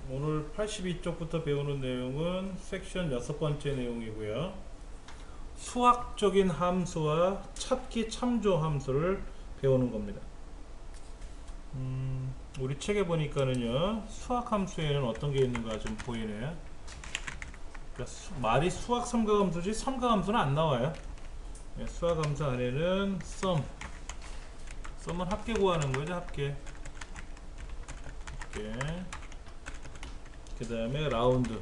오늘 82쪽부터 배우는 내용은 섹션 6번째 내용이고요. 수학적인 함수와 찾기 참조 함수를 배우는 겁니다. 우리 책에 보니까는요, 수학 함수에는 어떤 게 있는가 좀 보이네요. 그러니까 말이 수학 삼가함수지 삼가함수는 안 나와요. 수학 함수 안에는 썸은 합계 구하는 거죠. 합계. 그 다음에 라운드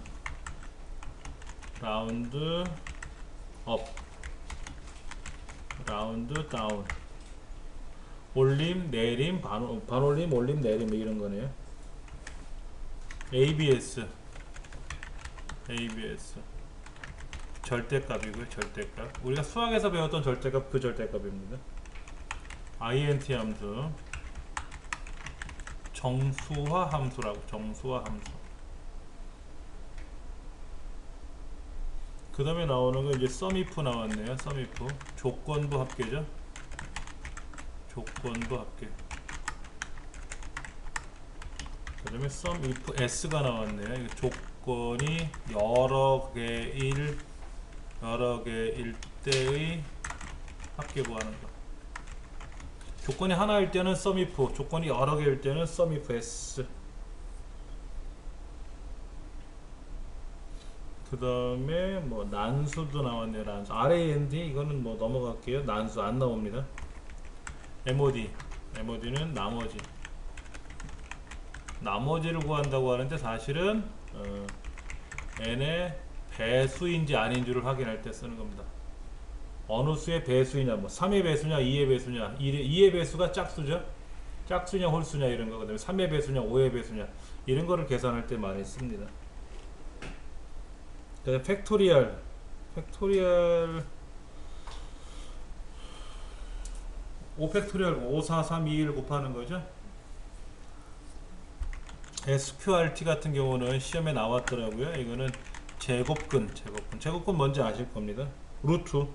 업, 라운드 다운, 올림, 내림, 반올림, 올림, 내림 이런 거네요. ABS 절대값이고요. 절대값. 우리가 수학에서 배웠던 절대값, 그 절대값입니다. INT 함수, 정수화 함수라고. 정수화 함수. 그 다음에 나오는 거 이제 SUMIF 나왔네요. SUMIF 조건부 합계죠. 조건부 합계. 그 다음에 SUMIF S가 나왔네요. 이거 조건이 여러 개일 때의 합계 구하는 거. 조건이 하나일 때는 SUMIF, 조건이 여러 개일 때는 SUMIF S. 그 다음에 뭐 난수도 나왔네요. 난수. RAND 이거는 뭐 넘어갈게요. 난수 안 나옵니다. MOD는 나머지를 구한다고 하는데 사실은 n의 배수인지 아닌지를 확인할 때 쓰는 겁니다. 어느 수의 배수이냐, 뭐 3의 배수냐, 2의 배수냐. 2의 배수가 짝수죠. 짝수냐 홀수냐 이런 거. 그다음에 3의 배수냐, 5의 배수냐 이런 거를 계산할 때 많이 씁니다. 그다음에 팩토리얼 5팩토리얼 5, 4, 3, 2, 1 곱하는 거죠. SQRT 같은 경우는 시험에 나왔더라고요. 이거는 제곱근 뭔지 아실 겁니다. 루트.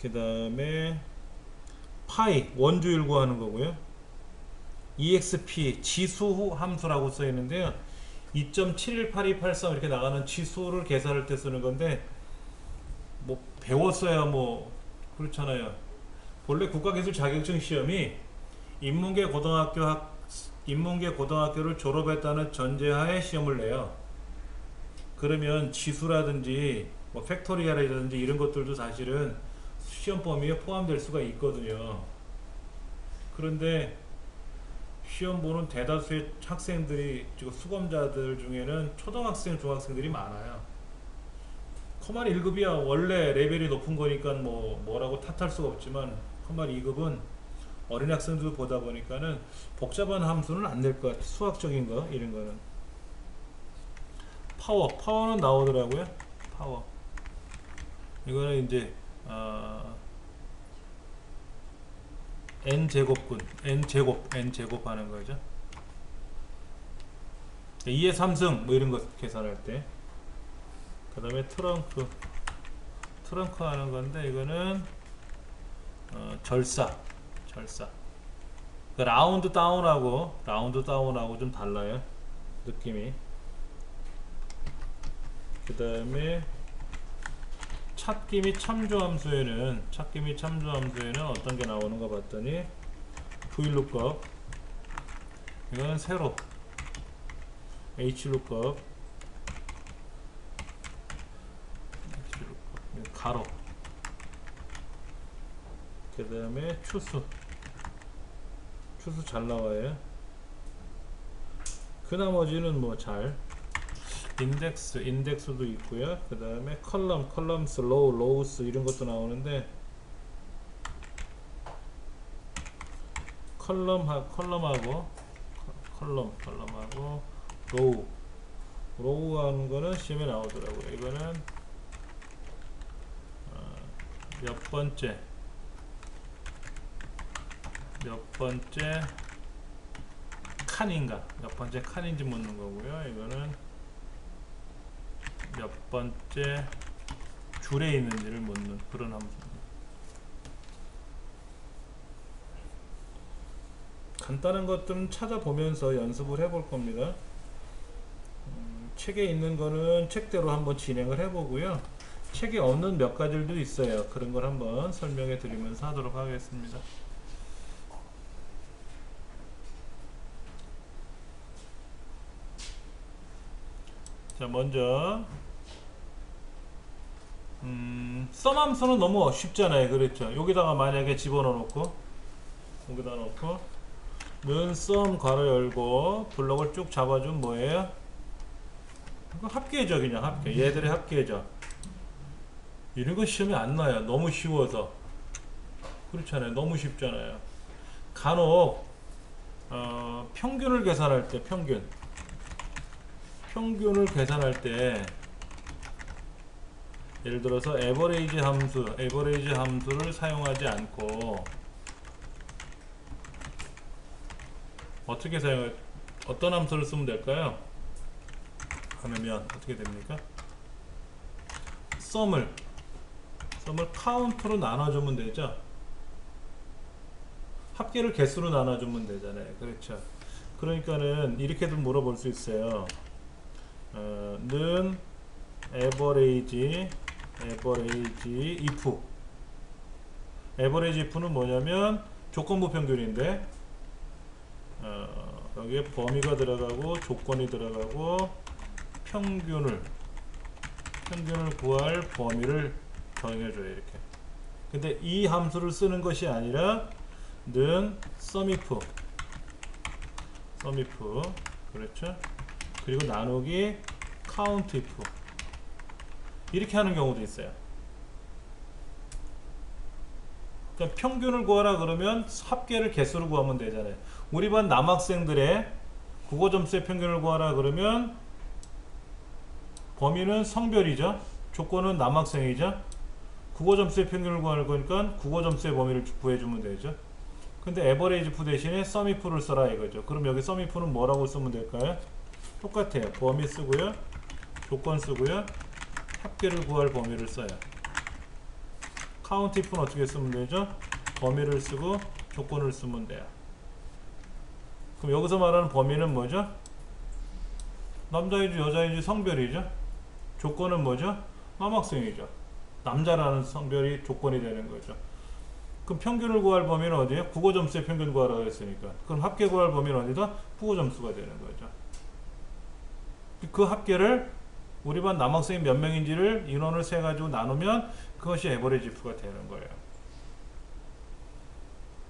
그 다음에 파이 원주율 구하는 거고요. EXP 지수 함수라고 써 있는데요. 2.718283 이렇게 나가는 지수를 계산할 때 쓰는 건데, 뭐 배웠어야 뭐 그렇잖아요. 본래 국가기술 자격증 시험이 인문계 고등학교를 졸업했다는 전제하에 시험을 내요. 그러면 지수라든지 뭐 팩토리얼이라든지 이런 것들도 사실은 시험 범위에 포함될 수가 있거든요. 그런데 시험 보는 대다수의 학생들이, 수검자들 중에는 초등학생, 중학생들이 많아요. 커말 1급이야 원래 레벨이 높은 거니까 뭐라고 탓할 수가 없지만, 커말 2급은 어린 학생들 보다 보니까는 복잡한 함수는 안 될 것 같아. 수학적인 거 이런 거는. 파워는 나오더라고요. 파워. 이거는 이제 n제곱 하는 거죠. 2의 3승 뭐 이런 거 계산할 때. 그 다음에 트렁크 하는 건데, 이거는 절사. 그 라운드 다운하고 좀 달라요, 느낌이. 그 다음에 찾기 및 참조 함수에는 어떤 게 나오는가 봤더니, VLOOKUP, 이거는 세로, HLOOKUP, 가로. 그 다음에 추수 잘 나와요. 그 나머지는 뭐 잘. 인덱스도 있고요. 그 다음에 컬럼스, 로우스 이런 것도 나오는데, 컬럼하고 로우 하는 거는 시험에 나오더라고요. 이거는 몇 번째 칸인지 묻는 거고요. 이거는 몇 번째 줄에 있는지를 묻는 그런 함수입니다. 간단한 것들은 찾아보면서 연습을 해볼 겁니다. 책에 있는 거는 책대로 한번 진행을 해보고요. 책에 없는 몇 가지들도 있어요. 그런 걸 한번 설명해 드리면서 하도록 하겠습니다. 자, 먼저 썸 함수는 너무 쉽잖아요. 그렇죠? 여기다가 만약에 집어넣어 놓고 여기다 놓고 는 썸 괄호 열고 블록을 쭉 잡아주면 뭐예요? 이거 합계죠. 그냥 합계. 얘들의 합계죠. 이런 거 시험에 안 나요. 너무 쉬워서. 그렇잖아요. 너무 쉽잖아요. 간혹 평균을 계산할 때 평균을 계산할 때 예를 들어서 에버레이지 함수를 사용하지 않고 어떻게 어떤 함수를 쓰면 될까요? 하면 어떻게 됩니까? 썸을 카운트로 나눠주면 되죠. 합계를 개수로 나눠주면 되잖아요. 그렇죠. 그러니까는 이렇게도 물어볼 수 있어요. 는 average if는 뭐냐면 조건부 평균인데 여기에 범위가 들어가고 조건이 들어가고 평균을 구할 범위를 정해줘요. 이렇게. 근데 이 함수를 쓰는 것이 아니라 는 sumif 그렇죠. 그리고 나누기 countIf 이렇게 하는 경우도 있어요. 그러니까 평균을 구하라 그러면 합계를 개수로 구하면 되잖아요. 우리 반 남학생들의 국어 점수의 평균을 구하라 그러면 범위는 성별이죠. 조건은 남학생이죠. 국어 점수의 평균을 구할 거니까 국어 점수의 범위를 구해주면 되죠. 근데 에버레이지 프 대신에 sumif를 써라 이거죠. 그럼 여기 sumif는 뭐라고 쓰면 될까요? 똑같아요. 범위 쓰고요. 조건 쓰고요. 합계를 구할 범위를 써요. countIf는 어떻게 쓰면 되죠? 범위를 쓰고 조건을 쓰면 돼요. 그럼 여기서 말하는 범위는 뭐죠? 남자인지 여자인지 성별이죠. 조건은 뭐죠? 남학생이죠. 남자라는 성별이 조건이 되는 거죠. 그럼 평균을 구할 범위는 어디에요? 국어 점수의 평균 구하라고 했으니까. 그럼 합계 구할 범위는 어디다? 국어 점수가 되는 거죠. 그 합계를 우리 반 남학생이 몇 명인지를 인원을 세 가지고 나누면 그것이 에버리지 if가 되는 거예요.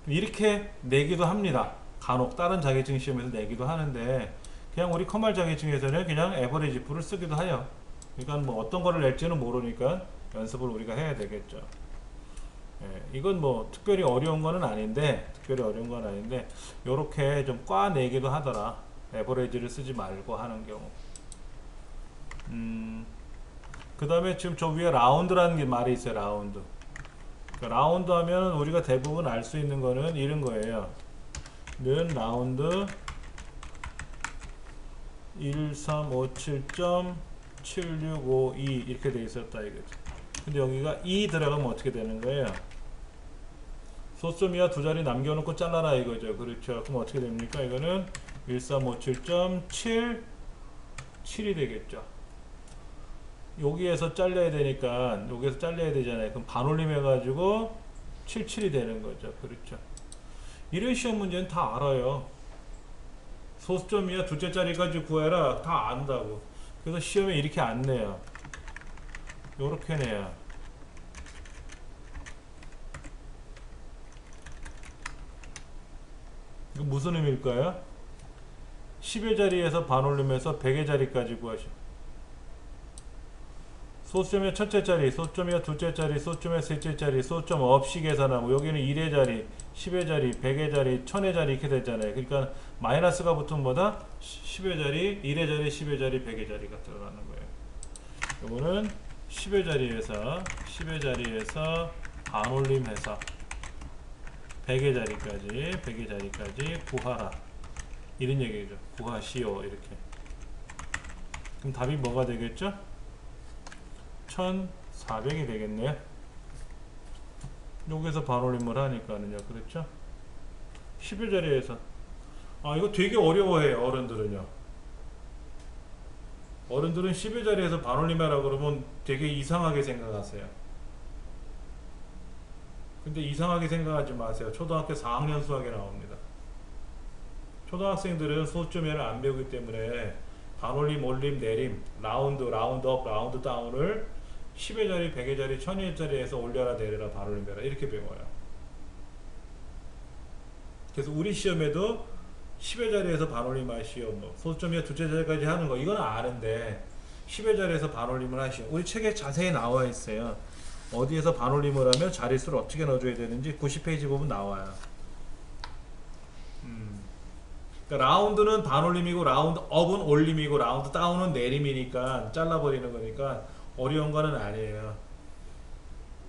이렇게 내기도 합니다. 간혹 다른 자격증 시험에서 내기도 하는데 그냥 우리 컴활 자격증에서는 그냥 에버리지 if를 쓰기도 해요. 그러니까 뭐 어떤 거를 낼지는 모르니까 연습을 우리가 해야 되겠죠. 예, 이건 뭐 특별히 어려운 거는 아닌데 요렇게 좀 꽈 내기도 하더라. 에버리지를 쓰지 말고 하는 경우. 그 다음에 지금 저 위에 라운드라는 게 말이 있어요. 라운드. 그러니까 라운드 하면 우리가 대부분 알 수 있는 거는 이런 거예요. 는 라운드 1357.7652 이렇게 돼 있었다 이거죠. 근데 여기가 2 들어가면 어떻게 되는 거예요? 소수점 이하 두 자리 남겨놓고 잘라라 이거죠. 그렇죠. 그럼 어떻게 됩니까? 이거는 1357.77이 되겠죠. 여기에서 잘려야 되니까 여기에서 잘려야 되잖아요. 그럼 반올림 해가지고 77이 되는 거죠. 그렇죠. 이런 시험 문제는 다 알아요. 소수점 이하 두째 자리까지 구해라 다 안다고. 그래서 시험에 이렇게 안 내요. 요렇게 내요. 이거 무슨 의미일까요? 10의 자리에서 반올림해서 100의 자리까지 구하시오. 소수점의 첫째 자리, 소수점의 둘째 자리, 소수점의 셋째 자리, 소수점 없이 계산하고 여기는 1의 자리, 10의 자리, 100의 자리, 1000의 자리 이렇게 됐잖아요. 그러니까 마이너스가 붙으면 뭐다? 10의 자리, 1의 자리, 10의 자리, 100의 자리가 들어가는 거예요. 요거는 10의 자리에서 반올림해서 100의 자리까지 구하라. 이런 얘기죠. 구하시오. 이렇게. 그럼 답이 뭐가 되겠죠? 1400이 되겠네요. 여기서 반올림을 하니까는요. 그렇죠? 10의 자리에서 아, 이거 되게 어려워해요, 어른들은요. 어른들은 10의 자리에서 반올림하라 그러면 되게 이상하게 생각하세요. 근데 이상하게 생각하지 마세요. 초등학교 4학년 수학에 나옵니다. 초등학생들은 소수점이를 안 배우기 때문에 반올림, 올림, 내림, 라운드, 라운드업, 라운드 다운을 10의 자리, 100의 자리, 1000의 자리에서 올려라, 내려라, 반올림, 배라 이렇게 배워요. 그래서 우리 시험에도 10의 자리에서 반올림 하시오, 뭐 소수점이가 두째 자리까지 하는 거 이건 아는데 10의 자리에서 반올림을 하시오. 우리 책에 자세히 나와 있어요. 어디에서 반올림을 하면 자릿수를 어떻게 넣어줘야 되는지 90페이지 보면 나와요. 그러니까 라운드는 반올림이고 라운드 업은 올림이고 라운드 다운은 내림이니까 잘라버리는 거니까 어려운 거는 아니에요.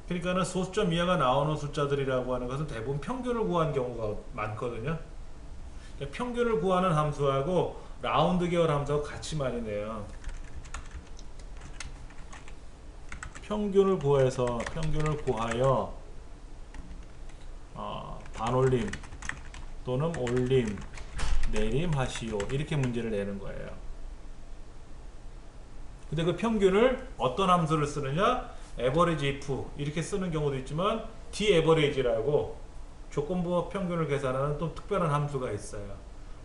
그러니까는 소수점 이하가 나오는 숫자들이라고 하는 것은 대부분 평균을 구하는 경우가 많거든요. 그러니까 평균을 구하는 함수하고 라운드 계열 함수하고 같이 많이 내요. 평균을 구하여 반올림 또는 올림, 내림 하시오 이렇게 문제를 내는 거예요. 근데 그 평균을 어떤 함수를 쓰느냐, average if 이렇게 쓰는 경우도 있지만 d-average라고 조건부 평균을 계산하는 또 특별한 함수가 있어요.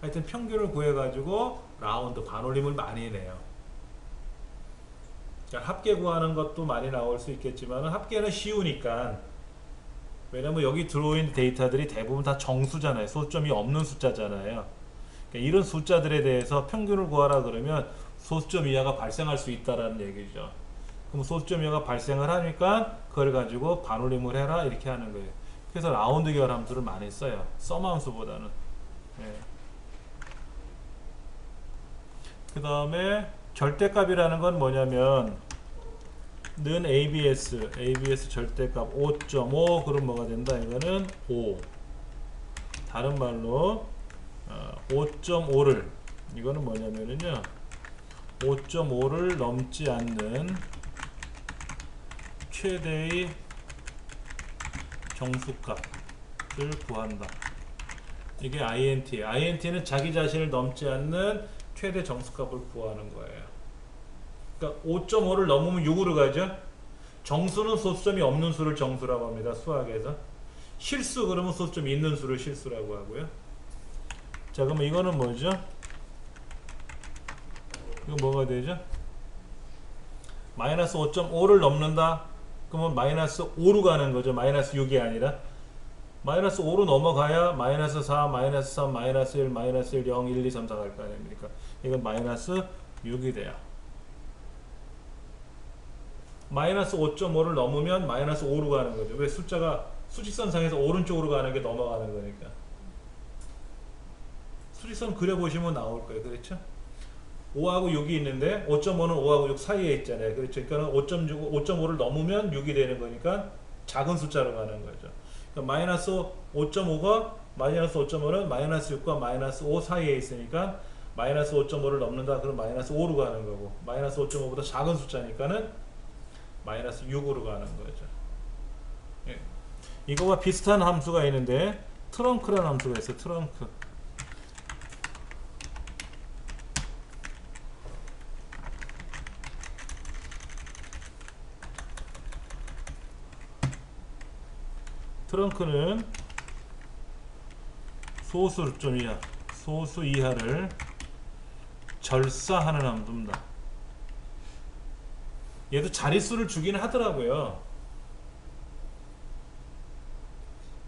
하여튼 평균을 구해 가지고 라운드 반올림을 많이 내요. 합계 구하는 것도 많이 나올 수 있겠지만 합계는 쉬우니까, 왜냐면 여기 들어온 데이터들이 대부분 다 정수잖아요. 소수점이 없는 숫자잖아요. 그러니까 이런 숫자들에 대해서 평균을 구하라 그러면 소수점 이하가 발생할 수 있다라는 얘기죠. 그럼 소수점 이하가 발생을 하니까 그걸 가지고 반올림을 해라 이렇게 하는 거예요. 그래서 라운드 계열 함수를 많이 써요. 썸 함수보다는. 예. 그 다음에 절대값이라는 건 뭐냐면 는 ABS 절대값 5.5 그럼 뭐가 된다? 이거는 5. 다른 말로 5.5를 이거는 뭐냐면은요 5.5를 넘지 않는 최대의 정수값을 구한다. 이게 INT예요. INT는 자기 자신을 넘지 않는 최대 정수값을 구하는 거예요. 그러니까 5.5를 넘으면 6으로 가죠. 정수는 소수점이 없는 수를 정수라고 합니다. 수학에서. 실수 그러면 소수점이 있는 수를 실수라고 하고요. 자, 그러면 이거는 뭐죠? 이거 뭐가 되죠? 마이너스 5.5를 넘는다? 그러면 마이너스 5로 가는 거죠. 마이너스 6이 아니라. 마이너스 5로 넘어가야 마이너스 4, 마이너스 3, 마이너스 1, 마이너스 1, 0, 1, 2, 3, 4 갈 거 아닙니까? 이건 마이너스 6이 돼요. 마이너스 5.5를 넘으면 마이너스 5로 가는 거죠. 왜? 숫자가 수직선상에서 오른쪽으로 가는 게 넘어가는 거니까. 수직선 그려보시면 나올 거예요. 그렇죠? 5하고 6이 있는데 5.5는 5하고 6 사이에 있잖아요. 그렇죠? 그러니까 5.5를 넘으면 6이 되는 거니까 작은 숫자로 가는 거죠. 그러니까 마이너스 5.5가 마이너스 5.5는 마이너스 6과 마이너스 5 사이에 있으니까 마이너스 5.5를 넘는다. 그럼 마이너스 5로 가는 거고 마이너스 5.5보다 작은 숫자니까는 마이너스 6으로 가는 거죠. 예. 이거와 비슷한 함수가 있는데 트렁크라는 함수가 있어요. 트렁크. 트렁크는 소수 이하를 절사하는 함수입니다. 얘도 자릿수를 주긴 하더라고요.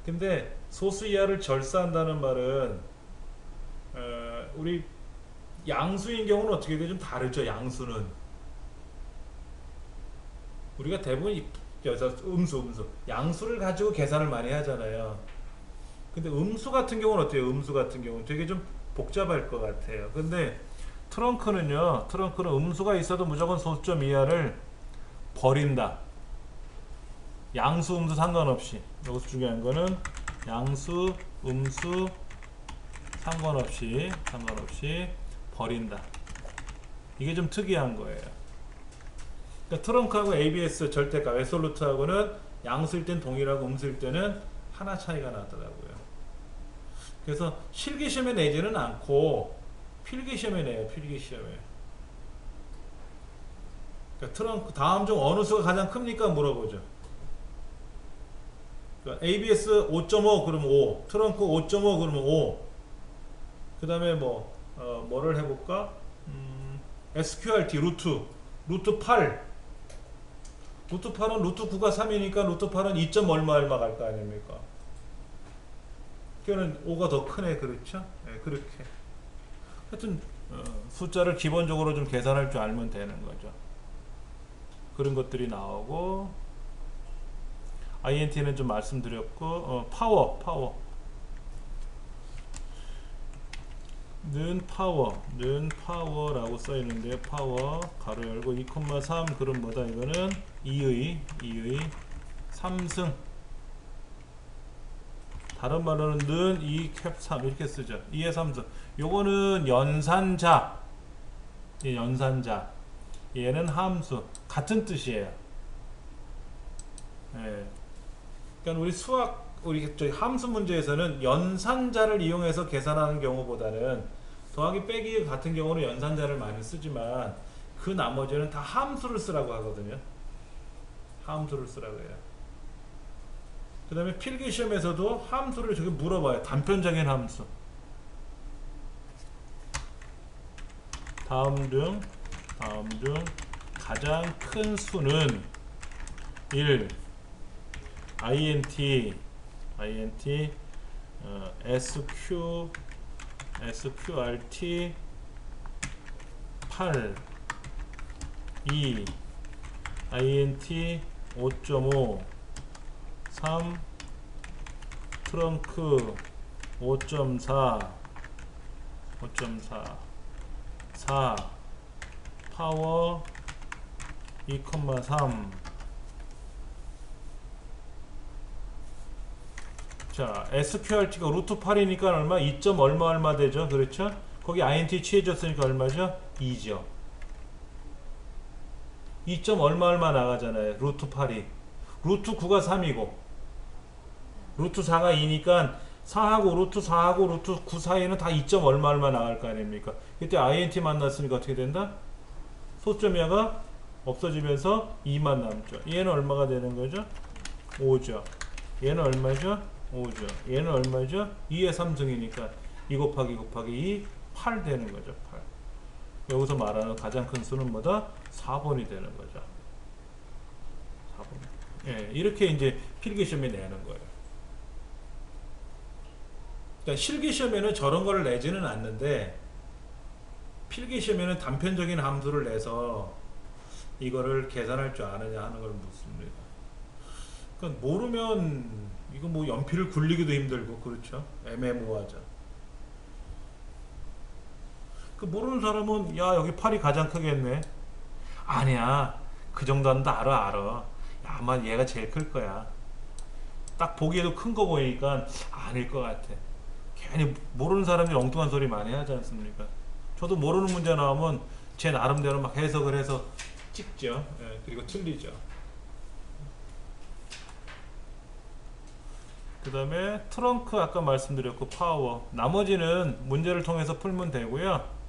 근데 소수 이하를 절사한다는 말은 우리 양수인 경우는 어떻게 돼? 좀 다르죠. 양수는 우리가 대부분 음수 양수를 가지고 계산을 많이 하잖아요. 근데 음수 같은 경우는 어때요? 음수 같은 경우는 되게 좀 복잡할 것 같아요. 근데 트렁크는요, 트렁크는 음수가 있어도 무조건 소수점 이하를 버린다. 양수 음수 상관없이. 여기서 중요한 거는 양수 음수 상관없이 버린다. 이게 좀 특이한 거예요. 그러니까 트렁크하고 ABS 절대값 애솔루트하고는 양수일 땐 동일하고 음수일 때는 하나 차이가 나더라고요. 그래서 실기시험에 내지는 않고 필기시험에 내요. 필기시험에. 그러니까 트렁크 다음 중 어느 수가 가장 큽니까? 물어보죠. 그러니까 ABS 5.5 그러면 5, 트렁크 5.5 그러면 5. 그 다음에 뭐를 해볼까? SQRT 루트 8. 루트 8은 루트 9가 3이니까 루트 8은 2점 얼마 얼마 갈 거 아닙니까? 그거는 5가 더 크네. 그렇죠? 네, 그렇게. 하여튼 숫자를 기본적으로 좀 계산할 줄 알면 되는 거죠. 그런 것들이 나오고, INT는 좀 말씀드렸고, 파워 는 파워라고 써 있는데, 파워 가로 열고 2,3 그럼 뭐다? 이거는 2의 3승. 다른 말로는 는 2 캡 3 이렇게 쓰죠. 2의 3승. 요거는 연산자. 얘는 함수. 같은 뜻이에요. 예. 그러니까 우리 저희 함수 문제에서는 연산자를 이용해서 계산하는 경우보다는 더하기 빼기 같은 경우는 연산자를 많이 쓰지만 그 나머지는 다 함수를 쓰라고 하거든요. 함수를 쓰라고 해요. 그 다음에 필기시험에서도 함수를 저기 물어봐요. 단편적인 함수. 다음 중 가장 큰 수는 1. INT SQRT 8 2 INT 5.5 3 트렁크 5.4 4 파워 2,3. 자, SQRT가 루트 8이니까 얼마? 2점 얼마 되죠? 그렇죠? 거기 INT 취해졌으니까 얼마죠? 2죠. 2점 얼마 나가잖아요. 루트 8이. 루트 9가 3이고 루트 4가 2니까 4하고 루트 4하고 루트 9 사이에는 다 2점 얼마 나갈 거 아닙니까? 이때 INT 만났으니까 어떻게 된다? 소점야가 없어지면서 2만 남죠. 얘는 얼마가 되는 거죠? 5죠. 얘는 얼마죠? 5죠. 얘는 얼마죠? 2의 3승이니까 2 곱하기 2 8 되는 거죠. 8. 여기서 말하는 가장 큰 수는 뭐다? 4번이 되는 거죠. 4번. 예, 이렇게 이제 필기시험에 내는 거예요. 그러니까 실기시험에는 저런 걸 내지는 않는데 필기시험에는 단편적인 함수를 내서 이거를 계산할 줄 아느냐 하는 걸 묻습니다. 그러니까 모르면 이거 뭐 연필을 굴리기도 힘들고 그렇죠. 애매모호하죠. 그 모르는 사람은 야 여기 팔이 가장 크겠네. 아니야 그 정도는 다 알아. 야, 아마 얘가 제일 클 거야. 딱 보기에도 큰 거 보이니까 아닐 것 같아. 괜히 모르는 사람들이 엉뚱한 소리 많이 하지 않습니까? 저도 모르는 문제 나오면 제 나름대로 막 해석을 해서 찍죠. 예, 그리고 틀리죠. 그 다음에 트렁크 아까 말씀드렸고 파워 나머지는 문제를 통해서 풀면 되고요.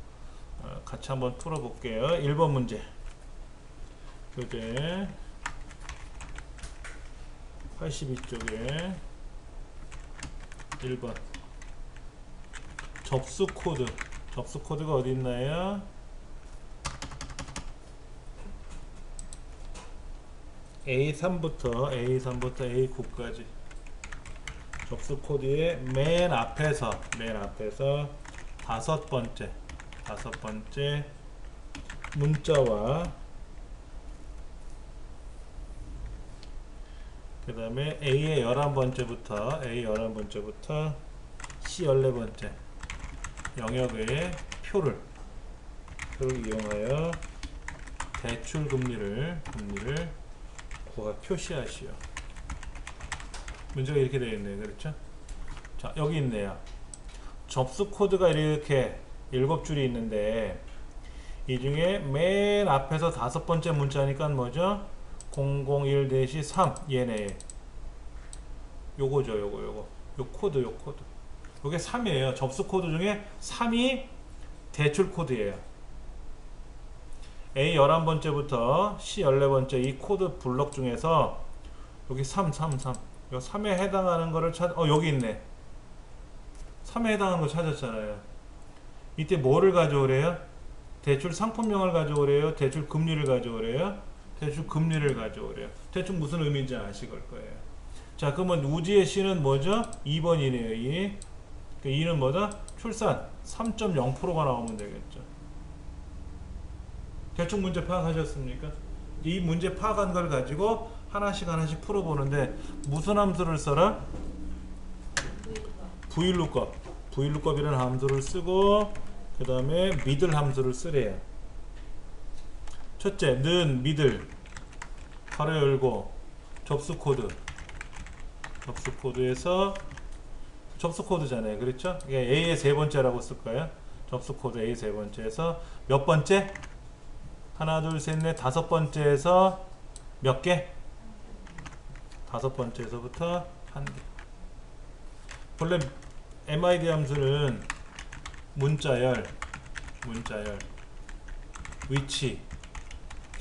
같이 한번 풀어볼게요. 1번 문제 교재 82쪽에 1번 접수 코드가 어디 있나요? A3부터 A9까지 접수 코드의 맨 앞에서 다섯 번째 문자와 그 다음에 A의 11번째부터 C 14번째 영역의 표를 이용하여 대출 금리를 표시하시오. 문제가 이렇게 되어 있네요. 그렇죠? 자, 여기 있네요. 접수 코드가 이렇게 7줄이 있는데 이 중에 맨 앞에서 다섯 번째 문자니까 뭐죠? 001-3 얘네. 요거죠. 요 코드. 이게 3이에요. 접수 코드 중에 3이 대출 코드예요. A 11번째부터 C 14번째 이 코드 블록 중에서 여기 3. 요 3에 해당하는 거를 여기 있네. 3에 해당하는 거 찾았잖아요. 이때 뭐를 가져오래요? 대출 상품명을 가져오래요? 대출 금리를 가져오래요? 대출 금리를 가져오래요. 대충 무슨 의미인지 아실 거예요. 자, 그러면 우지의 C는 뭐죠? 2번이네요. 2. 그 2는 뭐다? 출산 3.0%가 나오면 되겠죠. 대충 문제 파악하셨습니까? 이 문제 파악한 걸 가지고 하나씩 풀어보는데 무슨 함수를 써라? VLOOKUP. VLOOKUP이라는 함수를 쓰고 그 다음에 미들 함수를 쓰래요. 첫째, 는 미들 가로 열고 접수 코드에서 접수 코드잖아요. 그렇죠? 이게 A의 세 번째라고 쓸 거예요. 접수 코드 A 세 번째에서 몇 번째? 하나, 둘, 셋, 넷, 다섯 번째에서 몇 개? 다섯 번째에서부터 한 개. 본래 MID 함수는 문자열, 위치,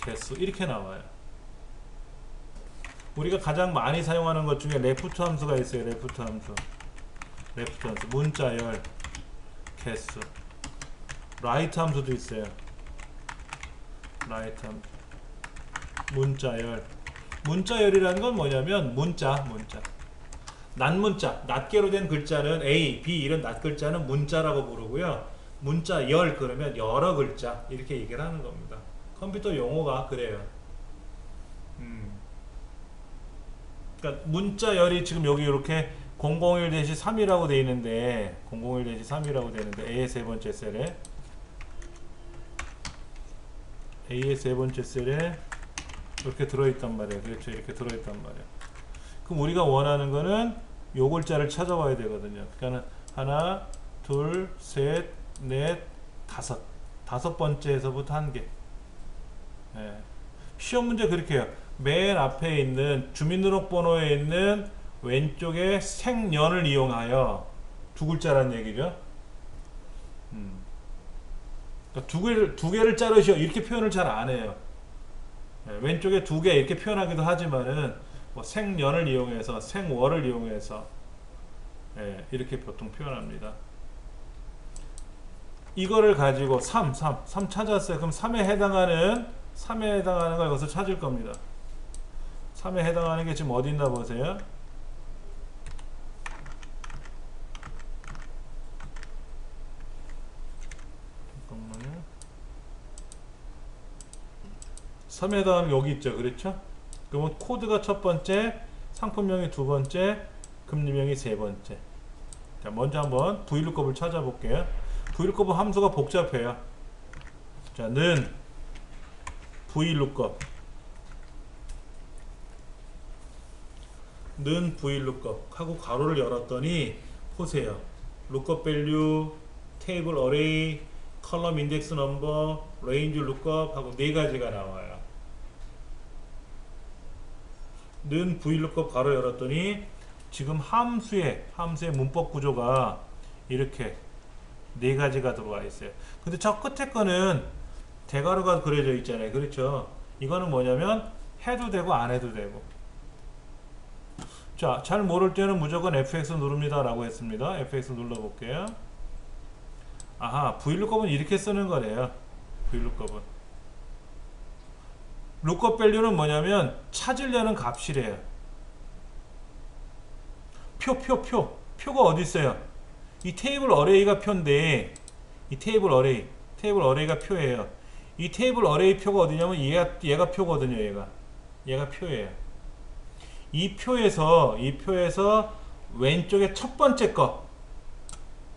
개수 이렇게 나와요. 우리가 가장 많이 사용하는 것 중에 레프트 함수가 있어요. 레프트 함수. 문자열, 개수. 라이트 함수도 있어요. 라이트 함수. 문자열이라는 건 뭐냐면 문자. 낱문자, 낱개로 된 글자는 A, B 이런 낱글자는 문자라고 부르고요. 문자열 그러면 여러 글자 이렇게 얘기를 하는 겁니다. 컴퓨터 용어가 그래요. 그러니까 문자열이 지금 여기 이렇게 001-3이라고 되어 있는데 A의 세 번째 셀에 이렇게 들어있단 말이에요. 그렇죠? 이렇게 들어있단 말이에요. 그럼 우리가 원하는 거는 요 글자를 찾아와야 되거든요. 그러니까 하나, 둘, 셋, 넷, 다섯 번째에서부터 한 개. 예. 시험 문제 그렇게 해요. 맨 앞에 있는 주민등록번호에 있는 왼쪽에 생년을 이용하여 두 글자란 얘기죠. 그러니까 두 개를 자르시오 이렇게 표현을 잘 안 해요. 예. 왼쪽에 두 개 이렇게 표현하기도 하지만은 뭐 생년을 이용해서 생월을 이용해서 예, 이렇게 보통 표현합니다. 이거를 가지고 3 찾았어요. 그럼 3에 해당하는 걸 여기서 찾을 겁니다. 3에 해당하는 게 지금 어디 있나 보세요. 잠깐만요. 3에 해당하는 게 여기 있죠. 그렇죠? 그러면 코드가 첫 번째, 상품명이 두 번째, 금리명이 세 번째. 자, 먼저 한번 VLOOKUP을 찾아볼게요. VLOOKUP 함수가 복잡해요. 자, 는 VLOOKUP. 는 VLOOKUP 하고 가로를 열었더니 보세요. lookup value, table array, column index number, range lookup 하고 네 가지가 나와요. 는 VLOOKUP 가로 열었더니 지금 함수의 문법 구조가 이렇게 네 가지가 들어와 있어요. 근데 저 끝에 거는 대괄호가 그려져 있잖아요. 그렇죠? 이거는 뭐냐면 해도 되고 안 해도 되고. 자, 잘 모를 때는 무조건 FX 누릅니다 라고 했습니다. FX 눌러볼게요. 아하, VLOOKUP은 이렇게 쓰는 거래요. VLOOKUP은 lookup value는 뭐냐면 찾으려는 값이래요. 표가 어디 있어요? 이 테이블 어레이가 표인데 이 테이블 어레이가 표예요. 이 테이블 어레이 표가 어디냐면 얘가 표거든요. 얘가 표예요. 이 표에서 왼쪽에 첫 번째 거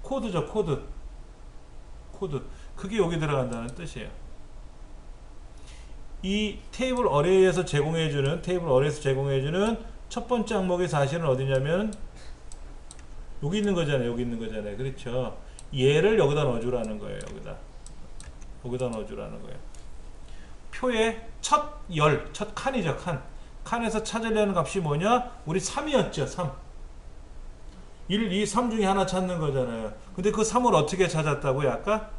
코드죠. 코드 그게 여기 들어간다는 뜻이에요. 이 테이블 어레이에서 제공해주는 첫 번째 항목이 사실은 어디냐면 여기 있는 거잖아요. 그렇죠? 얘를 여기다 넣어주라는 거예요. 여기다 넣어주라는 거예요. 표의 첫 칸이죠. 칸에서 찾으려는 값이 뭐냐? 우리 3이었죠. 3. 1, 2, 3 중에 하나 찾는 거잖아요. 근데 그 3을 어떻게 찾았다고요? 아까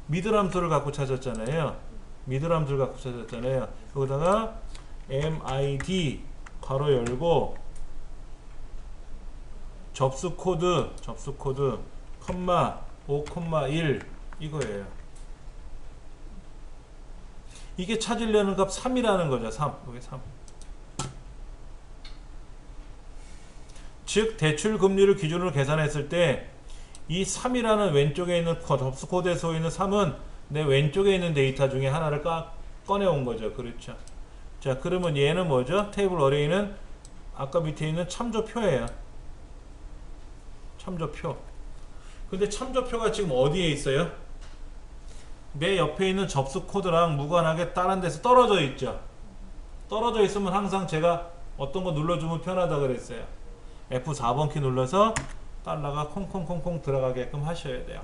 미들함수를 갖고 찾았잖아요. 미들함수를 갖고 찾았잖아요. 여기다가 MID 괄호 열고 접수 코드 컴마 5,1 이거예요. 이게 찾으려는 값 3이라는 거죠. 3. 여기 3. 즉 대출 금리를 기준으로 계산했을 때 이 3이라는 왼쪽에 있는 접수 코드에 서 있는 3은 내 왼쪽에 있는 데이터 중에 하나를 꺼내온 거죠. 그렇죠. 자, 그러면 얘는 뭐죠? 테이블 어레이는 아까 밑에 있는 참조표예요. 참조표. 근데 참조표가 지금 어디에 있어요? 내 옆에 있는 접수 코드랑 무관하게 다른 데서 떨어져 있죠. 떨어져 있으면 항상 제가 어떤 거 눌러주면 편하다 그랬어요. F4번 키 눌러서 달러가 콩콩콩콩 들어가게끔 하셔야 돼요.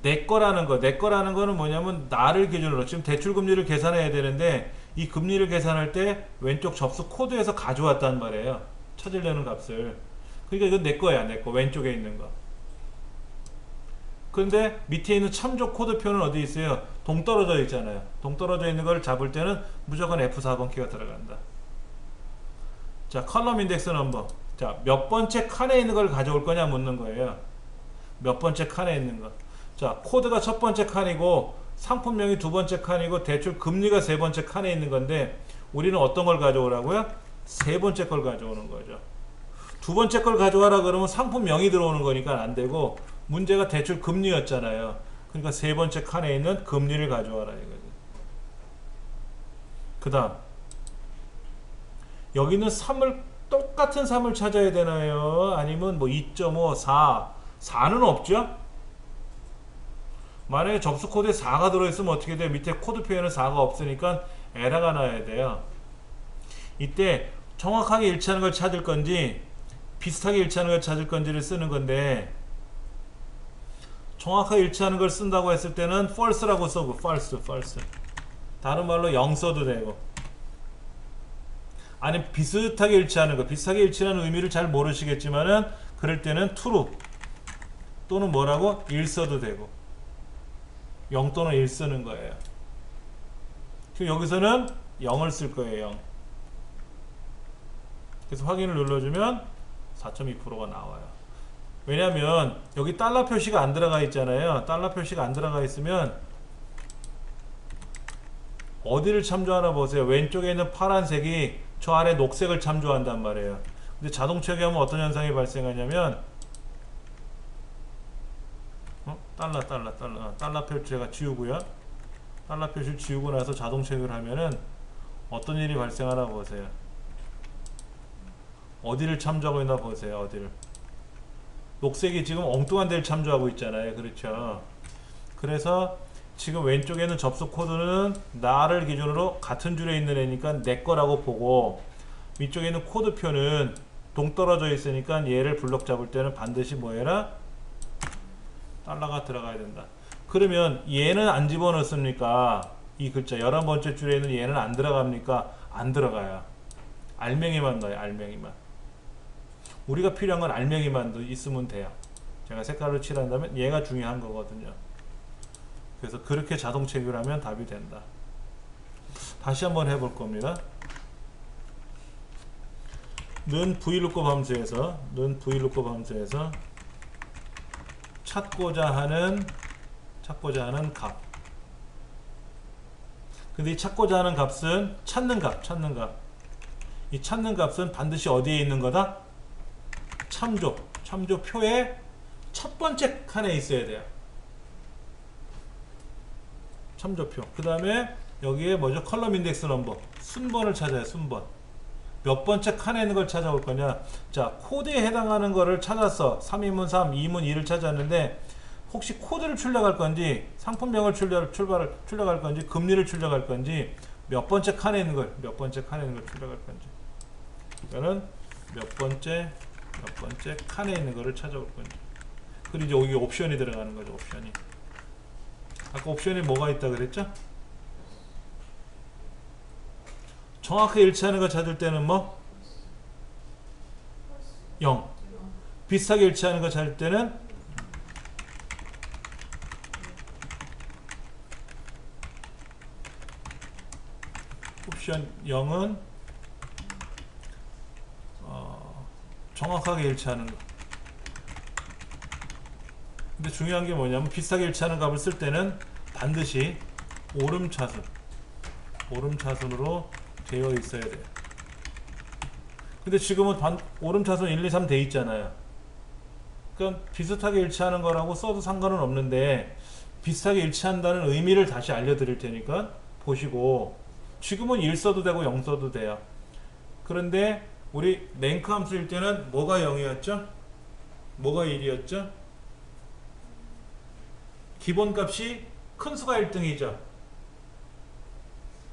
내 거라는 거는 뭐냐면 나를 기준으로 지금 대출 금리를 계산해야 되는데 이 금리를 계산할 때 왼쪽 접수 코드에서 가져왔단 말이에요. 찾으려는 값을. 그러니까 이건 내 거야, 내 거. 왼쪽에 있는 거. 근데 밑에 있는 참조 코드표는 어디 있어요? 동떨어져 있잖아요. 동떨어져 있는 걸 잡을 때는 무조건 F4번 키가 들어간다. 자, 컬럼 인덱스 넘버. 자, 몇 번째 칸에 있는 걸 가져올 거냐 묻는 거예요. 몇 번째 칸에 있는 거. 자, 코드가 첫 번째 칸이고 상품명이 두 번째 칸이고 대출 금리가 세 번째 칸에 있는 건데 우리는 어떤 걸 가져오라고요? 세 번째 걸 가져오는 거죠. 두 번째 걸 가져와라 그러면 상품명이 들어오는 거니까 안 되고 문제가 대출 금리였잖아요. 그러니까 세 번째 칸에 있는 금리를 가져와라 이거죠. 그 다음 여기는 3을 똑같은 3을 찾아야 되나요? 아니면 뭐 2.5, 4 4는 없죠? 만약에 접수 코드에 4가 들어있으면 어떻게 돼요? 밑에 코드 표에는 4가 없으니까 에러가 나야 돼요. 이때 정확하게 일치하는 걸 찾을 건지 비슷하게 일치하는 걸 찾을 건지를 쓰는 건데 정확하게 일치하는 걸 쓴다고 했을 때는 false라고 써고 false. 다른 말로 0 써도 되고 아니 비슷하게 일치하는 거 비슷하게 일치하는 의미를 잘 모르시겠지만은 그럴 때는 true 또는 뭐라고 1 써도 되고 0 또는 1 쓰는 거예요. 여기서는 0을 쓸 거예요. 0. 그래서 확인을 눌러주면 4.2%가 나와요. 왜냐하면 여기 달러 표시가 안 들어가 있잖아요. 달러 표시가 안 들어가 있으면 어디를 참조하나 보세요. 왼쪽에 있는 파란색이 저 아래 녹색을 참조한단 말이에요. 근데 자동 체크하면 어떤 현상이 발생하냐면 달러 표시 제가 지우고요. 달러 표시를 지우고 나서 자동 체크를 하면은 어떤 일이 발생하나 보세요. 어디를 참조하고 있나 보세요. 어디를. 녹색이 지금 엉뚱한 데를 참조하고 있잖아요. 그렇죠. 그래서 지금 왼쪽에는 접수 코드는 나를 기준으로 같은 줄에 있는 애니까 내 거라고 보고 위쪽에 있는 코드표는 동떨어져 있으니까 얘를 블럭 잡을 때는 반드시 뭐 해라? 달러가 들어가야 된다. 그러면 얘는 안 집어넣습니까? 이 글자 11번째 줄에 있는 얘는 안 들어갑니까? 안 들어가요. 알맹이만 넣어요. 알맹이만. 우리가 필요한 건 알맹이만 있으면 돼요. 제가 색깔로 칠한다면 얘가 중요한 거거든요. 그래서 그렇게 자동 체결하면 답이 된다. 다시 한번 해볼 겁니다. 는 vlookup 함수에서 찾고자 하는 값. 근데 이 찾고자 하는 값은 찾는 값. 이 찾는 값은 반드시 어디에 있는 거다? 참조표의 첫 번째 칸에 있어야 돼요. 참조표. 그 다음에 여기에 뭐죠? 컬럼 인덱스 넘버. 순번을 찾아요. 순번. 몇 번째 칸에 있는 걸 찾아올 거냐? 자, 코드에 해당하는 거를 찾았어. 3이면 3, 2면 2를 찾았는데 혹시 코드를 출력할 건지 상품명을 출력할 건지 금리를 출력할 건지 몇 번째 칸에 있는 걸 출력할 건지 이거는 몇 번째 칸에 있는 거를 찾아올 건지. 그리고 이제 여기 옵션이 들어가는 거죠. 옵션이. 아까 옵션에 뭐가 있다 그랬죠? 정확하게 일치하는 거 찾을 때는 뭐? 0. 비슷하게 일치하는 거 찾을 때는 옵션 0은 정확하게 일치하는 거. 근데 중요한 게 뭐냐면 비슷하게 일치하는 값을 쓸 때는 반드시 오름차순으로 되어 있어야 돼요. 근데 지금은 오름차순 1, 2, 3 돼 있잖아요. 그러니까 비슷하게 일치하는 거라고 써도 상관은 없는데 비슷하게 일치한다는 의미를 다시 알려드릴 테니까 보시고, 지금은 1 써도 되고 0 써도 돼요. 그런데 우리 랭크 함수일 때는 뭐가 0이었죠? 뭐가 1이었죠? 기본값이 큰 수가 1등이죠.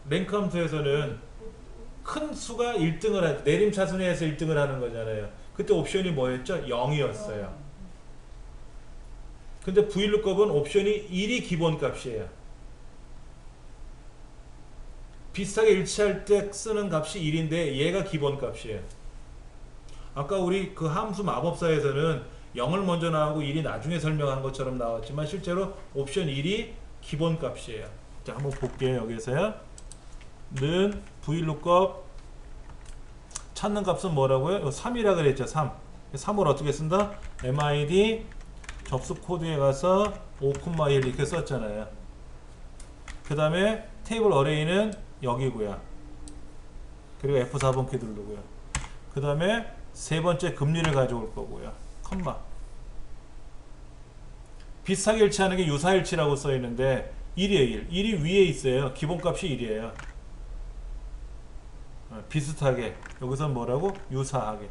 랭크 함수에서는 큰 수가 1등을 내림차순위에서 1등을 하는 거잖아요. 그때 옵션이 뭐였죠? 0이었어요. 근데 VLOOKUP은 옵션이 1이 기본값이에요. 비슷하게 일치할 때 쓰는 값이 1인데 얘가 기본값이에요. 아까 우리 그 함수 마법사에서는 0을 먼저 나오고 1이 나중에 설명한 것처럼 나왔지만 실제로 옵션 1이 기본값이에요. 자, 한번 볼게요. 여기서요. 는 VLOOKUP 찾는 값은 뭐라고요? 3이라 그랬죠. 3을 어떻게 쓴다? MID 접수 코드에 가서 5,1 이렇게 썼잖아요. 그 다음에 테이블 어레이는 여기고요. 그리고 F4번 키 누르고요. 그 다음에 세 번째 금리를 가져올 거고요. 컴마. 비슷하게 일치하는 게 유사일치라고 써 있는데 1이에요. 1. 1이 위에 있어요. 기본값이 1이에요. 비슷하게. 여기서는 뭐라고? 유사하게.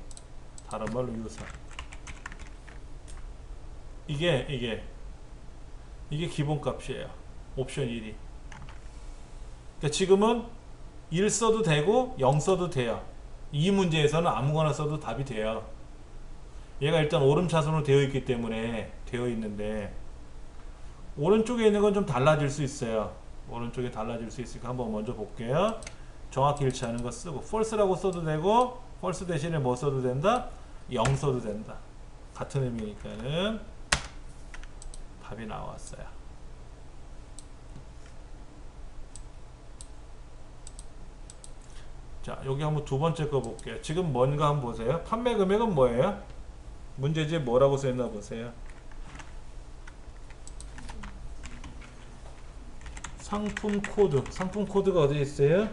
다른 말로 유사. 이게 기본값이에요. 옵션 1이. 그러니까 지금은 1 써도 되고 0 써도 돼요. 이 문제에서는 아무거나 써도 답이 돼요. 얘가 일단 오름차순으로 되어 있기 때문에 되어 있는데, 오른쪽에 있는 건 좀 달라질 수 있어요. 오른쪽에 달라질 수 있으니까 한번 먼저 볼게요. 정확히 일치하는 거 쓰고 false라고 써도 되고, false 대신에 뭐 써도 된다? 0 써도 된다. 같은 의미니까는 답이 나왔어요. 자, 여기 한번 두 번째 거 볼게요. 지금 뭔가 한번 보세요. 판매 금액은 뭐예요? 문제지에 뭐라고 써있나 보세요. 상품 코드. 상품 코드가 어디 있어요?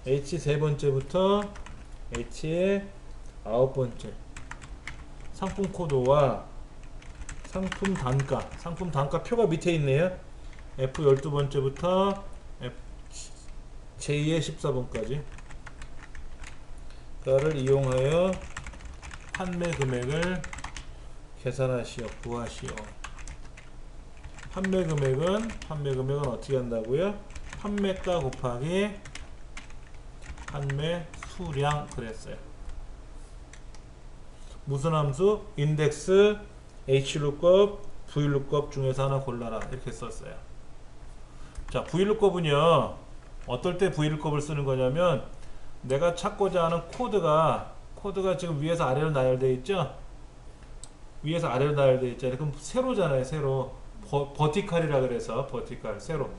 H 세 번째부터 H의 아홉 번째. 상품 코드와 상품 단가. 상품 단가 표가 밑에 있네요. F 12번째부터 J의 14번까지. 그를 이용하여 판매 금액을 계산하시오. 구하시오. 판매 금액은 어떻게 한다고요? 판매가 곱하기 판매 수량 그랬어요. 무슨 함수? 인덱스 HLOOKUP, VLOOKUP 중에서 하나 골라라. 이렇게 썼어요. 자, VLOOKUP은요, 어떨 때 VLOOKUP을 쓰는 거냐면, 내가 찾고자 하는 코드가 지금 위에서 아래로 나열되어 있죠? 위에서 아래로 나열되어 있잖아요. 그럼 세로잖아요. 세로. 버티칼이라 그래서 버티칼, 세로.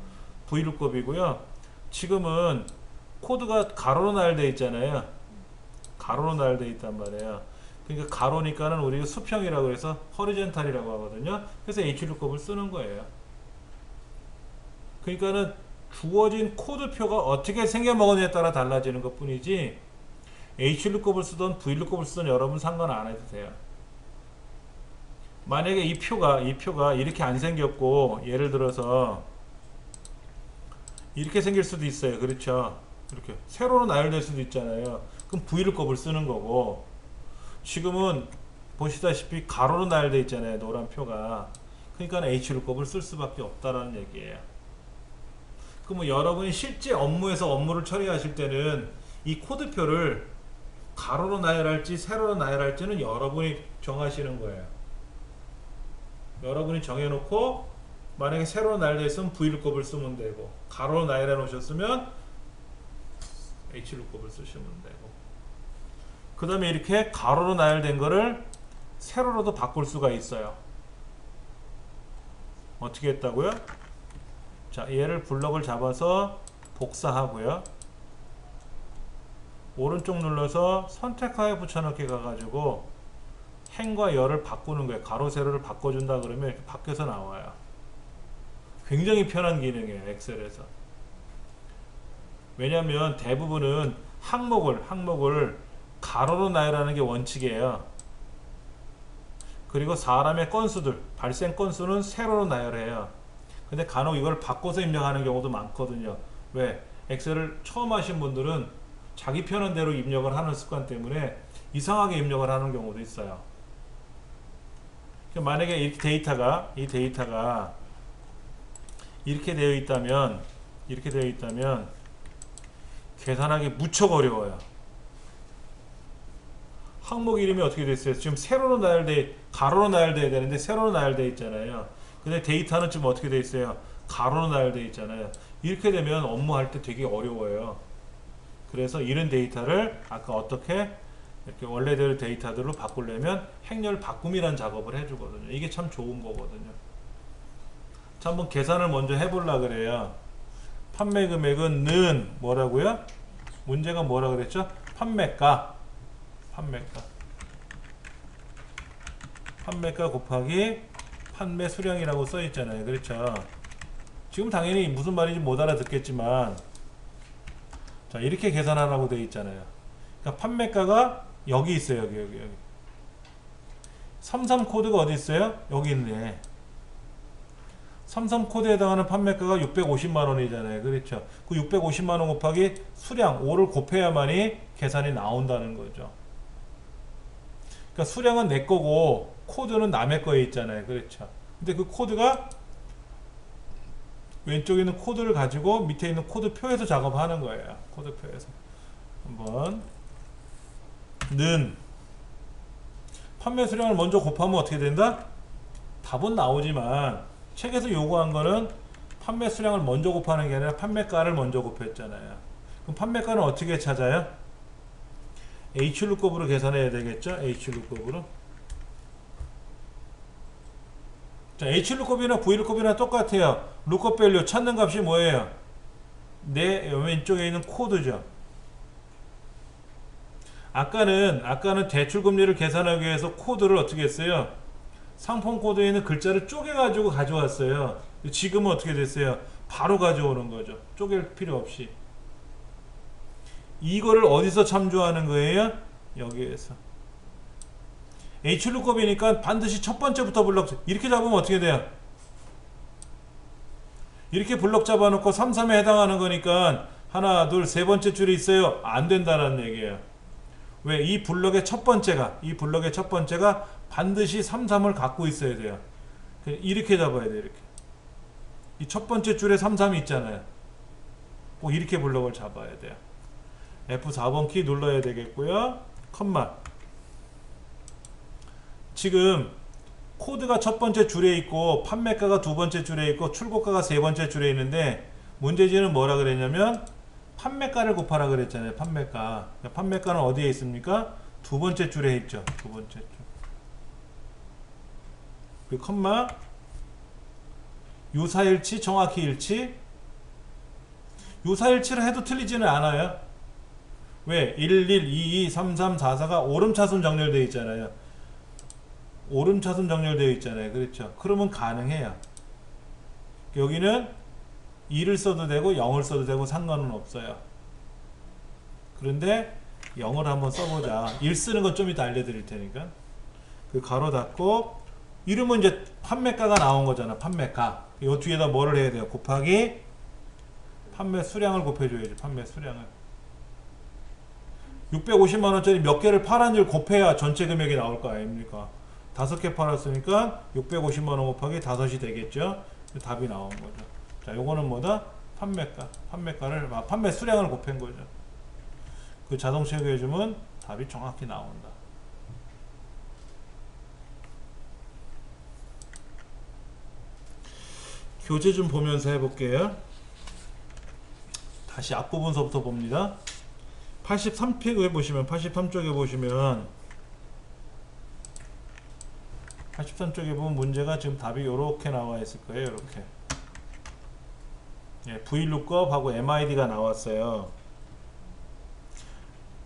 VLOOKUP이고요. 지금은 코드가 가로로 나열되어 있잖아요. 가로로 나열되어 있단 말이에요. 그러니까 가로니까는 우리가 수평이라고 해서 허리젠탈이라고 하거든요. 그래서 HLOOKUP을 쓰는 거예요. 그러니까는 주어진 코드표가 어떻게 생겨먹었냐에 따라 달라지는 것 뿐이지, HLOOKUP을 쓰던 VLOOKUP을 쓰던 여러분 상관 안 해도 돼요. 만약에 이 표가 이렇게 안 생겼고, 예를 들어서 이렇게 생길 수도 있어요. 그렇죠? 이렇게 세로로 나열될 수도 있잖아요. 그럼 VLOOKUP을 쓰는 거고, 지금은 보시다시피 가로로 나열되어 있잖아요. 노란 표가. 그러니까 HLOOKUP을 쓸 수밖에 없다라는 얘기예요. 그럼 여러분이 실제 업무에서 업무를 처리하실 때는 이 코드표를 가로로 나열할지 세로로 나열할지는 여러분이 정하시는 거예요. 여러분이 정해놓고, 만약에 세로로 나열되어 있으면 VLOOKUP을 쓰면 되고, 가로로 나열해 놓으셨으면 HLOOKUP을 쓰시면 되고, 그 다음에 이렇게 가로로 나열된 거를 세로로도 바꿀 수가 있어요. 어떻게 했다고요? 자, 얘를 블럭을 잡아서 복사하고요, 오른쪽 눌러서 선택하여 붙여넣기 가가지고 행과 열을 바꾸는 거예요. 가로 세로를 바꿔준다 그러면 이렇게 바뀌어서 나와요. 굉장히 편한 기능이에요, 엑셀에서. 왜냐하면 대부분은 항목을 가로로 나열하는 게 원칙이에요. 그리고 사람의 건수들, 발생 건수는 세로로 나열해요. 근데 간혹 이걸 바꿔서 입력하는 경우도 많거든요. 왜? 엑셀을 처음 하신 분들은 자기 편한 대로 입력을 하는 습관 때문에 이상하게 입력을 하는 경우도 있어요. 만약에 이 데이터가 이렇게 되어 있다면 계산하기 무척 어려워요. 항목 이름이 어떻게 됐어요? 지금 가로로 나열되어야 되는데 세로로 나열되어 있잖아요. 근데 데이터는 지금 어떻게 되어 있어요? 가로로 나열되어 있잖아요. 이렇게 되면 업무할 때 되게 어려워요. 그래서 이런 데이터를 아까 어떻게 이렇게 원래대로 데이터들로 바꾸려면 행렬 바꿈이라는 작업을 해주거든요. 이게 참 좋은 거거든요. 자, 한번 계산을 먼저 해보려 그래요. 판매 금액은 는 뭐라고요? 문제가 뭐라 그랬죠? 판매가 곱하기 판매 수량이라고 써 있잖아요. 그렇죠? 지금 당연히 무슨 말인지 못 알아듣겠지만, 자, 이렇게 계산하라고 되어 있잖아요. 그러니까 판매가가 여기 있어요. 여기 33 코드가 어디 있어요? 여기 있네. 33 코드에 해당하는 판매가가 650만원이잖아요. 그렇죠? 그 650만원 곱하기 수량 5를 곱해야만이 계산이 나온다는 거죠. 그러니까 수량은 내 거고 코드는 남의 거에 있잖아요. 그렇죠? 근데 그 코드가 왼쪽에 있는 코드를 가지고 밑에 있는 코드표에서 작업하는 거예요. 코드표에서. 한번 는 판매 수량을 먼저 곱하면 어떻게 된다? 답은 나오지만 책에서 요구한 거는 판매 수량을 먼저 곱하는 게 아니라 판매가를 먼저 곱했잖아요. 그럼 판매가는 어떻게 찾아요? HLOOKUP으로 계산해야 되겠죠? HLOOKUP으로. 자, HLOOKUP이나 VLOOKUP이나 똑같아요. lookup value 찾는 값이 뭐예요? 내 왼쪽에 있는 코드죠. 아까는 대출금리를 계산하기 위해서 코드를 어떻게 했어요? 상품 코드에 있는 글자를 쪼개가지고 가져왔어요. 지금은 어떻게 됐어요? 바로 가져오는 거죠. 쪼갤 필요 없이. 이거를 어디서 참조하는 거예요? 여기에서. HLOOKUP이니까 반드시 첫 번째부터 블럭, 이렇게 잡으면 어떻게 돼요? 이렇게 블럭 잡아놓고 33에 해당하는 거니까 하나, 둘, 세 번째 줄이 있어요. 안 된다는 얘기예요. 왜? 이 블럭의 첫 번째가 반드시 33을 갖고 있어야 돼요. 이렇게 잡아야 돼요. 이렇게. 이 첫 번째 줄에 33이 있잖아요. 꼭 이렇게 블럭을 잡아야 돼요. F4번 키 눌러야 되겠고요. 컴마. 지금 코드가 첫 번째 줄에 있고 판매가가 두 번째 줄에 있고 출고가가 세 번째 줄에 있는데, 문제지는 뭐라 그랬냐면 판매가를 곱하라 그랬잖아요. 판매가는 어디에 있습니까? 두 번째 줄에 있죠. 두 번째 줄. 그 컴마. 유사일치, 정확히 일치. 유사일치를 해도 틀리지는 않아요. 왜? 11, 22, 33, 44가 오름차순 정렬되어 있잖아요. 오름차순 정렬되어 있잖아요. 그렇죠? 그러면 가능해요. 여기는 2를 써도 되고 0을 써도 되고 상관은 없어요. 그런데 0을 한번 써보자. 1 쓰는 건 좀 이따 알려드릴 테니까. 그 가로 닫고, 이러면 이제 판매가가 나온 거잖아. 판매가. 이 뒤에다 뭐를 해야 돼요? 곱하기 판매 수량을 곱해줘야지. 판매 수량을. 650만원짜리 몇 개를 팔았는지를 곱해야 전체 금액이 나올 거 아닙니까? 5개 팔았으니까 650만원 곱하기 5이 되겠죠? 답이 나온 거죠. 자, 요거는 뭐다? 판매가를, 판매 수량을 곱한 거죠. 그 자동 체크해주면 답이 정확히 나온다. 교재 좀 보면서 해볼게요. 다시 앞부분서부터 봅니다. 83쪽에 보시면 83쪽에 보시면 83쪽에 보면 문제가 지금 답이 요렇게 나와 있을 거예요. 요렇게. 예, VLOOKUP하고 MID가 나왔어요.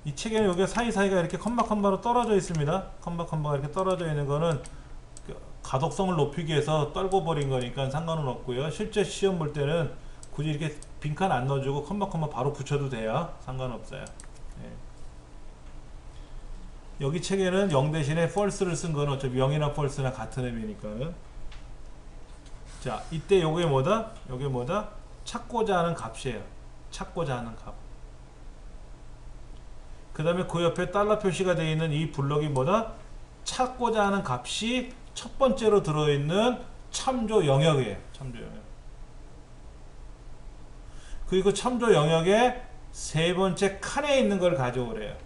이 책에는 여기 사이사이가 이렇게 컴마로 떨어져 있습니다. 컴마가 이렇게 떨어져 있는 거는 가독성을 높이기 위해서 떨궈 버린 거니까 상관은 없고요. 실제 시험 볼 때는 굳이 이렇게 빈칸 안 넣어주고 컴마 바로 붙여도 돼요. 상관없어요. 예. 여기 책에는 0 대신에 false를 쓴 거는 어차피 0이나 false나 같은 의미니까는. 자, 이때 요게 뭐다? 요게 뭐다? 찾고자 하는 값이에요. 찾고자 하는 값. 그 다음에 그 옆에 달러 표시가 되어 있는 이 블럭이 뭐다? 찾고자 하는 값이 첫 번째로 들어있는 참조 영역이에요. 참조 영역. 그리고 참조 영역의 세 번째 칸에 있는 걸 가져오래요.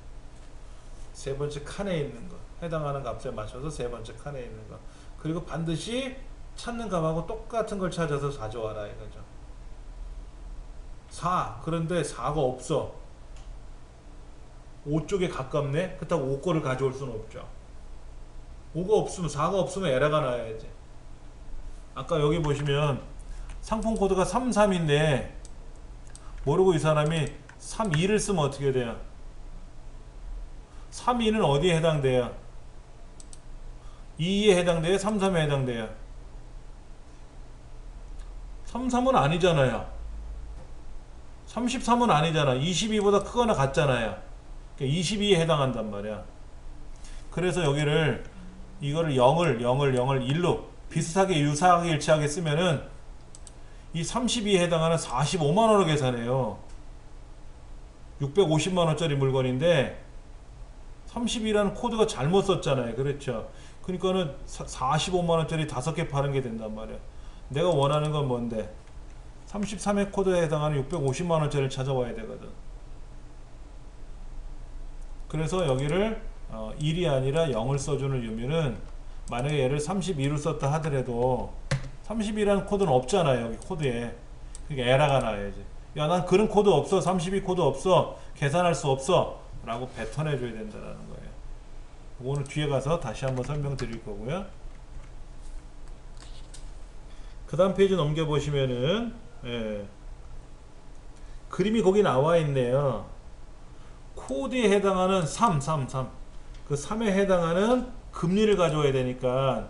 세 번째 칸에 있는 거. 해당하는 값에 맞춰서 세 번째 칸에 있는 거. 그리고 반드시 찾는 값하고 똑같은 걸 찾아서 가져와라 이거죠. 4. 그런데 4가 없어. 5 쪽에 가깝네? 그렇다고 5 거를 가져올 수는 없죠. 5가 없으면 4가 없으면 에러가 나야지. 아까 여기 보시면 상품 코드가 33인데 모르고 이 사람이 32를 쓰면 어떻게 돼요? 32는 어디에 해당돼요? 2에 해당돼요? 33에 해당돼요? 33은 아니잖아요. 33은 아니잖아. 22보다 크거나 같잖아요. 22에 해당한단 말이야. 그래서 여기를 이거를 0을 1로 비슷하게 유사하게 일치하게 쓰면은 이 32에 해당하는 45만원을 계산해요. 650만원짜리 물건인데 32라는 코드가 잘못 썼잖아요. 그렇죠. 그러니까는 45만원짜리 5개 파는 게 된단 말이야. 내가 원하는 건 뭔데? 33의 코드에 해당하는 650만원짜리를 찾아와야 되거든. 그래서 여기를 1이 아니라 0을 써주는 의미는, 만약에 얘를 32로 썼다 하더라도 32라는 코드는 없잖아요. 여기 코드에. 그러니까 에러가 나야지. 야, 난 그런 코드 없어. 32 코드 없어. 계산할 수 없어. 라고 뱉어내 줘야 된다는 거예요. 오늘 뒤에 가서 다시 한번 설명드릴 거고요. 그 다음 페이지 넘겨보시면은, 예, 그림이 거기 나와 있네요. 코드에 해당하는 3. 그 3에 해당하는 금리를 가져와야 되니까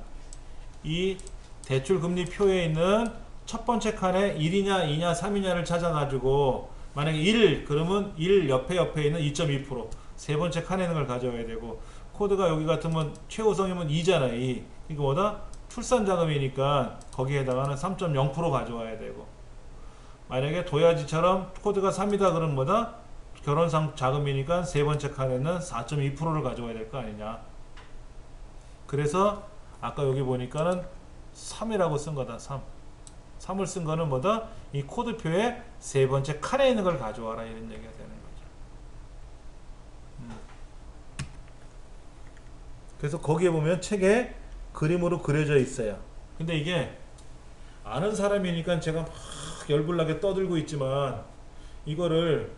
이 대출금리 표에 있는 첫 번째 칸에 1이냐 2냐 3이냐를 찾아가지고, 만약에 1 그러면 1 옆에 있는 2.2%, 세 번째 칸에 있는 걸 가져와야 되고, 코드가 여기 같으면 최우성이면 2잖아. 2. 이거 뭐다? 출산자금이니까 거기에 해당하는 3.0% 가져와야 되고, 만약에 도야지처럼 코드가 3이다 그러면 뭐다? 결혼상 자금이니까 세 번째 칸에는 4.2%를 가져와야 될 거 아니냐. 그래서 아까 여기 보니까는 3이라고 쓴 거다. 3을 쓴 거는 뭐다? 이 코드표에 세 번째 칸에 있는 걸 가져와라, 이런 얘기가 되는 거죠. 그래서 거기에 보면 책에 그림으로 그려져 있어요. 근데 이게 아는 사람이니까 제가 막 열불나게 떠들고 있지만, 이거를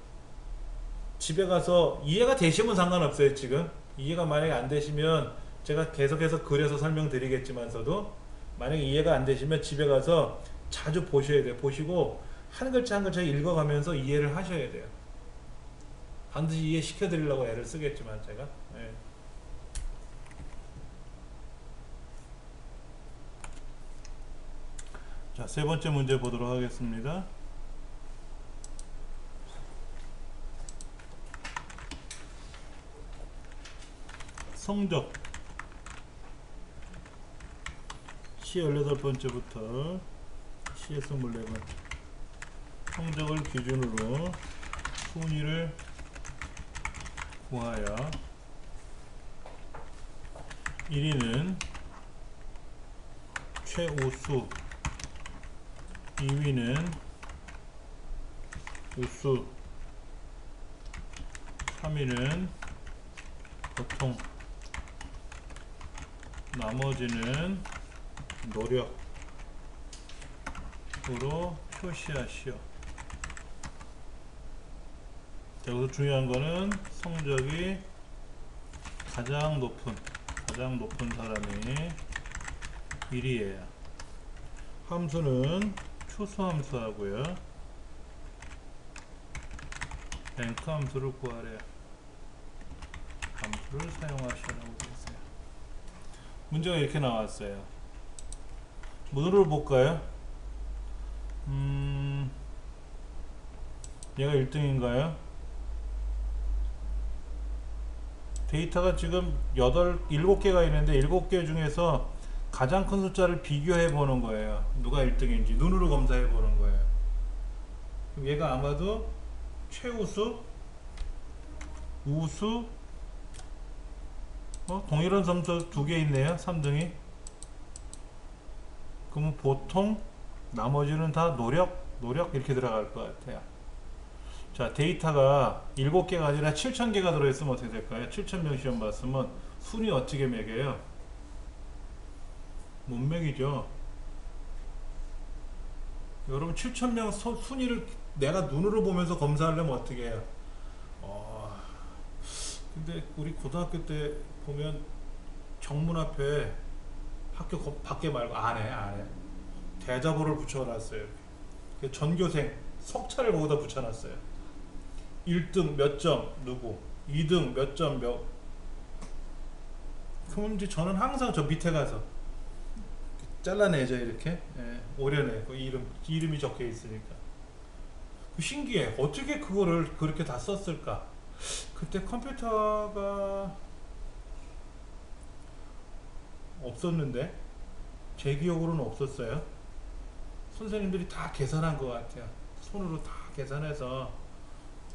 집에 가서 이해가 되시면 상관없어요. 지금 이해가 만약에 안 되시면 제가 계속해서 그려서 설명드리겠지만서도, 만약에 이해가 안 되시면 집에 가서 자주 보셔야 돼요. 보시고 한 글자 한 글자 읽어가면서 이해를 하셔야 돼요. 반드시 이해시켜 드리려고 애를 쓰겠지만 제가, 네. 자, 세 번째 문제 보도록 하겠습니다. 성적 C 18번째부터 C의 24번 성적을 기준으로 순위를 구하여 1위는 최우수, 2위는 우수, 3위는 보통, 나머지는 노력으로 표시하시오. 여기서 중요한 거는 성적이 가장 높은 사람이 1위에요. 함수는 추수 함수하고요. 랭크 함수를 구하래요. 함수를 사용하시라고 되어 있어요. 문제가 이렇게 나왔어요. 문으로 볼까요? 얘가 1등인가요? 데이터가 지금 7개가 있는데 7개 중에서 가장 큰 숫자를 비교해 보는 거예요. 누가 1등인지 눈으로 검사해 보는 거예요. 그럼 얘가 아마도 최우수, 우수, 동일한 점수 2개 있네요. 3등이. 그러면 보통, 나머지는 다 노력 이렇게 들어갈 것 같아요. 자, 데이터가 7개가 아니라 7,000개가 들어있으면 어떻게 될까요? 7,000명 시험 봤으면 순위 어떻게 매겨요? 못 매기죠. 여러분 7,000명 순위를 내가 눈으로 보면서 검사하려면 어떻게 해요? 근데 우리 고등학교 때 보면 정문 앞에 학교 밖에 말고 안에 대자보를 붙여놨어요. 전교생 석차를 거기다 붙여놨어요. 1등 몇 점 누구, 2등 몇 점 몇. 그럼 이제 저는 항상 저 밑에 가서 잘라내죠. 이렇게 오려내. 그 이름이 적혀 있으니까. 신기해. 어떻게 그거를 그렇게 다 썼을까? 그때 컴퓨터가 없었는데, 제 기억으로는 없었어요. 선생님들이 다 계산한 것 같아요. 손으로 다 계산해서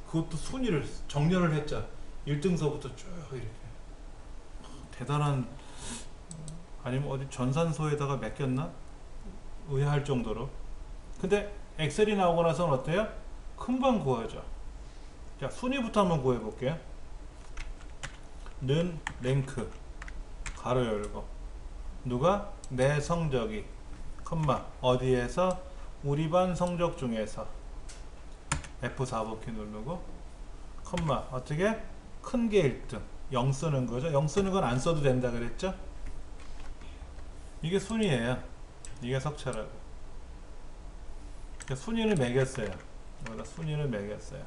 그것도 순위를 정렬을 했죠. 1등서부터 쭉 이렇게. 대단한. 아니면 어디 전산소에다가 맡겼나? 의아할 정도로. 근데 엑셀이 나오고 나서는 어때요? 금방 구하죠. 자, 순위부터 한번 구해 볼게요. 는 랭크 가로 열고, 누가? 내 성적이 컴마 어디에서? 우리 반 성적 중에서. F4번키 누르고 컴마 어떻게? 큰 게 1등 0 쓰는 거죠. 0 쓰는 건 안 써도 된다 그랬죠. 이게 순위예요. 이게 석차라고. 순위를 매겼어요. 여기다 순위를 매겼어요.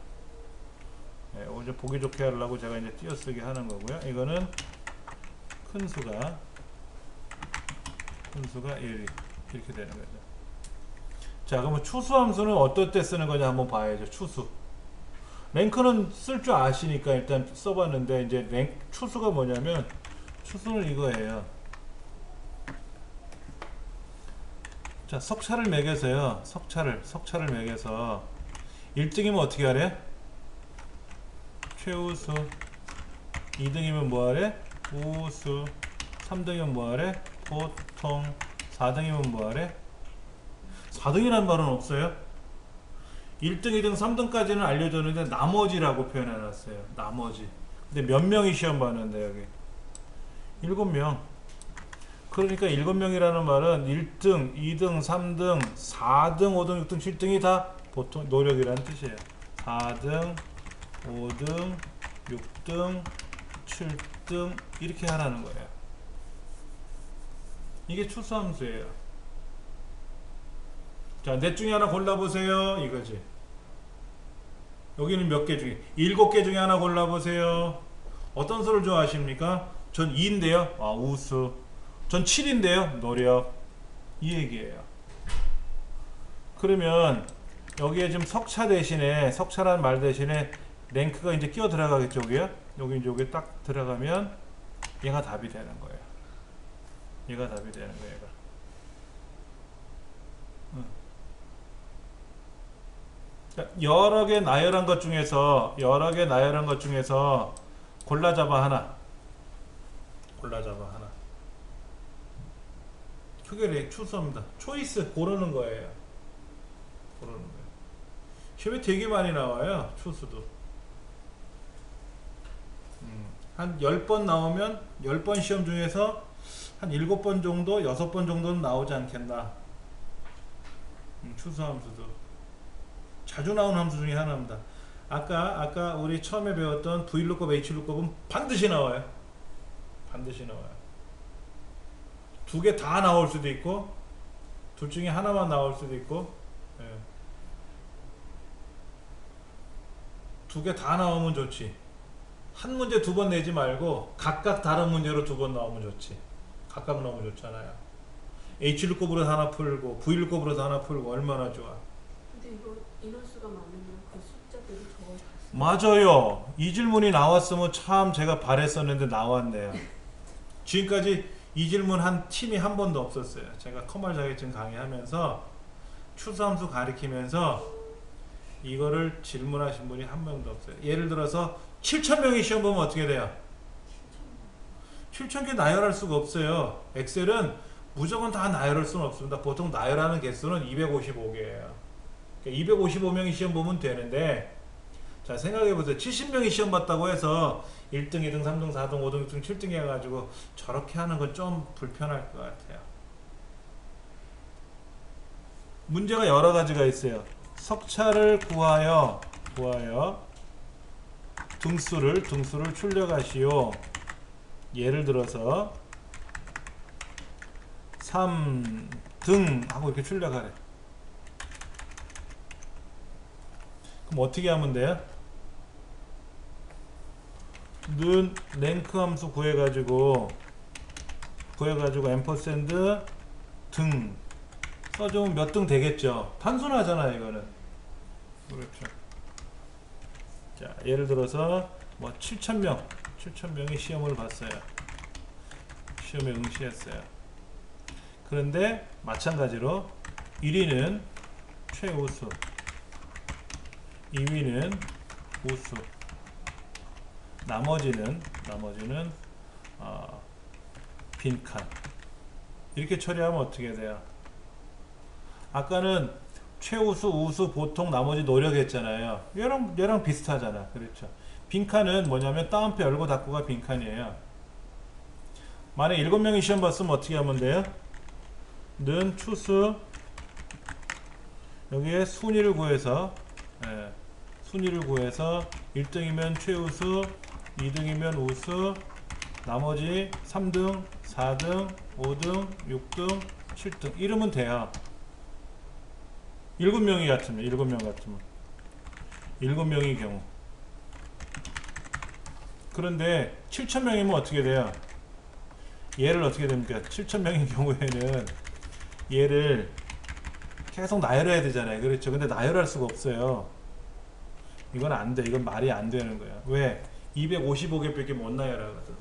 네, 이제 보기 좋게 하려고 제가 이제 띄어쓰기 하는 거고요. 이거는 큰 수가 1위 이렇게 되는 거죠. 자, 그러면 추수함수는 어떨 때 쓰는 거냐 한번 봐야죠. 추수. 랭크는 쓸 줄 아시니까 일단 써봤는데, 이제 추수가 뭐냐면, 추수는 이거예요. 자, 석차를 매겨서요. 석차를 매겨서 1등이면 어떻게 하래? 최우수. 2등이면 뭐 하래? 우수. 3등이면 뭐 하래? 보통. 4등이면 뭐 하래? 4등이란 말은 없어요. 1등, 2등, 3등까지는 알려줬는데 나머지라고 표현해놨어요. 나머지. 근데 몇 명이 시험 봤는데 여기 7명. 그러니까 7명이라는 말은 1등, 2등, 3등, 4등, 5등, 6등, 7등이 다 보통 노력이라는 뜻이에요. 4등, 5등, 6등, 7등 이렇게 하라는 거예요. 이게 추수함수예요. 자, 넷 중에 하나 골라보세요. 이거지. 여기는 몇 개 중에 7개 중에 하나 골라보세요. 어떤 수를 좋아하십니까? 전 2인데요. 아, 우수. 전 7인데요. 노력. 이 얘기예요. 그러면 여기에 지금 석차 대신에, 석차라는 말 대신에 랭크가 이제 끼어 들어가겠죠. 여기 이제 여기 딱 들어가면 얘가 답이 되는 거예요. 얘가 답이 되는 거예요. 얘가. 여러 개 나열한 것 중에서 골라잡아 하나. 그게 추수입니다. 초이스 고르는 거예요. 시험에 되게 많이 나와요. 추수도. 한 10번 나오면 10번 시험 중에서 한 7번 정도, 6번 정도는 나오지 않겠나. 추수함수도 자주 나오는 함수 중에 하나입니다. 아까 우리 처음에 배웠던 VLOOKUP, HLOOKUP은 반드시 나와요. 반드시 나와요. 두 개 다 나올 수도 있고 둘 중에 하나만 나올 수도 있고 예. 두 개 다 나오면 좋지. 한 문제 두 번 내지 말고 각각 다른 문제로 두 번 나오면 좋지. 각각 나오면 좋잖아요. HLOOKUP으로 하나 풀고 VLOOKUP으로 하나 풀고 얼마나 좋아. 근데 이거 인원수가 많으면 그 숫자들이 적어요. 맞아요. 이 질문이 나왔으면 참 제가 바랬었는데 나왔네요. 지금까지 이 질문 한 팀이 한 번도 없었어요. 제가 커멀 자격증 강의하면서 추수함수 가리키면서 이거를 질문하신 분이 한 명도 없어요. 예를 들어서 7,000명이 시험 보면 어떻게 돼요? 7,000개 나열할 수가 없어요. 엑셀은 무조건 다 나열할 수는 없습니다. 보통 나열하는 개수는 255개예요. 그러니까 255명이 시험 보면 되는데 자 생각해보세요. 70명이 시험 봤다고 해서 1등, 2등, 3등, 4등, 5등, 6등, 7등 해가지고 저렇게 하는 건 좀 불편할 것 같아요. 문제가 여러 가지가 있어요. 석차를 구하여 등수를 출력하시오. 예를 들어서 3등 하고 이렇게 출력하래. 그럼 어떻게 하면 돼요? 는 랭크 함수 구해가지고 앰퍼샌드 등 써주면 몇 등 되겠죠. 단순하잖아요 이거는. 그렇죠. 자 예를 들어서 뭐 7,000명이 시험을 봤어요. 시험에 응시했어요. 그런데 마찬가지로 1위는 최우수, 2위는 우수, 나머지는 빈칸. 이렇게 처리하면 어떻게 돼요? 아까는 최우수, 우수, 보통, 나머지 노력했잖아요. 얘랑 비슷하잖아. 그렇죠. 빈칸은 뭐냐면 따옴표 열고 닫고가 빈칸이에요. 만약 7명이 시험 봤으면 어떻게 하면 돼요? 는 추수 여기에 순위를 구해서 1등이면 최우수, 2등이면 우수, 나머지 3등, 4등, 5등, 6등, 7등 이러면 돼요. 7명이 같으면 7명의 경우. 그런데 7,000명이면 어떻게 돼요? 얘를 어떻게 됩니까? 7,000명의 경우에는 얘를 계속 나열해야 되잖아요. 그렇죠. 근데 나열할 수가 없어요. 이건 안 돼. 이건 말이 안 되는 거야. 왜? 255개밖에 못 나열하거든.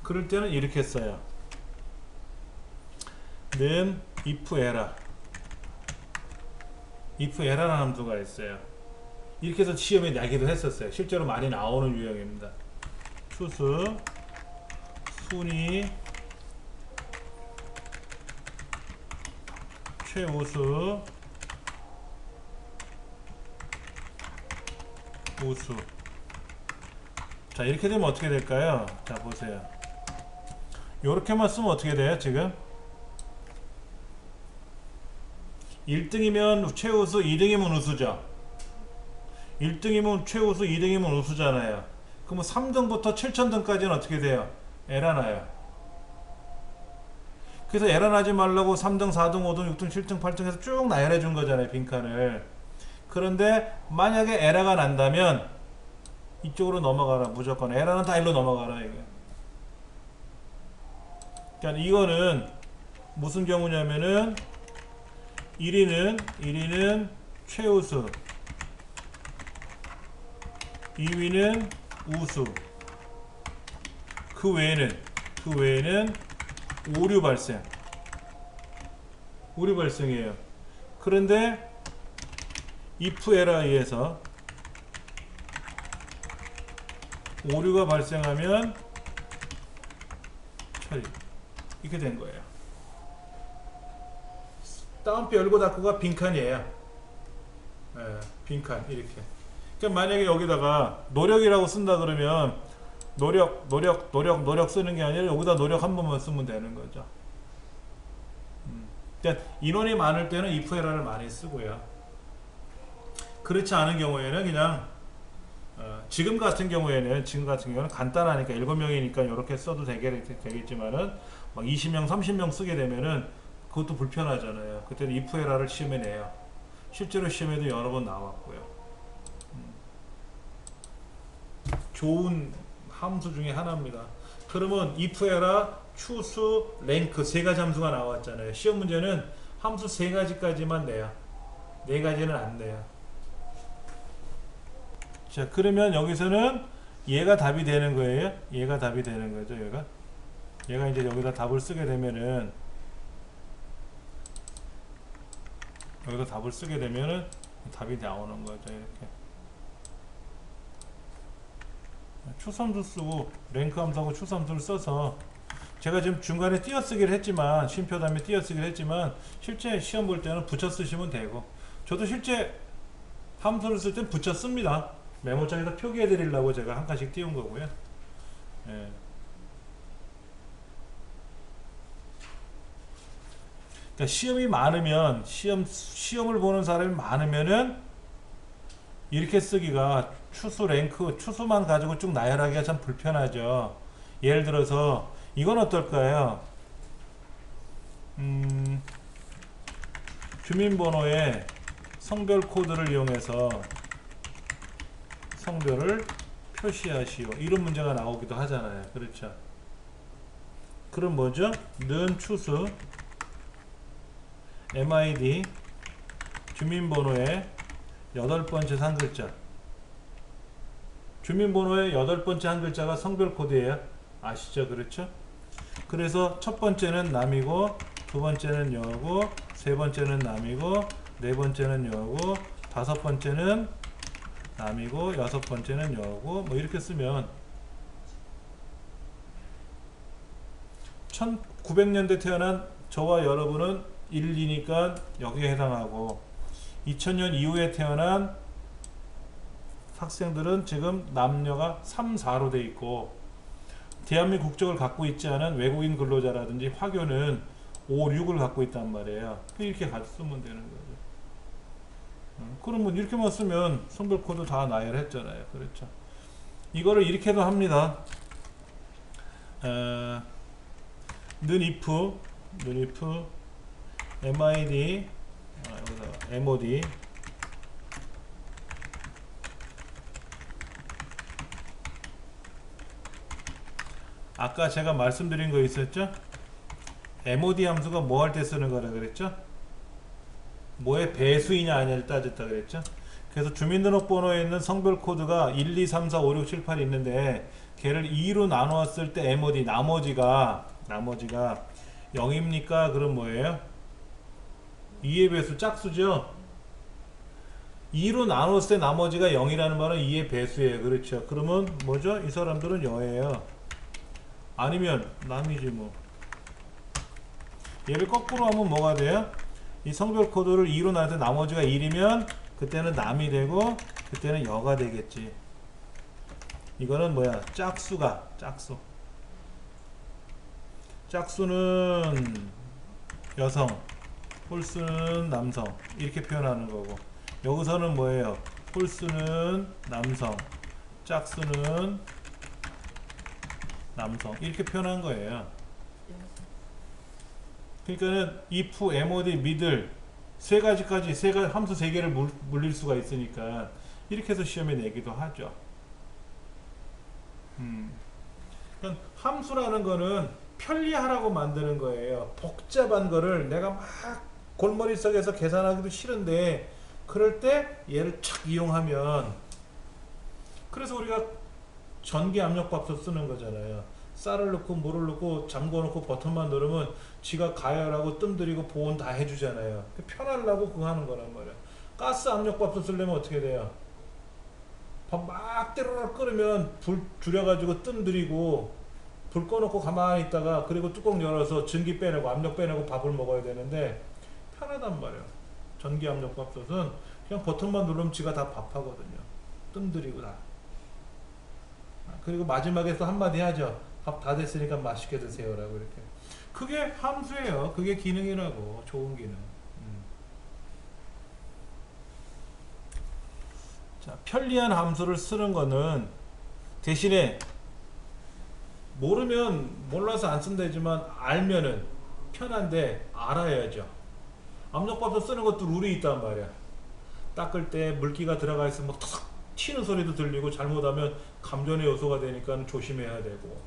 그럴 때는 이렇게 써요. 는 if er라는 함수가 있어요. 이렇게 해서 시험에 내기도 했었어요. 실제로 많이 나오는 유형입니다. 추수, 순위, 최우수, 우수. 자 이렇게 되면 어떻게 될까요? 자 보세요. 요렇게만 쓰면 어떻게 돼요? 지금 1등이면 최우수, 2등이면 우수죠. 1등이면 최우수, 2등이면 우수잖아요. 그러면 3등부터 7,000등까지는 어떻게 돼요? 에러 나요. 그래서 에러 나지 말라고 3등, 4등, 5등, 6등, 7등, 8등 해서 쭉 나열해 준 거잖아요. 빈칸을. 그런데 만약에 에러가 난다면 이쪽으로 넘어가라. 무조건 에러는 다 일로 넘어가라. 이게. 그러니까 이거는 무슨 경우냐면은 1위는 최우수, 2위는 우수. 그 외에는 오류 발생이에요. 그런데 if error에 의해서 오류가 발생하면 처리. 이렇게 된 거예요. 따옴표 열고 닫고가 빈칸이에요. 빈칸 이렇게. 그러니까 만약에 여기다가 노력이라고 쓴다 그러면 노력 쓰는 게 아니라 여기다 노력 한 번만 쓰면 되는 거죠. 그러니까 인원이 많을 때는 if error를 많이 쓰고요. 그렇지 않은 경우에는 그냥 지금 같은 경우에는 간단하니까 7명이니까 이렇게 써도 되겠지만은 막 20명, 30명 쓰게 되면은 그것도 불편하잖아요. 그때는 if 에러를 시험에 내요. 실제로 시험에도 여러 번 나왔고요. 좋은 함수 중에 하나입니다. 그러면 if 에러, 추수, 랭크 세 가지 함수가 나왔잖아요. 시험 문제는 함수 세 가지까지만 내요. 네 가지는 안 내요. 자, 그러면 여기서는 얘가 답이 되는 거예요. 얘가 답이 되는 거죠. 얘가 이제 여기다 답을 쓰게 되면은 여기다 답을 쓰게 되면은 답이 나오는 거죠. 이렇게 추수함수 쓰고 랭크 함수하고 추수함수를 써서 제가 지금 중간에 띄어쓰기를 했지만 쉼표 다음에 띄어쓰기를 했지만 실제 시험 볼 때는 붙여 쓰시면 되고 저도 실제 함수를 쓸 땐 붙여 씁니다. 메모장에다 표기해 드리려고 제가 한 칸씩 띄운 거고요. 예. 그러니까 시험이 많으면 시험을 보는 사람이 많으면은 이렇게 쓰기가 추수 랭크 추수만 가지고 쭉 나열하기가 참 불편하죠. 예를 들어서 이건 어떨까요? 주민번호에 성별 코드를 이용해서 성별을 표시하시오. 이런 문제가 나오기도 하잖아요. 그렇죠? 그럼 뭐죠? 는 추수 MID 주민번호의 8번째 한 글자. 주민번호의 8번째 한 글자가 성별 코드예요. 아시죠? 그렇죠? 그래서 첫 번째는 남이고 두 번째는 여고 세 번째는 남이고 네 번째는 여고 다섯 번째는 남이고 여섯 번째는 여고 뭐 이렇게 쓰면 1900년대 태어난 저와 여러분은 1, 2니까 여기에 해당하고 2000년 이후에 태어난 학생들은 지금 남녀가 3, 4로 돼 있고 대한민국 국적을 갖고 있지 않은 외국인 근로자라든지 화교는 5, 6을 갖고 있단 말이에요. 이렇게 쓰면 되는 거죠. 그러면 이렇게만 쓰면 성별 코드 다 나열했잖아요. 그렇죠? 이거를 이렇게도 합니다. 는 if MID 여기서 MOD 아까 제가 말씀드린 거 있었죠? MOD 함수가 뭐 할 때 쓰는 거라 그랬죠? 뭐의 배수이냐 아니냐를 따졌다 그랬죠? 그래서 주민등록번호에 있는 성별 코드가 1, 2, 3, 4, 5, 6, 7, 8이 있는데 걔를 2로 나누었을 때 MOD 나머지가 0입니까? 그럼 뭐예요? 2의 배수 짝수죠? 2로 나눴을 때 나머지가 0이라는 말은 2의 배수예요. 그렇죠? 그러면 뭐죠? 이 사람들은 여예요. 아니면 남이지 뭐. 얘를 거꾸로 하면 뭐가 돼요? 이 성별 코드를 2로 나눌 때 나머지가 1이면 그때는 남이 되고 그때는 여가 되겠지. 이거는 뭐야? 짝수는 여성, 홀수는 남성 이렇게 표현하는 거고 여기서는 뭐예요? 홀수는 남성, 짝수는 남성 이렇게 표현한 거예요. 그러니까는 if, mod, middle 세 가지까지 함수 세 개를 물릴 수가 있으니까 이렇게 해서 시험에 내기도 하죠. 그러니까 함수라는 거는 편리하라고 만드는 거예요. 복잡한 거를 내가 막 골머리 속에서 계산하기도 싫은데 그럴 때 얘를 착 이용하면 그래서 우리가 전기 압력밥솥 쓰는 거잖아요. 쌀을 넣고 물을 넣고 잠궈 놓고 버튼만 누르면 지가 가열하고 뜸들이고 보온 다 해주잖아요. 편하려고 그거 하는 거란 말이야. 가스 압력밥솥 쓰려면 어떻게 돼요? 밥 막 때로락 끓으면 불 줄여가지고 뜸들이고 불 꺼놓고 가만히 있다가 그리고 뚜껑 열어서 전기 빼내고 압력 빼내고 밥을 먹어야 되는데 편하단 말이야. 전기 압력밥솥은 그냥 버튼만 누르면 지가 다 밥하거든요. 뜸들이고 다. 그리고 마지막에 또 한마디 하죠. 밥 다 됐으니까 맛있게 드세요라고 이렇게. 그게 함수예요. 그게 기능이라고. 좋은 기능. 자, 편리한 함수를 쓰는 거는 대신에 모르면 몰라서 안 쓴다지만 알면은 편한데 알아야죠. 압력밥솥 쓰는 것도 룰이 있단 말이야. 닦을 때 물기가 들어가 있으면 막 탁 튀는 소리도 들리고 잘못하면 감전의 요소가 되니까 조심해야 되고,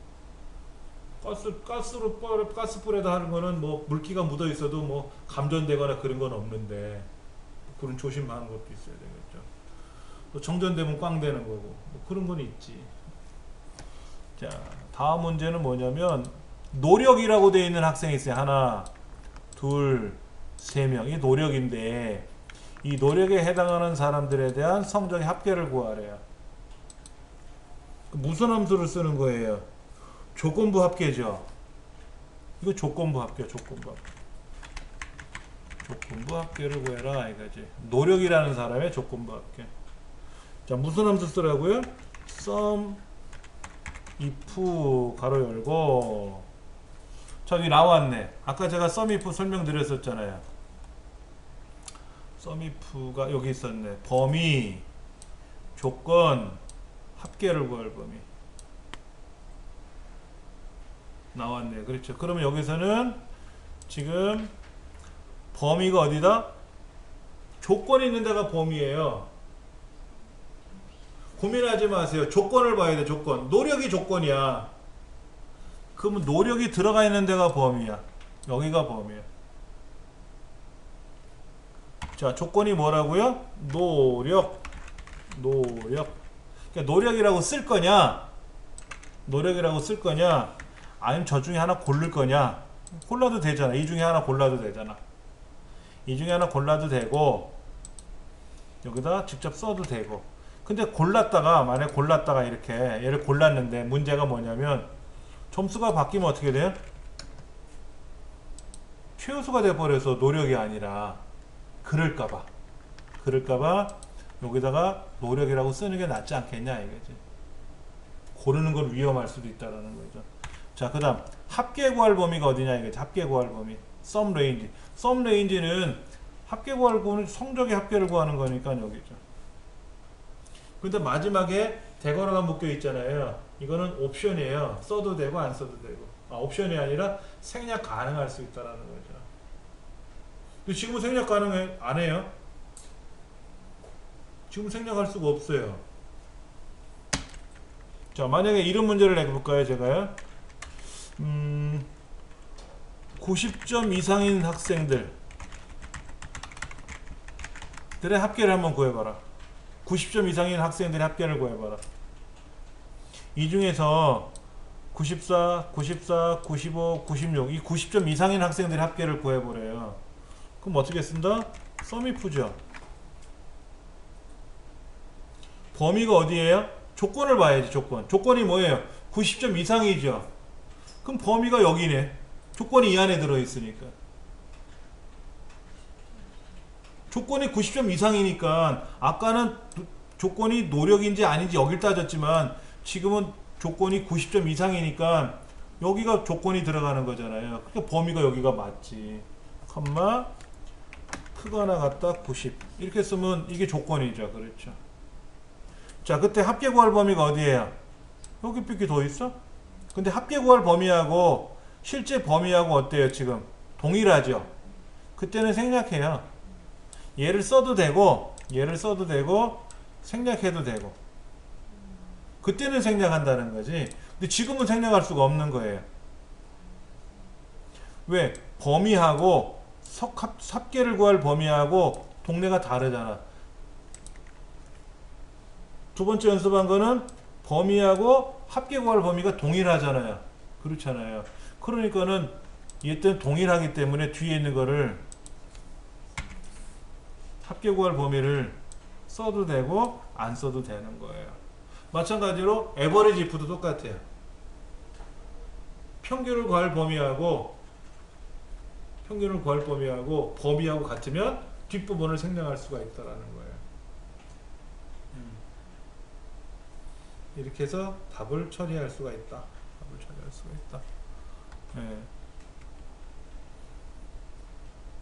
가스불에다 하는 거는 뭐 물기가 묻어 있어도 뭐 감전되거나 그런 건 없는데 그런 조심하는 것도 있어야 되겠죠. 또 정전되면 꽝 되는 거고 뭐 그런 건 있지. 자, 다음 문제는 뭐냐면 노력이라고 되어 있는 학생이 있어요. 하나, 둘, 세 명. 이 노력인데 이 노력에 해당하는 사람들에 대한 성적의 합계를 구하래요. 무슨 함수를 쓰는 거예요? 조건부 합계죠. 이거 조건부 합계, 조건부 합계. 조건부 합계를 구해라 이거지. 노력이라는 사람의 조건부 합계. 자, 무슨 함수 쓰라고요? sum if 가로 열고. 저기 나왔네. 아까 제가 sum if 설명드렸었잖아요. sum if가 여기 있었네. 범위, 조건, 합계를 구할 범위. 나왔네. 그렇죠. 그러면 여기서는 지금 범위가 어디다? 조건이 있는 데가 범위예요. 고민하지 마세요. 조건을 봐야 돼. 조건. 노력이 조건이야. 그러면 노력이 들어가 있는 데가 범위야. 여기가 범위야. 자, 조건이 뭐라고요? 노력. 그러니까 노력이라고 쓸 거냐? 노력이라고 쓸 거냐? 아니면 저 중에 하나 고를 거냐? 골라도 되잖아. 이 중에 하나 골라도 되잖아. 이 중에 하나 골라도 되고 여기다 직접 써도 되고. 근데 만약에 골랐다가 이렇게 얘를 골랐는데 문제가 뭐냐면 점수가 바뀌면 어떻게 돼요? 최우수가 돼버려서 노력이 아니라 그럴까봐 여기다가 노력이라고 쓰는 게 낫지 않겠냐 이거지. 고르는 건 위험할 수도 있다라는 거죠. 자, 그 다음 합계 구할 범위가 어디냐 이거지. 합계 구할 범위 sum range. sum range는 합계 구할 범위 성적의 합계를 구하는 거니까 여기죠. 근데 마지막에 대괄호가 묶여 있잖아요. 이거는 옵션이에요. 써도 되고 안 써도 되고. 옵션이 아니라 생략 가능할 수 있다라는 거죠. 근데 지금은 생략 가능 안 해요. 지금 생략할 수가 없어요. 자, 만약에 이런 문제를 내볼까요, 제가요? 90점 이상인 학생들의 합계를 한번 구해봐라. 90점 이상인 학생들의 합계를 구해봐라. 이 중에서 94, 95, 96 이 90점 이상인 학생들의 합계를 구해보래요. 그럼 어떻게 쓴다? sum if죠. 범위가 어디예요? 조건을 봐야지. 조건이 뭐예요? 90점 이상이죠. 그럼 범위가 여기네. 조건이 이 안에 들어있으니까. 조건이 90점 이상이니까 아까는 조건이 노력인지 아닌지 여길 따졌지만 지금은 조건이 90점 이상이니까 여기가 조건이 들어가는 거잖아요. 그러니까 범위가 여기가 맞지. 컴마 크거나 같다 90 이렇게 쓰면 이게 조건이죠. 그렇죠. 자, 그때 합계 구할 범위가 어디예요? 여기 삐끼 더 있어? 근데 합계 구할 범위하고 실제 범위하고 어때요? 지금 동일하죠. 그때는 생략해요. 얘를 써도 되고 생략해도 되고. 그때는 생략한다는 거지. 근데 지금은 생략할 수가 없는 거예요. 왜? 범위하고 합계를 구할 범위하고 동네가 다르잖아. 두 번째 연습한 거는 범위하고 합계 구할 범위가 동일하잖아요. 그렇잖아요. 그러니까는 얘 때는 동일하기 때문에 뒤에 있는 거를 합계 구할 범위를 써도 되고 안 써도 되는 거예요. 마찬가지로 에버리지 if도 똑같아요. 평균을 구할 범위하고 범위하고 같으면 뒷부분을 생략할 수가 있다라는 거예요. 이렇게 해서 답을 처리할 수가 있다. 네.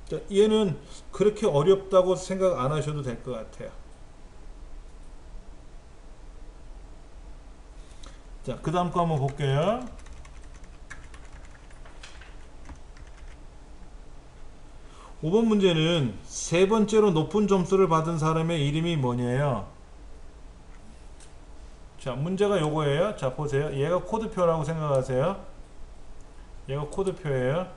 자, 얘는 그렇게 어렵다고 생각 안 하셔도 될 것 같아요. 자, 그 다음 거 한번 볼게요. 오 번 문제는 세 번째로 높은 점수를 받은 사람의 이름이 뭐냐요? 자, 문제가 요거예요. 자, 보세요. 얘가 코드표라고 생각하세요. 얘가 코드표예요.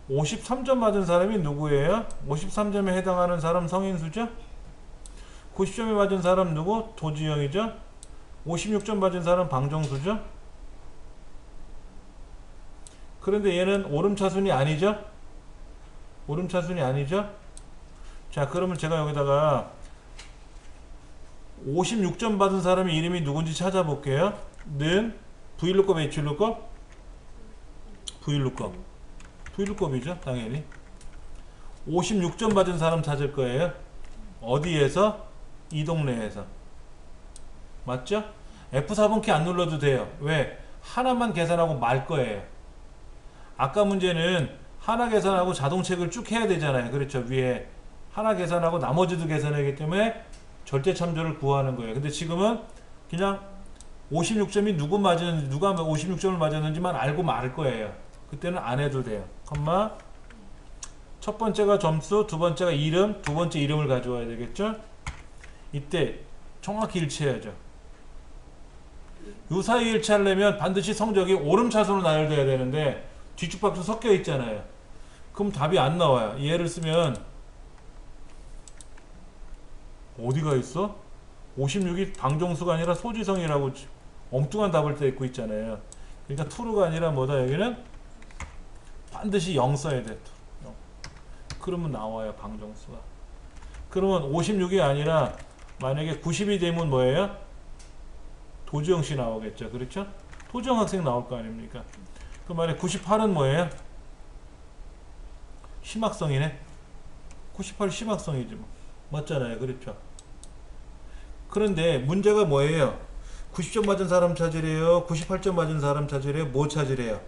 53점 맞은 사람이 누구예요? 53점에 해당하는 사람 성인수죠? 90점에 맞은 사람 누구? 도지영이죠? 56점 맞은 사람 방정수죠? 그런데 얘는 오름차순이 아니죠? 오름차순이 아니죠? 자, 그러면 제가 여기다가 56점 받은 사람의 이름이 누군지 찾아볼게요. 는 Vlookup, Hlookup? Vlookup. Vlookup이죠, 당연히. 56점 받은 사람 찾을 거예요. 어디에서? 이 동네에서. 맞죠? F4번키 안 눌러도 돼요. 왜? 하나만 계산하고 말 거예요. 아까 문제는 하나 계산하고 자동체크를 쭉 해야 되잖아요. 그렇죠? 위에 하나 계산하고 나머지도 계산하기 때문에 절대 참조를 구하는 거예요. 근데 지금은 그냥 56점이 누가 56점을 맞았는지만 알고 말 거예요. 그때는 안 해도 돼요. 컴마. 첫 번째가 점수, 두 번째가 이름, 두 번째 이름을 가져와야 되겠죠? 이때 정확히 일치해야죠. 요 사이 일치하려면 반드시 성적이 오름차순으로 나열돼야 되는데 뒤죽박죽 섞여 있잖아요. 그럼 답이 안 나와요. 얘를 쓰면 어디가 있어? 56이 방정수가 아니라 소지성이라고 엉뚱한 답을 떼고 있잖아요. 그러니까 true가 아니라 뭐다, 여기는 반드시 0 써야 돼. 0. 그러면 나와요, 방정수가. 그러면 56이 아니라 만약에 90이 되면 뭐예요? 도지영씨 나오겠죠. 그렇죠? 도지영 학생 나올 거 아닙니까? 그 만약에 98은 뭐예요? 심학성이네. 98 심학성이지 뭐. 맞잖아요. 그렇죠? 그런데 문제가 뭐예요? 90점 맞은 사람 찾으래요? 98점 맞은 사람 찾으래요? 뭐 찾으래요?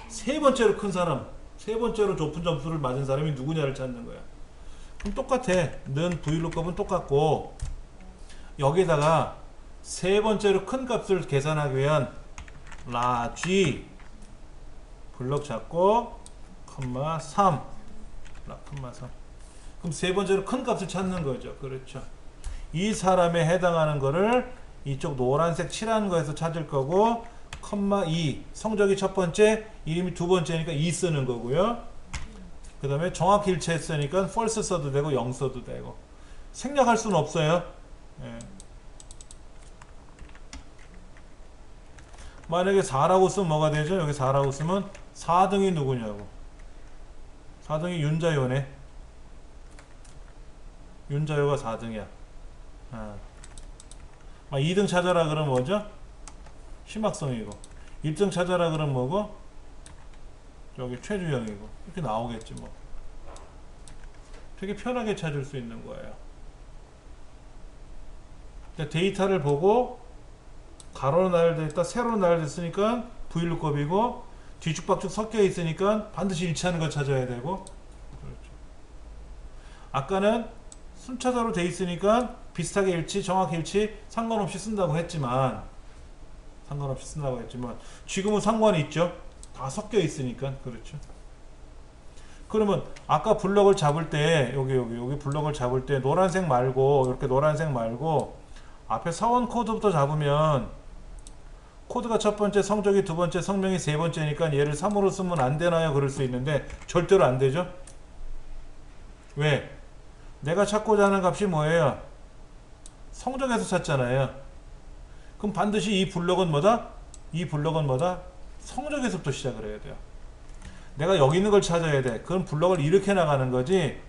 세 번째로 큰 사람, 세 번째로 높은 점수를 맞은 사람이 누구냐를 찾는 거야. 그럼 똑같아. 는 Vlookup은 똑같고 여기다가 세 번째로 큰 값을 계산하기 위한 large 블럭 잡고 컴마 3 컴마 3. 그럼 세 번째로 큰 값을 찾는 거죠. 그렇죠. 이 사람에 해당하는 거를 이쪽 노란색 칠한 거에서 찾을 거고 컴마 2 성적이 첫 번째, 이름이 두 번째니까 2 쓰는 거고요. 그 다음에 정확히 일치했으니까 false 써도 되고 0 써도 되고. 생략할 수는 없어요. 예. 만약에 4라고 쓰면 뭐가 되죠? 여기 4라고 쓰면 4등이 누구냐고. 4등이 윤자요네. 윤자요가 4등이야. 2등 찾아라 그러면 뭐죠? 심학성이고. 1등 찾아라 그러면 뭐고? 여기 최주영이고. 이렇게 나오겠지 뭐. 되게 편하게 찾을 수 있는 거예요. 그러니까 데이터를 보고 가로로 나열됐다, 세로로 나열됐으니까 Vlookup이고 뒤죽박죽 섞여 있으니까 반드시 일치하는 걸 찾아야 되고. 그렇죠. 아까는 순차적으로 돼 있으니까 비슷하게 일치, 정확히 일치 상관없이 쓴다고 했지만 지금은 상관이 있죠. 다 섞여 있으니까. 그렇죠. 그러면 아까 블럭을 잡을 때 여기 블럭을 잡을 때 노란색 말고 이렇게 노란색 말고 앞에 서원 코드부터 잡으면 코드가 첫 번째, 성적이 두 번째, 성명이 세 번째니까 얘를 3으로 쓰면 안 되나요? 그럴 수 있는데 절대로 안 되죠. 왜? 내가 찾고자 하는 값이 뭐예요? 성적에서 찾잖아요. 그럼 반드시 이 블럭은 뭐다? 이 블럭은 뭐다? 성적에서부터 시작을 해야 돼요. 내가 여기 있는 걸 찾아야 돼. 그럼 블럭을 이렇게 나가는 거지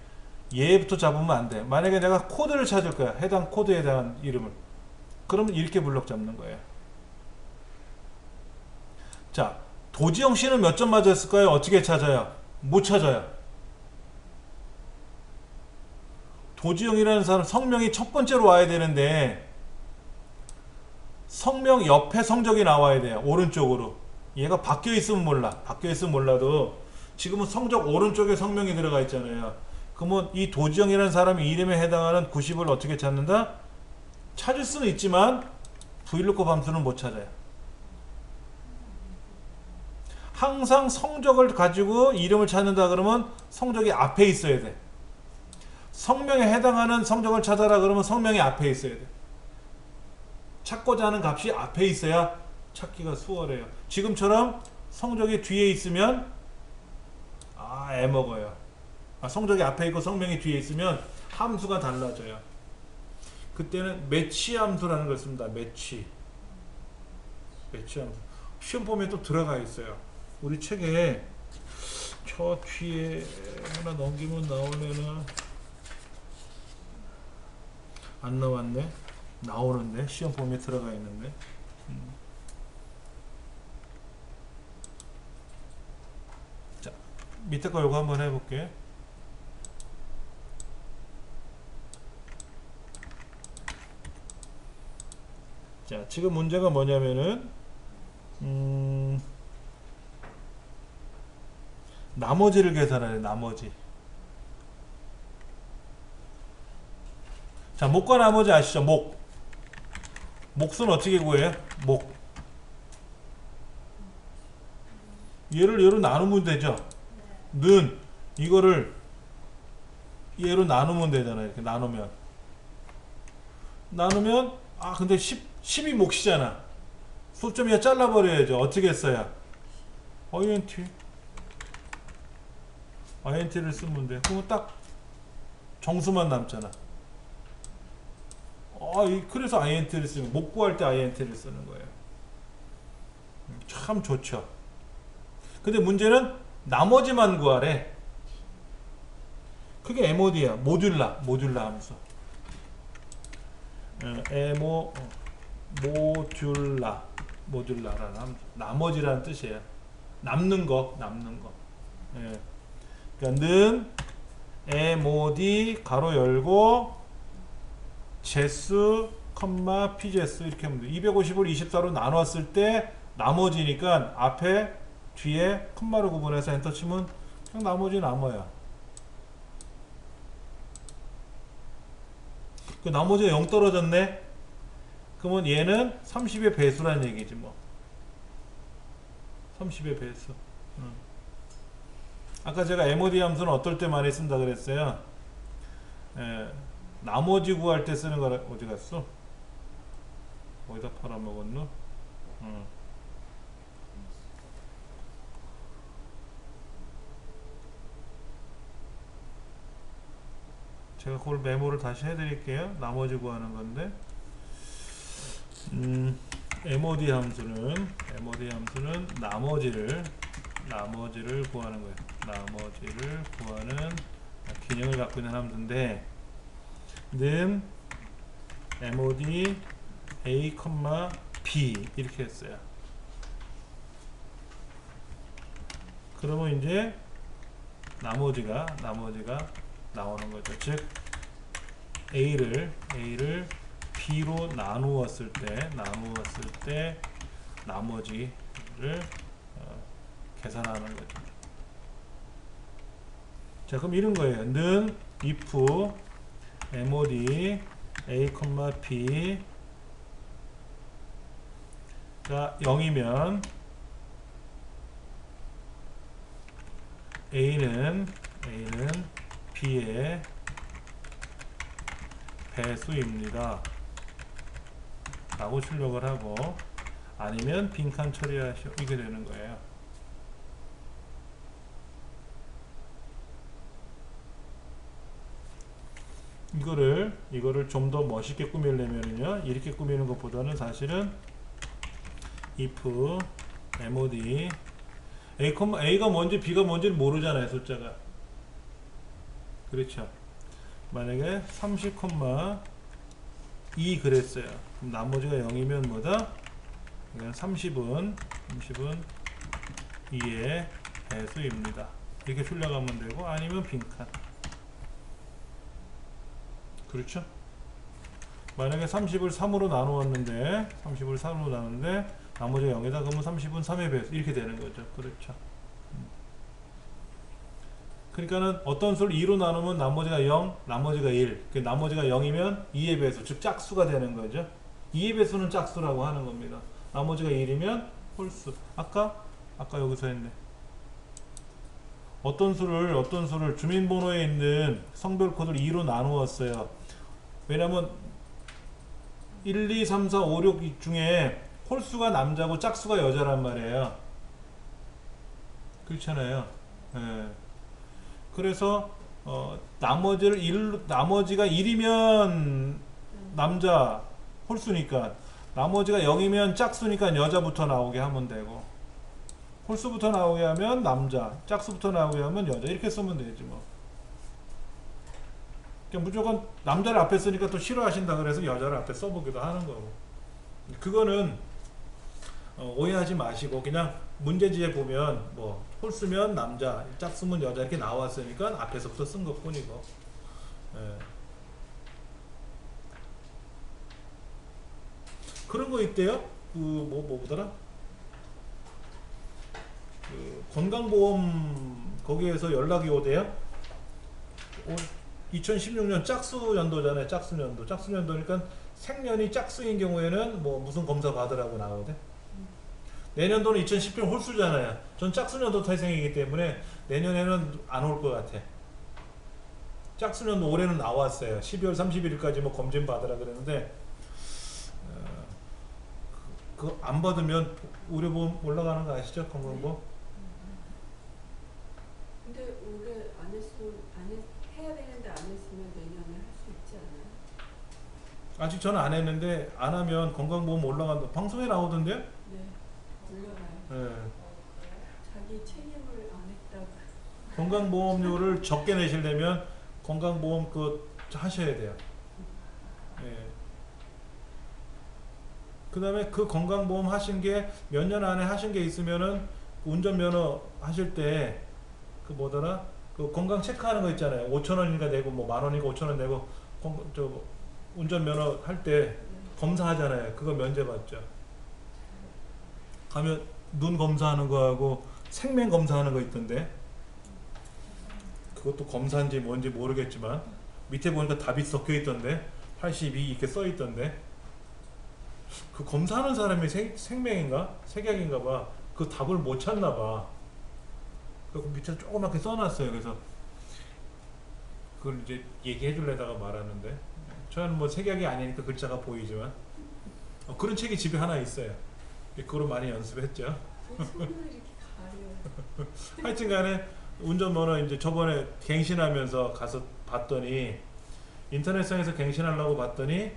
얘부터 잡으면 안 돼. 만약에 내가 코드를 찾을 거야. 해당 코드에 대한 이름을. 그러면 이렇게 블럭 잡는 거예요. 자, 도지영 씨는 몇 점 맞았을까요? 어떻게 찾아요? 못 찾아요. 도지영이라는 사람 성명이 첫 번째로 와야 되는데 성명 옆에 성적이 나와야 돼요. 오른쪽으로. 얘가 바뀌어 있으면 몰라. 바뀌어 있으면 몰라도 지금은 성적 오른쪽에 성명이 들어가 있잖아요. 그러면 이 도지영이라는 사람의 이름에 해당하는 90을 어떻게 찾는다? 찾을 수는 있지만 VLOOKUP 함수는 못 찾아요. 항상 성적을 가지고 이름을 찾는다 그러면 성적이 앞에 있어야 돼. 성명에 해당하는 성적을 찾아라 그러면 성명이 앞에 있어야 돼. 찾고자 하는 값이 앞에 있어야 찾기가 수월해요. 지금처럼 성적이 뒤에 있으면 애먹어요. 성적이 앞에 있고 성명이 뒤에 있으면 함수가 달라져요. 그때는 매치 함수라는 걸 씁니다. 매치 함수. 시험 보면 또 들어가 있어요. 우리 책에 저 뒤에 하나 넘기면 나오려나? 안 나왔네. 나오는데 시험 폼에 들어가 있는데. 자, 밑에 거 요거 한번 해볼게. 자, 지금 문제가 뭐냐면은 나머지를 계산하래. 나머지. 자, 목과 나머지 아시죠? 몫은 어떻게 구해요? 얘로 나누면 되죠? 는 이거를 얘로 나누면 되잖아요. 이렇게 나누면 근데 10이 몫이잖아. 소점이야 잘라버려야죠. 어떻게 써야? INT를 쓰면 돼. 그러면 딱 정수만 남잖아. 그래서 INT를 쓰면 목 구할 때 INT를 쓰는 거예요. 참 좋죠. 근데 문제는 나머지만 구하래. 그게 MOD야. 모듈라 함수. 모듈라라는 함수. 나머지라는 뜻이에요. 남는 거. 예. 그러니까 는 MOD 가로 열고 제수, 피제수 이렇게 하면 돼. 250을 24로 나눴을 때 나머지니까 앞에 뒤에 컴마로 구분해서 엔터 치면 그냥 나머지 남아요. 그 나머지가 0 떨어졌네? 그러면 얘는 30의 배수란 얘기지 뭐. 30의 배수. 아까 제가 MOD 함수는 어떨 때 많이 쓴다 그랬어요? 나머지 구할 때 쓰는 거라. 어디 갔어? 어디다 팔아먹었노? 제가 그걸 메모를 다시 해드릴게요. 나머지 구하는 건데, MOD 함수는 나머지를 구하는 거예요. 나머지를 구하는 기능을 갖고 있는 함수인데, 는 MOD A, B 이렇게 했어요. 그러면 이제 나머지가 나오는 거죠. 즉 A를 B로 나누었을 때 나머지를 계산하는 거죠. 자, 그럼 이런 거예요. 는 if MOD A, B 가 0이면 A는 B의 배수입니다 라고 출력을 하고, 아니면 빈칸 처리하시게 되는 거예요. 이거를 좀 더 멋있게 꾸미려면요, 이렇게 꾸미는 것보다는 사실은 if MOD A가 뭔지 B가 뭔지를 모르잖아요, 숫자가. 그렇죠. 만약에 30,2 그랬어요. 그럼 나머지가 0이면 뭐다? 그냥 30은 2의 배수입니다. 이렇게 출력하면 되고, 아니면 빈칸. 그렇죠? 만약에 30을 3으로 나누었는데 나머지가 0이다 그러면 30은 3의 배수 이렇게 되는 거죠. 그렇죠. 그러니까는 어떤 수를 2로 나누면 나머지가 0, 나머지가 1. 그 나머지가 0이면 2의 배수, 즉 짝수가 되는 거죠. 2의 배수는 짝수라고 하는 겁니다. 나머지가 1이면 홀수. 아까 여기서 했네. 어떤 수를 주민번호에 있는 성별 코드를 2로 나누었어요. 왜냐면 1, 2, 3, 4, 5, 6 중에 홀수가 남자고 짝수가 여자란 말이에요. 그렇잖아요. 예. 그래서 나머지가 1이면 남자 홀수니까, 나머지가 0이면 짝수니까 여자부터 나오게 하면 되고, 홀수부터 나오게 하면 남자, 짝수부터 나오게 하면 여자, 이렇게 쓰면 되지 뭐. 그러니까 무조건 남자를 앞에 쓰니까 또 싫어하신다 그래서 여자를 앞에 써보기도 하는 거고. 그거는 오해하지 마시고 그냥 문제지에 보면 뭐 홀수면 남자, 짝수면 여자 이렇게 나왔으니까 앞에서부터 쓴 것뿐이고. 예. 그런 거 있대요. 뭐더라? 그 건강보험 거기에서 연락이 오대요. 2016년 짝수 연도잖아요. 짝수 연도니까 생년이 짝수인 경우에는 뭐 무슨 검사 받으라고 나오대. 내년도는 2010년 홀수잖아요. 전 짝수 연도 태생이기 때문에 내년에는 안 올 것 같아. 짝수 연도 올해는 나왔어요. 12월 31일까지 뭐 검진 받으라 그랬는데 그거 안 받으면 의료보험 올라가는 거 아시죠? 건강보험. 근데 올해 안 했으면 해야 되는데 안 했으면 내년에 할 수 있지 않아요? 아직 저는 안 했는데 안 하면 건강보험 올라간다. 방송에 나오던데요? 네, 올라가요. 네. 자기 책임을 안 했다고. 건강보험료를 적게 내시려면 건강보험 그거 하셔야 돼요. 예. 그 다음에 그 건강보험 하신 게 몇 년 안에 하신 게 있으면은 운전면허 하실 때 그 뭐더라? 그 건강 체크하는 거 있잖아요. 5,000원인가 내고 뭐 만원인가 5,000원 내고 운전면허 할 때 검사하잖아요. 그거 면제받죠. 가면 눈 검사하는 거하고 생명 검사하는 거 있던데, 그것도 검사인지 뭔지 모르겠지만 밑에 보니까 답이 섞여 있던데 82 이렇게 써 있던데, 그 검사하는 사람이 생명인가 색약인가 봐. 그 답을 못 찾나 봐. 그 밑에 조그맣게 써놨어요. 그래서 그걸 이제 얘기해 주려다가 말하는데, 저는 뭐 색약이 아니니까 글자가 보이지만 그런 책이 집에 하나 있어요. 그거로 많이 연습했죠. 손을 이렇게 가려. 하여튼 간에 운전면허 이제 저번에 갱신하면서 가서 봤더니, 인터넷상에서 갱신하려고 봤더니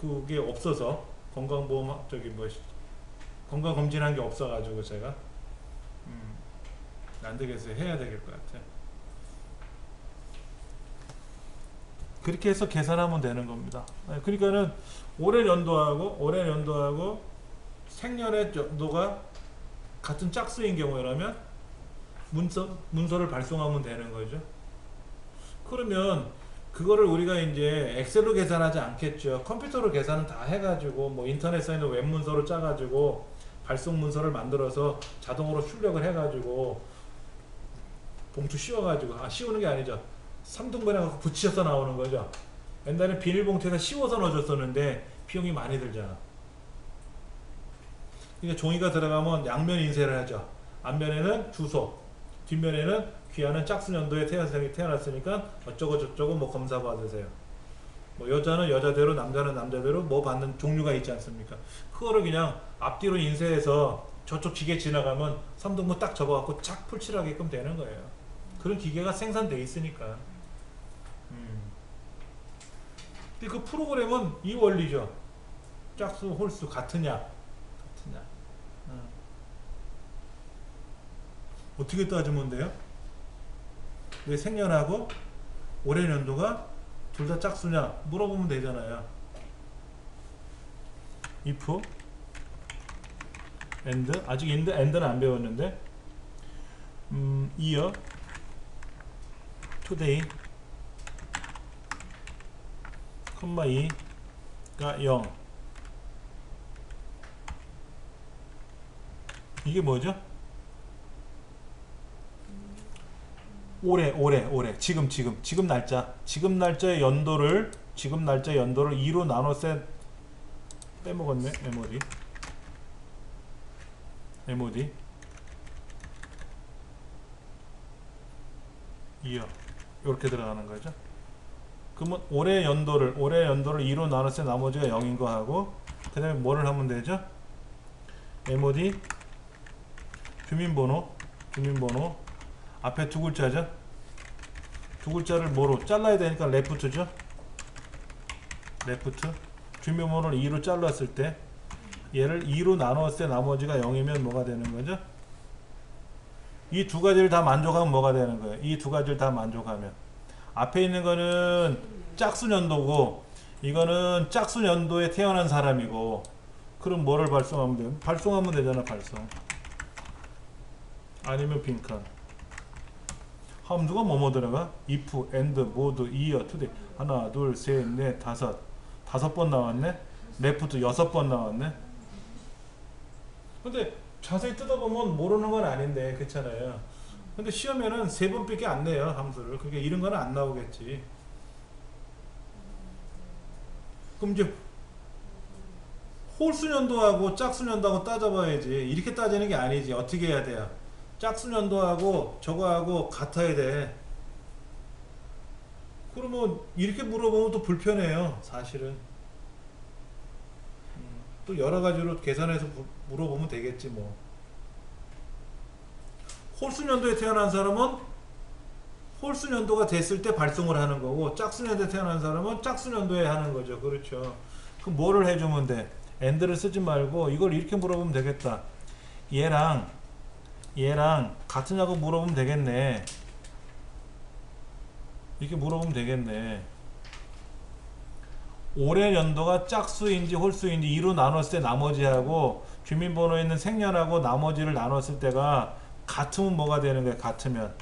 그게 없어서 건강보험 건강검진한 게 없어가지고 제가 안 되겠어요. 해야 될 것 같아요. 그렇게 해서 계산하면 되는 겁니다. 그러니까는 올해 연도하고 생년의 연도가 같은 짝수인 경우라면 문서를 발송하면 되는 거죠. 그러면 그거를 우리가 이제 엑셀로 계산하지 않겠죠. 컴퓨터로 계산은 다 해가지고 뭐 인터넷에 있는 웹문서로 짜가지고 발송 문서를 만들어서 자동으로 출력을 해가지고 봉투 씌워가지고, 씌우는 게 아니죠. 3등분해 갖고 붙여서 나오는 거죠. 옛날에 비닐봉투에다 씌워서 넣어줬었는데 비용이 많이 들잖아. 그러니까 종이가 들어가면 양면 인쇄를 하죠. 앞면에는 주소, 뒷면에는 귀하는 짝수년도에 태어났으니까 어쩌고 저쩌고 뭐 검사 받으세요. 뭐 여자는 여자대로 남자는 남자대로 뭐 받는 종류가 있지 않습니까? 그거를 그냥 앞뒤로 인쇄해서 저쪽 기계 지나가면 3등분 딱 적어갖고 착 풀칠하게끔 되는 거예요. 그런 기계가 생산돼 있으니까. 근데 그 프로그램은 이 원리죠. 짝수 홀수 같으냐. 어떻게 따지면 돼요? 내 생년하고 올해 연도가 둘 다 짝수냐 물어보면 되잖아요. if and, 아직 and는 안 배웠는데, year, today, 2가 0. 이게 뭐죠? 올해 지금 날짜의 연도를 2로 나눠서 빼먹었네. MOD 이어 이렇게 들어가는 거죠. 그러면 올해 연도를 2로 나눠서 나머지가 0인 거 하고, 그 다음에 뭐를 하면 되죠? MOD 주민번호 앞에 두 글자죠. 두 글자를 뭐로 잘라야 되니까 레프트죠. 레프트. 주민번호를 2로 잘랐을 때 얘를 2로 나눴을 때 나머지가 0이면 뭐가 되는 거죠? 이 두 가지를 다 만족하면 뭐가 되는 거예요? 이 두 가지를 다 만족하면 앞에 있는 거는 짝수년도고 이거는 짝수년도에 태어난 사람이고, 그럼 뭐를 발송하면 돼요? 발송하면 되잖아. 발송. 아니면 빈칸. 함수가 뭐뭐 들어가? if, and, both, year, today. 하나, 둘, 셋, 넷, 다섯 번 나왔네. left 6번 나왔네. 근데 자세히 뜯어보면 모르는 건 아닌데, 그렇잖아요. 근데 시험에는 3번밖에 안 내요, 함수를. 그러니까 이런 거는 안 나오겠지. 그럼 이제 홀수년도하고 짝수년도하고 따져봐야지. 이렇게 따지는 게 아니지. 어떻게 해야 돼요? 짝수년도하고 저거하고 같아야 돼. 그러면 이렇게 물어보면 또 불편해요, 사실은. 또 여러 가지로 계산해서 물어보면 되겠지 뭐. 홀수년도에 태어난 사람은 홀수년도가 됐을 때 발송을 하는 거고, 짝수년도에 태어난 사람은 짝수년도에 하는 거죠. 그렇죠. 그럼 뭐를 해주면 돼? and를 쓰지 말고 이걸 이렇게 물어보면 되겠다. 얘랑 같으냐고 물어보면 되겠네. 이렇게 물어보면 되겠네. 올해 연도가 짝수인지 홀수인지 2로 나눴을 때 나머지하고 주민번호에 있는 생년하고 나머지를 나눴을 때가 같으면 뭐가 되는 거야? 같으면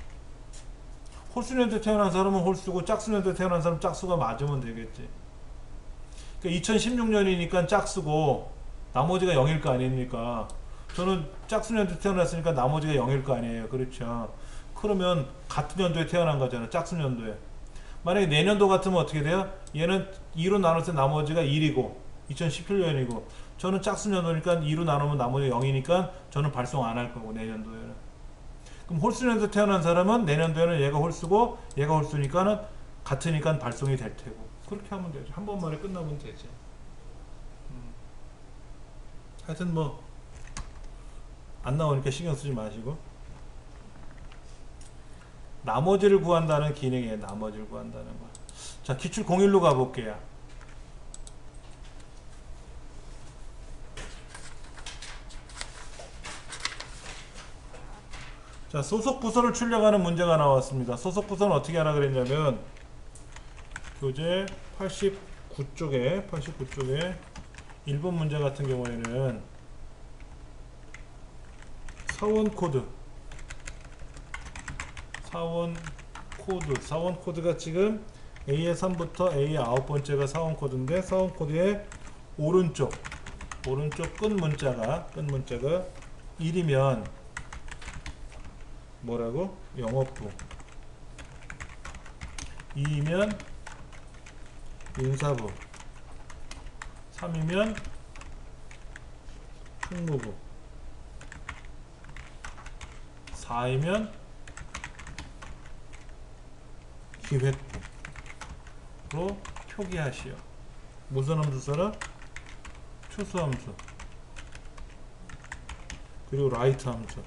홀수년도에 태어난 사람은 홀수고 짝수년도에 태어난 사람은 짝수가 맞으면 되겠지. 그러니까 2016년이니까 짝수고 나머지가 0일 거 아닙니까? 저는 짝수년도에 태어났으니까 나머지가 0일 거 아니에요. 그렇죠. 그러면 같은 연도에 태어난 거잖아. 짝수년도에. 만약에 내년도 같으면 어떻게 돼요? 얘는 2로 나눌 때 나머지가 1이고 2017년이고 저는 짝수년도니까 2로 나누면 나머지가 0이니까 저는 발송 안 할 거고 내년도에는. 그럼 홀수년도 태어난 사람은 내년도에는 얘가 홀수고 얘가 홀수니까는 같으니까 발송이 될 테고. 그렇게 하면 되죠. 한 번만에 끝나면 되지. 하여튼 뭐 안 나오니까 신경 쓰지 마시고. 나머지를 구한다는 기능이에요. 나머지를 구한다는 거. 자, 기출 01로 가볼게요. 자, 소속 부서를 출력하는 문제가 나왔습니다. 소속 부서는 어떻게 하나 그랬냐면 교재 89쪽에 1번 문제 같은 경우에는 사원 코드가 지금 A의 3부터 A의 9번째가 사원 코드인데 사원 코드의 오른쪽 끝 문자가 1이면 뭐라고? 영업부. 2이면 인사부. 3이면 총무부. 4이면 기획부로 표기하시오. 무슨 함수 써라? 추수함수. 그리고 라이트 함수.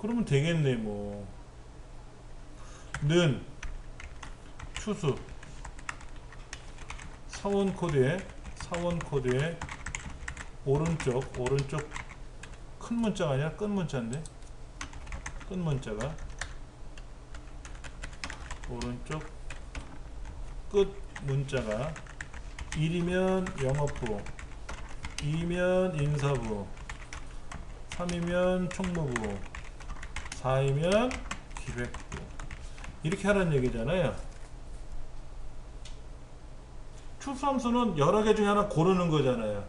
그러면 되겠네 뭐. 는 추수 사원 코드에 오른쪽 큰 문자가 아니라 끝 문자인데 끝 문자가 오른쪽 끝 문자가 1이면 영업부, 2이면 인사부, 3이면 총무부, 4이면 기획부. 이렇게 하라는 얘기잖아요. 추수함수는 여러 개 중에 하나 고르는 거잖아요.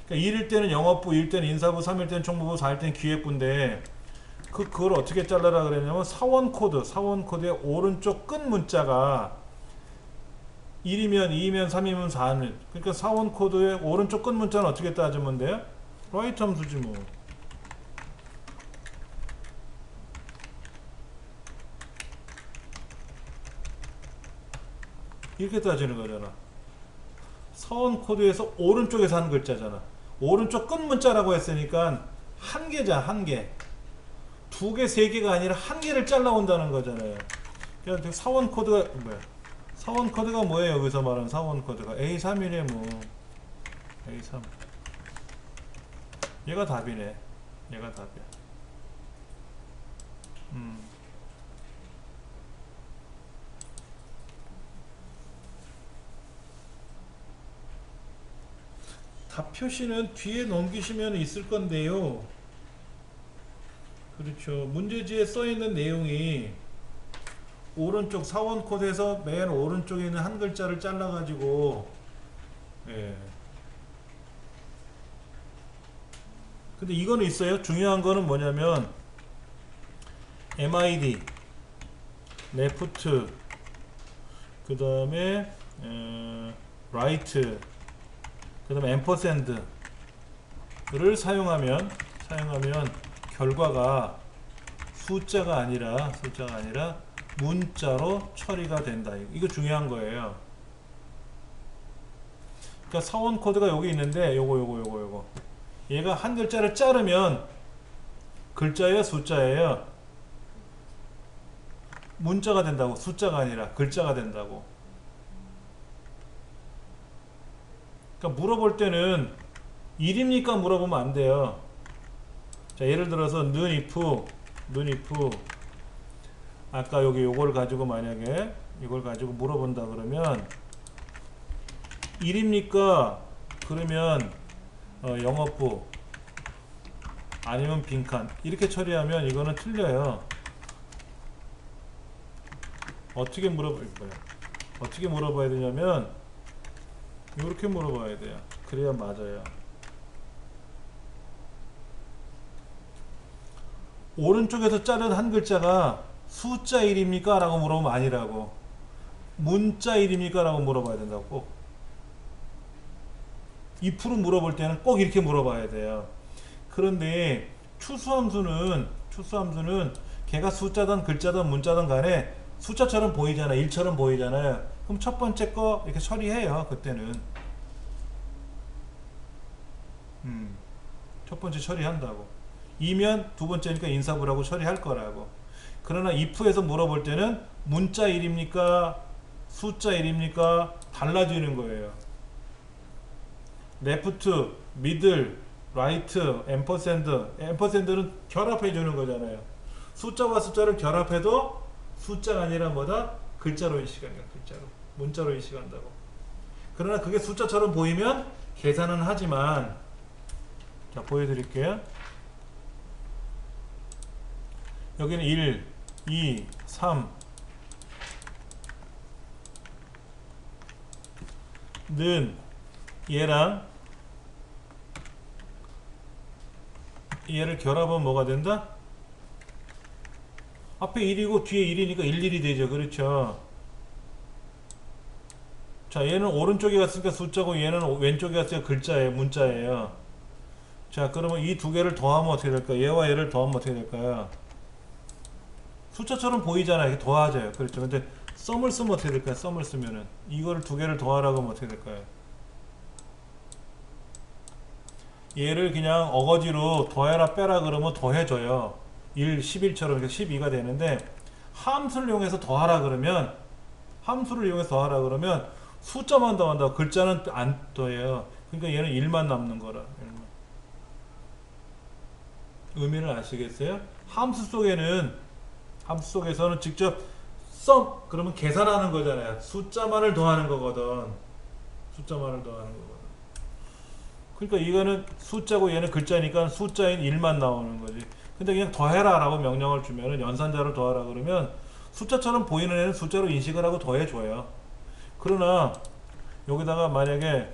그러니까 그러니까 1일 때는 영업부, 2일 때는 인사부, 3일 때는 총무부, 4일 때는 기획부인데 그걸 어떻게 잘라라 그랬냐면 사원 코드의 오른쪽 끝 문자가 1이면 2이면 3이면 4는 그러니까 사원 코드의 오른쪽 끝 문자는 어떻게 따지면 돼요? 라이트 함수지 뭐. 이렇게 따지는 거잖아. 사원 코드에서 오른쪽에서 한 글자잖아. 오른쪽 끝 문자라고 했으니까 한 개자, 한 개. 두 개, 세 개가 아니라 한 개를 잘라온다는 거잖아요. 그러니까 사원 코드가 뭐야? 사원 코드가 뭐예요? 여기서 말하는 사원 코드가 A3이네 뭐. A3. 얘가 답이네. 얘가 답이야. 답 표시는 뒤에 넘기시면 있을 건데요. 그렇죠. 문제지에 써 있는 내용이 오른쪽 사원 코드에서 맨 오른쪽에 있는 한 글자를 잘라 가지고 예. 근데 이거는 있어요. 중요한 거는 뭐냐면 MID left 그 다음에 right 그 다음에 ampersand를 사용하면 결과가 숫자가 아니라 문자로 처리가 된다. 이거 중요한 거예요. 그러니까 사원 코드가 여기 있는데 요거 얘가 한 글자를 자르면 글자예요, 숫자예요? 문자가 된다고. 숫자가 아니라 글자가 된다고. 그러니까 물어볼 때는 1입니까 물어보면 안 돼요. 자, 예를 들어서 if 아까 여기 요걸 가지고 만약에 이걸 가지고 물어본다 그러면 1입니까? 그러면 영업부 아니면 빈칸 이렇게 처리하면 이거는 틀려요. 어떻게 물어봐야 되냐면 이렇게 물어봐야 돼요. 그래야 맞아요. 오른쪽에서 자른 한 글자가 숫자 1입니까? 라고 물어보면 아니라고. 문자 1입니까? 라고 물어봐야 된다고. 꼭. if로 물어볼 때는 꼭 이렇게 물어봐야 돼요. 그런데 추수함수는 걔가 숫자든 글자든 문자든 간에 숫자처럼 보이잖아. 1처럼 보이잖아요. 그럼 첫 번째 거 이렇게 처리해요. 그때는 첫 번째 처리한다고. 이면 두 번째니까 인사부라고 처리할 거라고. 그러나 if에서 물어볼 때는 문자 1입니까? 숫자 1입니까? 달라지는 거예요. left, middle, right, ampersand는 결합해 주는 거잖아요. 숫자와 숫자를 결합해도 숫자가 아니라 뭐다? 글자로 인식한다. 글자로. 문자로 인식한다고. 그러나 그게 숫자처럼 보이면 계산은 하지만 자, 보여드릴게요. 여기는 1, 2, 3 는 얘랑 얘를 결합하면 뭐가 된다? 앞에 1이고 뒤에 1이니까 11이 되죠. 그렇죠. 자, 얘는 오른쪽에 갔으니까 숫자고 얘는 왼쪽에 갔으니까 글자예요. 문자예요. 자, 그러면 이 두 개를 더하면 어떻게 될까요? 얘와 얘를 더하면 어떻게 될까요? 숫자처럼 보이잖아요. 이렇게 더하져요. 그렇죠. 근데 썸을 쓰면 어떻게 될까요? 썸을 쓰면은 이거를 두 개를 더하라고 하면 어떻게 될까요? 얘를 그냥 어거지로 더해라 빼라 그러면 더해져요. 1, 11처럼 이렇게 12가 되는데 함수를 이용해서 더하라 그러면 숫자만 더한다. 글자는 안 더해요. 그러니까 얘는 1만 남는 거라. 1만. 의미를 아시겠어요? 함수 속에서는 직접 그러면 계산하는 거잖아요. 숫자만을 더하는 거거든. 그러니까 이거는 숫자고 얘는 글자니까 숫자인 1만 나오는 거지. 근데 그냥 더해라 라고 명령을 주면은 연산자를 더하라 그러면 숫자처럼 보이는 애는 숫자로 인식을 하고 더해줘요. 그러나 여기다가 만약에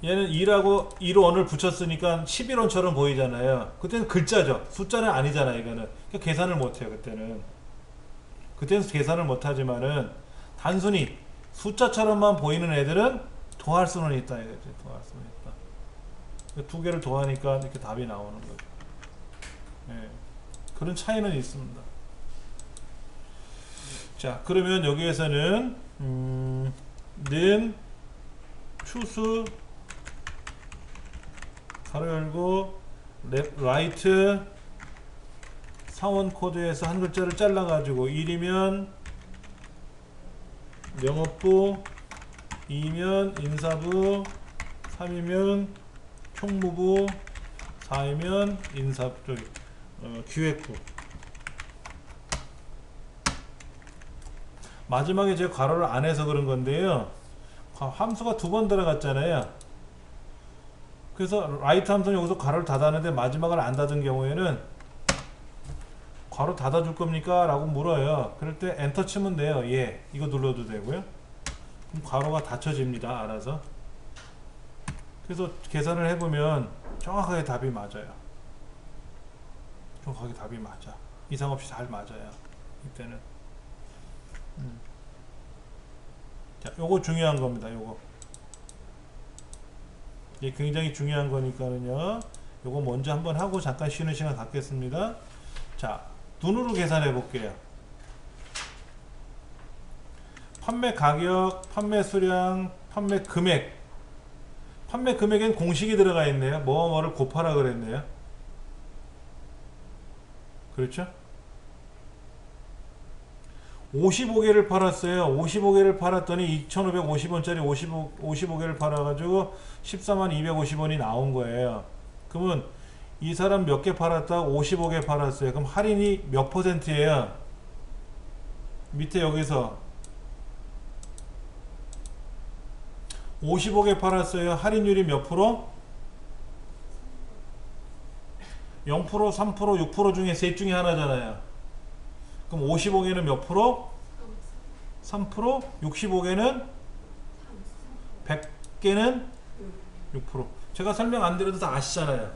얘는 2라고 2로 붙였으니까 11원처럼 보이잖아요. 그때는 글자죠. 숫자는 아니잖아요. 이거는. 그러니까 계산을 못해요. 그때는 계산을 못하지만은 단순히 숫자처럼만 보이는 애들은 더할 수는 있다 이거지. 더할 수는 있다. 두 개를 더하니까 이렇게 답이 나오는 거죠. 예. 그런 차이는 있습니다. 자, 그러면 여기에서는 는 추수 가로 열고 라이트 상원 코드에서 한 글자를 잘라 가지고 1이면 영업부, 2면 인사부, 3이면 총무부, 4이면 기획부. 마지막에 제가 괄호를 안 해서 그런 건데요. 함수가 두 번 들어갔잖아요. 그래서 라이트 함수는 여기서 괄호를 닫았는데 마지막을 안 닫은 경우에는 괄호 닫아줄 겁니까? 라고 물어요. 그럴 때 엔터 치면 돼요. 예. 이거 눌러도 되고요. 그럼 괄호가 닫혀집니다. 알아서. 그래서 계산을 해보면 정확하게 답이 맞아요. 정확하게 답이 맞아. 이상 없이 잘 맞아요. 이때는. 자, 요거 중요한 겁니다. 요거. 이게 굉장히 중요한 거니까는요. 요거 먼저 한번 하고 잠깐 쉬는 시간 갖겠습니다. 자, 눈으로 계산해 볼게요. 판매 가격, 판매 수량, 판매 금액. 판매 금액엔 공식이 들어가 있네요. 뭐를 곱하라 그랬네요. 그렇죠? 55개를 팔았어요. 55개를 팔았더니 2,550원짜리 55개를 팔아가지고 14250원이 나온 거예요. 그러면 이 사람 몇 개 팔았다? 55개 팔았어요. 그럼 할인이 몇 %예요? 밑에 여기서 55개 팔았어요. 할인율이 몇 프로? 0%, 3%, 6% 중에 셋 중에 하나잖아요. 그럼 55개는 몇 프로? 3%? 65개는? 100개는? 6%. 제가 설명 안 드려도 다 아시잖아요.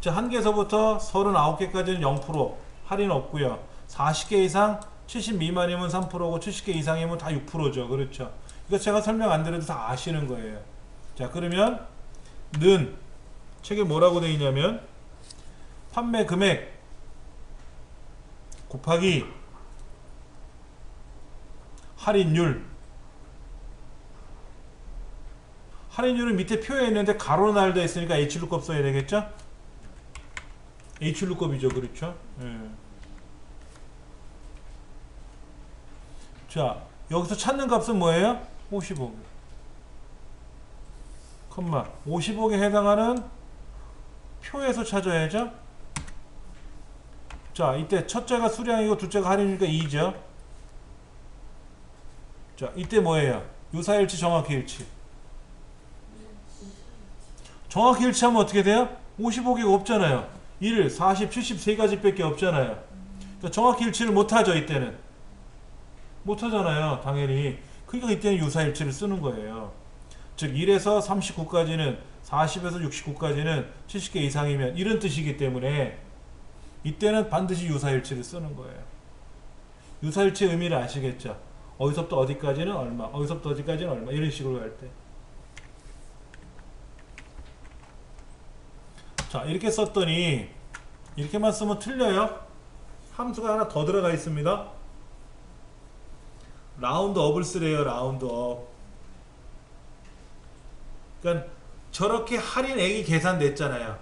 자, 1개서부터 39개까지는 0% 할인 없고요. 40개 이상 70 미만이면 3%고 70개 이상이면 다 6%죠. 그렇죠. 이거 제가 설명 안 드려도 다 아시는 거예요. 자, 그러면 는 책에 뭐라고 되어 있냐면 판매 금액 곱하기 할인율. 할인율은 밑에 표에 있는데 가로 날려 있으니까 H루값 써야 되겠죠? H루값이죠. 그렇죠? 예. 자, 여기서 찾는 값은 뭐예요? 55개. 55개 해당하는 표에서 찾아야죠. 자, 이때 첫째가 수량이고 둘째가 할인이니까 2죠. 자, 이때 뭐예요? 유사일치, 정확히 일치. 정확히 일치하면 어떻게 돼요? 55개가 없잖아요. 1, 40, 70 세 가지 밖에 없잖아요. 그러니까 정확히 일치를 못하죠. 이때는 못하잖아요. 당연히. 그러니까 이때는 유사일치를 쓰는 거예요. 즉 1에서 39까지는 40에서 69까지는 70개 이상이면 이런 뜻이기 때문에 이때는 반드시 유사일치를 쓰는 거예요. 유사일치의 의미를 아시겠죠? 어디서부터 어디까지는 얼마, 어디서부터 어디까지는 얼마, 이런 식으로 할 때. 자, 이렇게 썼더니 이렇게만 쓰면 틀려요. 함수가 하나 더 들어가 있습니다. 라운드업을 쓰래요. 라운드업. 그러니까 저렇게 할인액이 계산됐잖아요.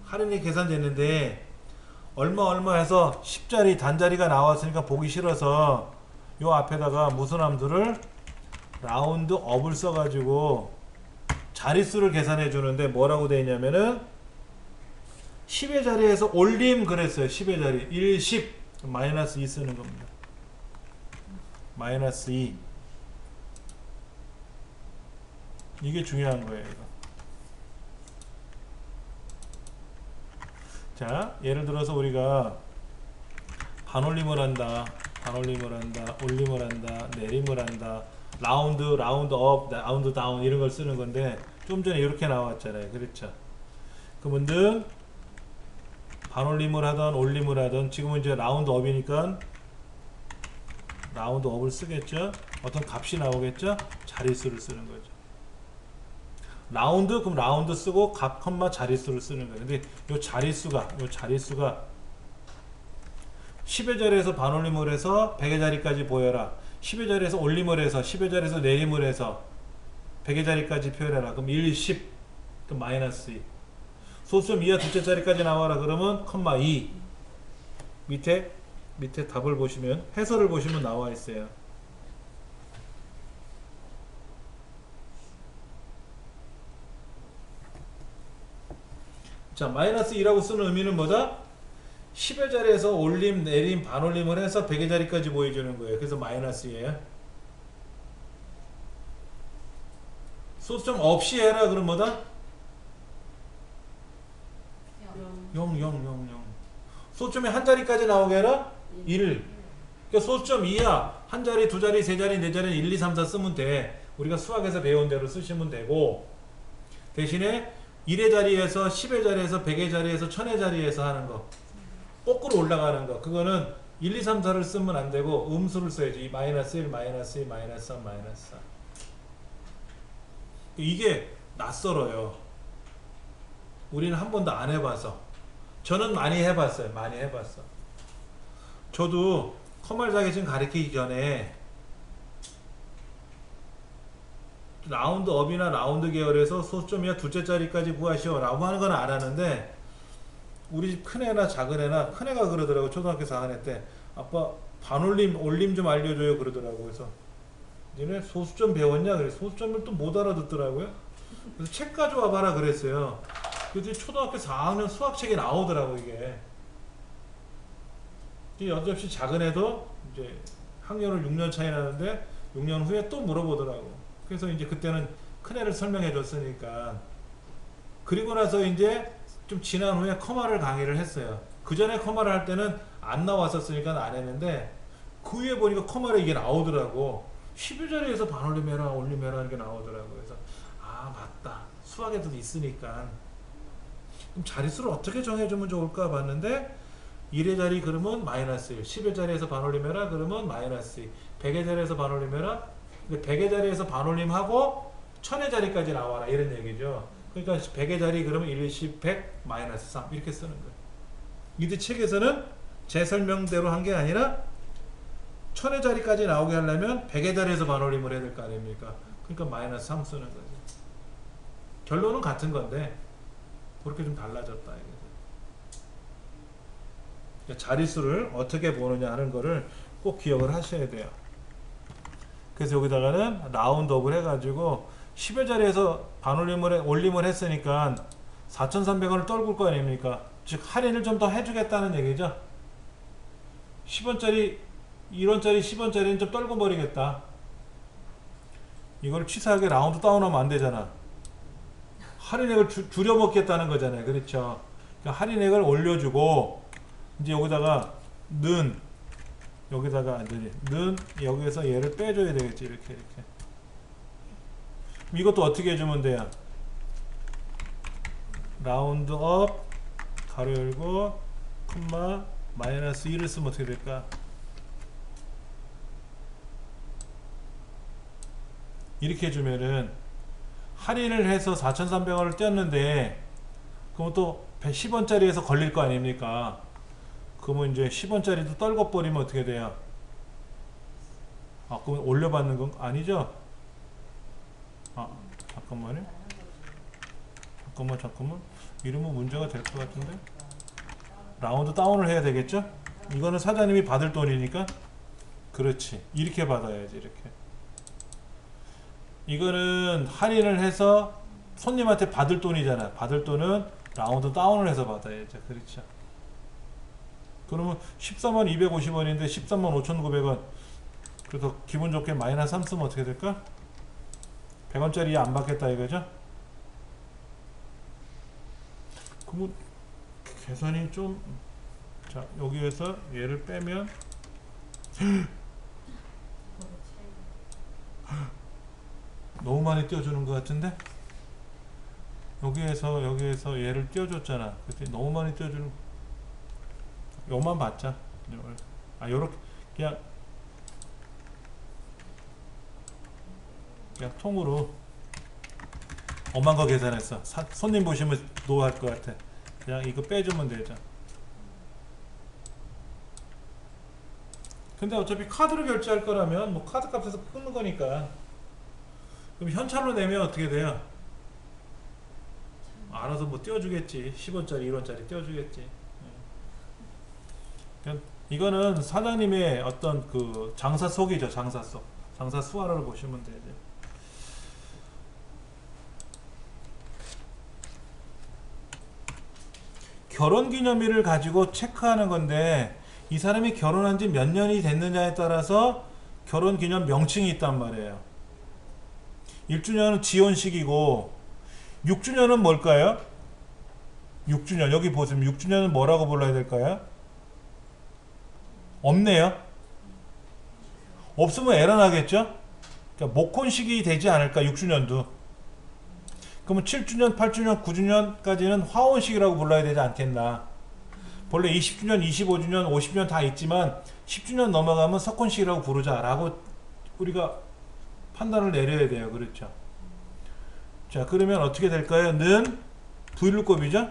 할인액이 계산됐는데 얼마 해서 10자리 단자리가 나왔으니까 보기 싫어서 요 앞에다가 무슨 함수를 라운드업을 써가지고 자릿수를 계산해 주는데 뭐라고 되어 있냐면은 10의 자리에서 올림 그랬어요. 10의 자리 1, 10 마이너스 2 쓰는 겁니다. 마이너스 2. 이게 중요한 거예요. 이거. 자, 예를 들어서 우리가 반올림을 한다, 반올림을 한다, 올림을 한다, 내림을 한다, 라운드 업, 라운드 다운 이런 걸 쓰는 건데 좀 전에 이렇게 나왔잖아요. 그렇죠? 그러면 반올림을 하던 올림을 하던 지금은 이제 라운드 업이니까 라운드 업을 쓰겠죠? 어떤 값이 나오겠죠? 자릿수를 쓰는 거죠. 라운드 그럼 라운드 쓰고 값 컴마 자릿수를 쓰는 거예요. 근데 요 자릿수가 10의 자리에서 반올림을 해서 100의 자리까지 보여라. 10의 자리에서 올림을 해서 10의 자리에서 내림을 해서 100의 자리까지 표현해라. 그럼 1, 10, 그럼 마이너스 2. 소수점 이하 둘째 자리까지 나와라. 그러면 컴마 2. 밑에 답을 보시면 해설을 보시면 나와 있어요. 자, 마이너스 2라고 쓰는 의미는 뭐다? 10의 자리에서 올림, 내림, 반올림을 해서 100의 자리까지 보여주는 거예요. 그래서 마이너스 2예요. 소수점 없이 해라. 그럼 뭐다? 0, 0, 0, 0. 소수점이 한 자리까지 나오게 해라? 1. 그러니까 소수점 이하 한 자리, 두 자리, 세 자리, 네 자리, 1, 2, 3, 4 쓰면 돼. 우리가 수학에서 배운 대로 쓰시면 되고, 대신에 1의 자리에서 10의 자리에서 100의 자리에서 1000의 자리에서 하는 거, 거꾸로 올라가는 거, 그거는 1, 2, 3, 4를 쓰면 안 되고 음수를 써야지. 마이너스 1, 마이너스 2, 마이너스 3, 마이너스 4. 이게 낯설어요. 우리는 한 번도 안 해봐서. 저는 많이 해봤어요. 많이 해봤어. 저도 커말 자격증 가르치기 전에 라운드 업이나 라운드 계열에서 소수점이야 둘째 자리까지 구하시오 라고 하는 건 알았는데, 우리 집 큰애나 작은애나, 큰애가 그러더라고. 초등학교 4학년 때 아빠 반올림 올림 좀 알려줘요 그러더라고. 그래서 얘네 소수점 배웠냐? 그래. 소수점을 또 못 알아듣더라고요. 그래서 책 가져와 봐라 그랬어요. 그래서 초등학교 4학년 수학책에 나오더라고 이게. 여접시 작은애도 이제 학년을 6년 차이 나는데 6년 후에 또 물어보더라고. 그래서 이제 그때는 큰애를 설명해 줬으니까. 그리고 나서 이제 좀 지난 후에 커마를 강의를 했어요. 그 전에 커마를 할 때는 안 나왔었으니까 안 했는데, 그 위에 보니까 커마를 이게 나오더라고. 10의 자리에서 반올림해라 올림해라 이렇게 나오더라고. 그래서 아 맞다, 수학에도 있으니까. 그럼 자릿수를 어떻게 정해주면 좋을까 봤는데, 1의 자리 그러면 마이너스 1, 10의 자리에서 반올림해라 그러면 마이너스 2, 100의 자리에서 반올림해라. 근데 100의 자리에서 반올림하고 1000의 자리까지 나와라 이런 얘기죠. 그러니까 100의 자리 그러면 1, 10, 100, 마이너스 3 이렇게 쓰는 거예요. 이들 책에서는 제 설명대로 한 게 아니라 1000의 자리까지 나오게 하려면 100의 자리에서 반올림을 해야 될 거 아닙니까? 그러니까 마이너스 3 쓰는 거죠. 결론은 같은 건데 그렇게 좀 달라졌다 이거죠. 자릿수를 어떻게 보느냐 하는 거를 꼭 기억을 하셔야 돼요. 그래서 여기다가는 라운드업을 해가지고 10의 자리에서 올림을 했으니까 4,300원을 떨굴 거 아닙니까? 즉 할인을 좀 더 해주겠다는 얘기죠. 10원짜리 1원짜리 10원짜리는 좀 떨궈 버리겠다. 이걸 치사하게 라운드 다운하면 안 되잖아. 할인액을 줄여 먹겠다는 거잖아요. 그렇죠. 그러니까 할인액을 올려주고, 이제 여기다가 여기에서 얘를 빼줘야 되겠지. 이렇게. 이것도 어떻게 해주면 돼요? 라운드 업 가로 열고 콤마 마이너스 1을 쓰면 어떻게 될까? 이렇게 해주면은 할인을 해서 4,300원을 떼었는데, 그럼 또 10원짜리에서 걸릴 거 아닙니까? 그러면 이제 10원짜리도 떨궈버리면 어떻게 돼요? 아, 그럼 올려받는 건 아니죠? 아, 잠깐만. 이러면 문제가 될 것 같은데? 라운드 다운을 해야 되겠죠? 이거는 사장님이 받을 돈이니까. 그렇지. 이렇게 받아야지. 이렇게. 이거는 할인을 해서 손님한테 받을 돈이잖아. 받을 돈은 라운드 다운을 해서 받아야죠. 그렇죠. 그러면 13250원인데 135,900원. 그래서 기분 좋게 마이너스 3 쓰면 어떻게 될까? 100원짜리 안 받겠다 이거죠? 그러면 계산이 좀, 자 여기에서 얘를 빼면 너무 많이 띄워주는 것 같은데? 여기에서 얘를 띄워줬잖아. 그치? 너무 많이 띄워주는 거. 요만 받자. 요렇게 그냥 통으로 엄한 거 계산했어. 손님 보시면 노할 것 같아. 그냥 이거 빼주면 되죠. 근데 어차피 카드로 결제할 거라면 뭐 카드 값에서 끊는 거니까. 그럼 현찰로 내면 어떻게 돼요? 알아서 뭐 띄워주겠지. 10원짜리 1원짜리 띄워주겠지. 이거는 사장님의 어떤 그 장사 속이죠. 장사 속. 장사 수화를 보시면 되죠. 결혼기념일을 가지고 체크하는 건데 이 사람이 결혼한 지 몇 년이 됐느냐에 따라서 결혼기념 명칭이 있단 말이에요. 1주년은 지혼식이고 6주년은 뭘까요? 6주년 여기 보시면 6주년은 뭐라고 불러야 될까요? 없네요. 없으면 에러 나겠죠? 그러니까 목혼식이 되지 않을까 6주년도. 그러면 7주년, 8주년, 9주년까지는 화혼식이라고 불러야 되지 않겠나. 본래 20주년, 25주년, 50주년 다 있지만 10주년 넘어가면 석혼식이라고 부르자라고 우리가 판단을 내려야 돼요. 그렇죠? 자, 그러면 어떻게 될까요? 는 부일루급이죠?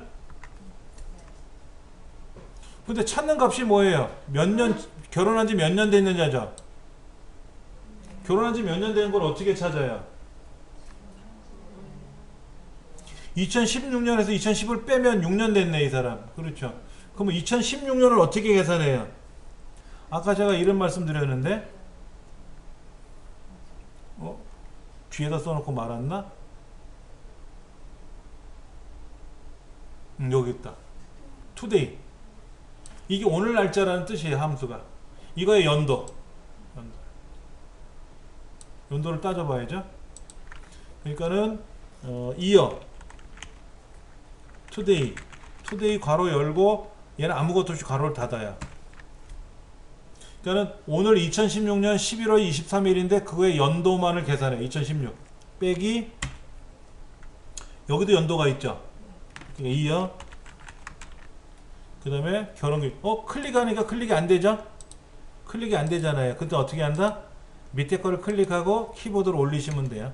근데 찾는 값이 뭐예요? 몇 년, 결혼한 지 몇 년 됐느냐죠? 결혼한 지 몇 년 된 걸 어떻게 찾아요? 2016년에서 2010을 빼면 6년 됐네, 이 사람. 그렇죠? 그러면 2016년을 어떻게 계산해요? 아까 제가 이런 말씀 드렸는데, 뒤에다 써놓고 말았나? 여기 있다. today. 이게 오늘 날짜라는 뜻이에요, 함수가. 이거의 연도를 따져봐야죠. 그러니까는, year. today 괄호 열고 얘는 아무것도 없이 괄호를 닫아요. 그러니까 오늘 2016년 11월 23일인데 그거의 연도만을 계산해. 2016 빼기 여기도 연도가 있죠. 이어 그 다음에 결혼기 클릭하니까 클릭이 안 되죠. 클릭이 안 되잖아요. 그때 어떻게 한다? 밑에 거를 클릭하고 키보드를 올리시면 돼요.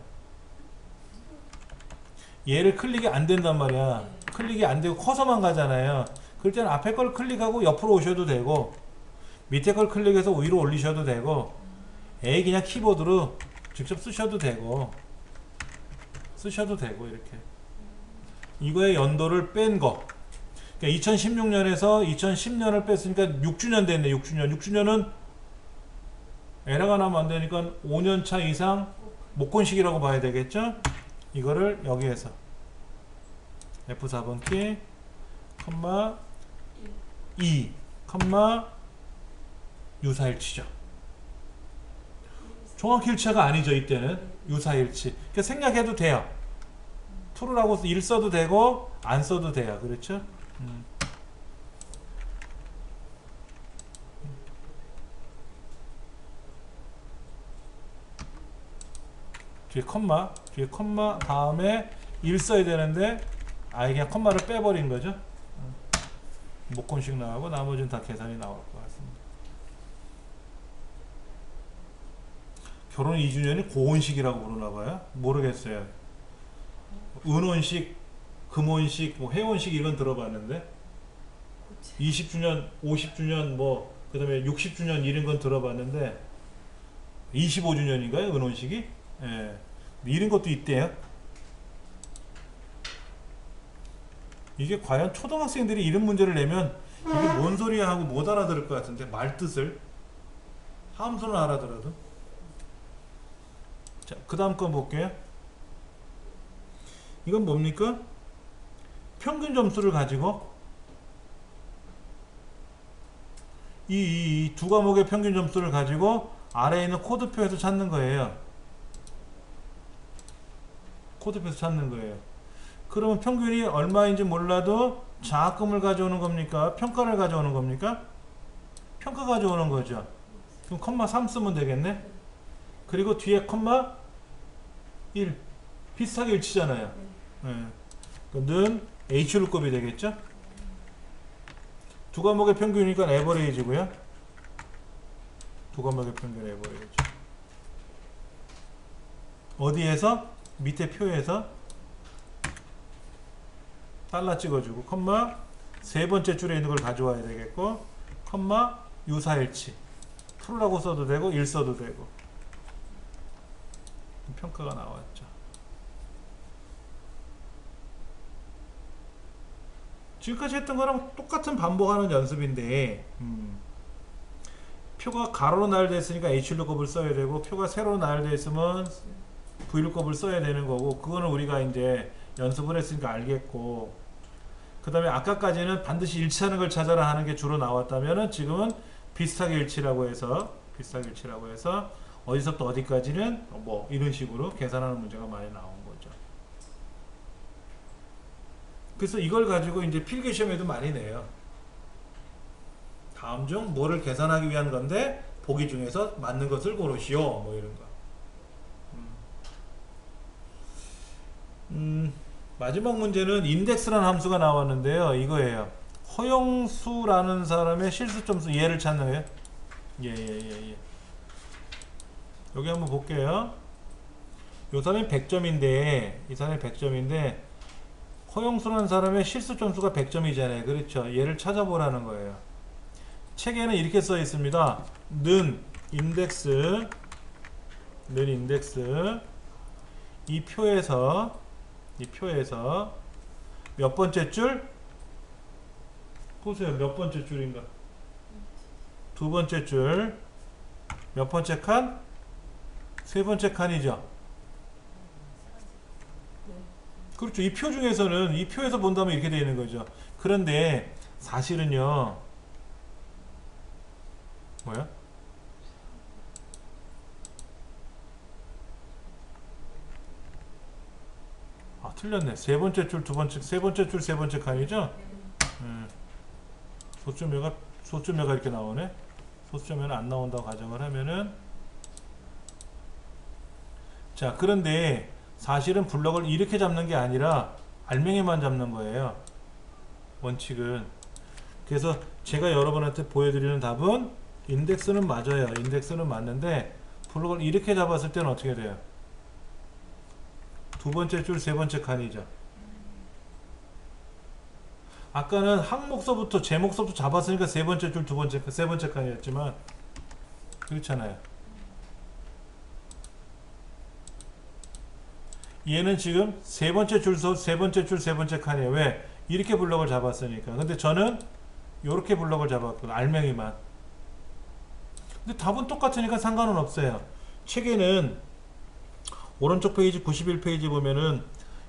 얘를 클릭이 안 된단 말이야. 클릭이 안 되고 커서만 가잖아요. 그럴 때는 앞에 걸 클릭하고 옆으로 오셔도 되고 밑에 걸 클릭해서 위로 올리셔도 되고 그냥 키보드로 직접 쓰셔도 되고 이렇게 이거의 연도를 뺀 거. 그러니까 2016년에서 2010년을 뺐으니까 6주년 됐네. 6주년은 에러가 나면 안 되니까 5년차 이상 목혼식이라고 봐야 되겠죠. 이거를 여기에서 F4번 키 컴마 2 컴마 유사일치죠. 정확히 일치가 아니죠. 이때는 유사일치. 그러니까 생략해도 돼요. true라고 1 써도 되고 안 써도 돼요. 그렇죠? 뒤에 컴마 다음에 1 써야 되는데 그냥 컴마를 빼버린 거죠. 목혼식 나오고 나머지는 다 계산이 나올 것 같습니다. 결혼 2주년이 고혼식이라고 부르나봐요. 모르겠어요. 은혼식, 금혼식, 뭐 회혼식 이건 들어봤는데 20주년, 50주년 그 다음에 60주년 이런 건 들어봤는데 25주년인가요? 은혼식이? 예. 이런 것도 있대요. 이게 과연 초등학생들이 이런 문제를 내면 이게 뭔 소리야 하고 못 알아들을 것 같은데 말뜻을 함수는 알아들어도. 자, 그 다음 거 볼게요. 이건 뭡니까? 평균 점수를 가지고 이 두 과목의 평균 점수를 가지고 아래에 있는 코드표에서 찾는 거예요. 코드표에서 찾는 거예요. 그러면 평균이 얼마인지 몰라도 장학금을 가져오는 겁니까? 평가를 가져오는 겁니까? 평가 가져오는 거죠. 그럼 컴마 3 쓰면 되겠네. 그리고 뒤에 컴마 1. 비슷하게 일치잖아요. 네. 예. 는 H루급이 되겠죠? 두 과목의 평균이니까 에버레이지고요. 두 과목의 평균 에버레이지. 어디에서? 밑에 표에서 달러 찍어주고 컴마 세 번째 줄에 있는 걸 가져와야 되겠고 컴마 유사일치 true라고 써도 되고 1 써도 되고 평가가 나왔죠. 지금까지 했던 거랑 똑같은 반복하는 연습인데 표가 가로로 나열되어 있으니까 H루급을 써야 되고 표가 세로로 나열되어 있으면 V루급을 써야 되는 거고 그거는 우리가 이제 연습을 했으니까 알겠고 그 다음에 아까까지는 반드시 일치하는 걸 찾아라 하는 게 주로 나왔다면은 지금은 비슷하게 일치라고 해서 어디서부터 어디까지는 뭐 이런 식으로 계산하는 문제가 많이 나온 거죠. 그래서 이걸 가지고 이제 필기시험에도 많이 내요. 다음 중 뭐를 계산하기 위한 건데 보기 중에서 맞는 것을 고르시오 뭐 이런 거. 마지막 문제는 인덱스라는 함수가 나왔는데요. 이거예요. 허용수라는 사람의 실수점수 얘를 찾는 거예요. 예. 여기 한번 볼게요. 이 사람이 100점인데 이 사람이 100점인데 허용수라는 사람의 실수점수가 100점이잖아요. 그렇죠. 얘를 찾아보라는 거예요. 책에는 이렇게 써 있습니다. 는 인덱스 이 표에서 몇 번째 줄? 보세요. 몇 번째 줄인가? 두 번째 줄. 몇 번째 칸? 세 번째 칸이죠. 그렇죠. 이 표 중에서는 이 표에서 본다면 이렇게 되는 거죠. 그런데 사실은요. 뭐야? 아, 틀렸네. 세 번째 줄, 세 번째 줄, 세 번째 칸이죠? 소수점여가 이렇게 나오네. 소수점여는 안 나온다고 가정을 하면은 자, 그런데 사실은 블럭을 이렇게 잡는 게 아니라 알맹이만 잡는 거예요. 원칙은. 그래서 제가 여러분한테 보여드리는 답은 인덱스는 맞아요. 인덱스는 맞는데 블럭을 이렇게 잡았을 때는 어떻게 돼요? 두 번째 줄, 세 번째 칸이죠. 아까는 항목서부터 제목서부터 잡았으니까 세 번째 줄, 세 번째 칸이었지만 그렇잖아요. 얘는 지금 세 번째 줄, 세 번째 칸이에요. 왜? 이렇게 블럭을 잡았으니까. 근데 저는 이렇게 블럭을 잡았거든요. 알맹이만. 근데 답은 똑같으니까 상관은 없어요. 책에는 오른쪽 페이지 91페이지 보면은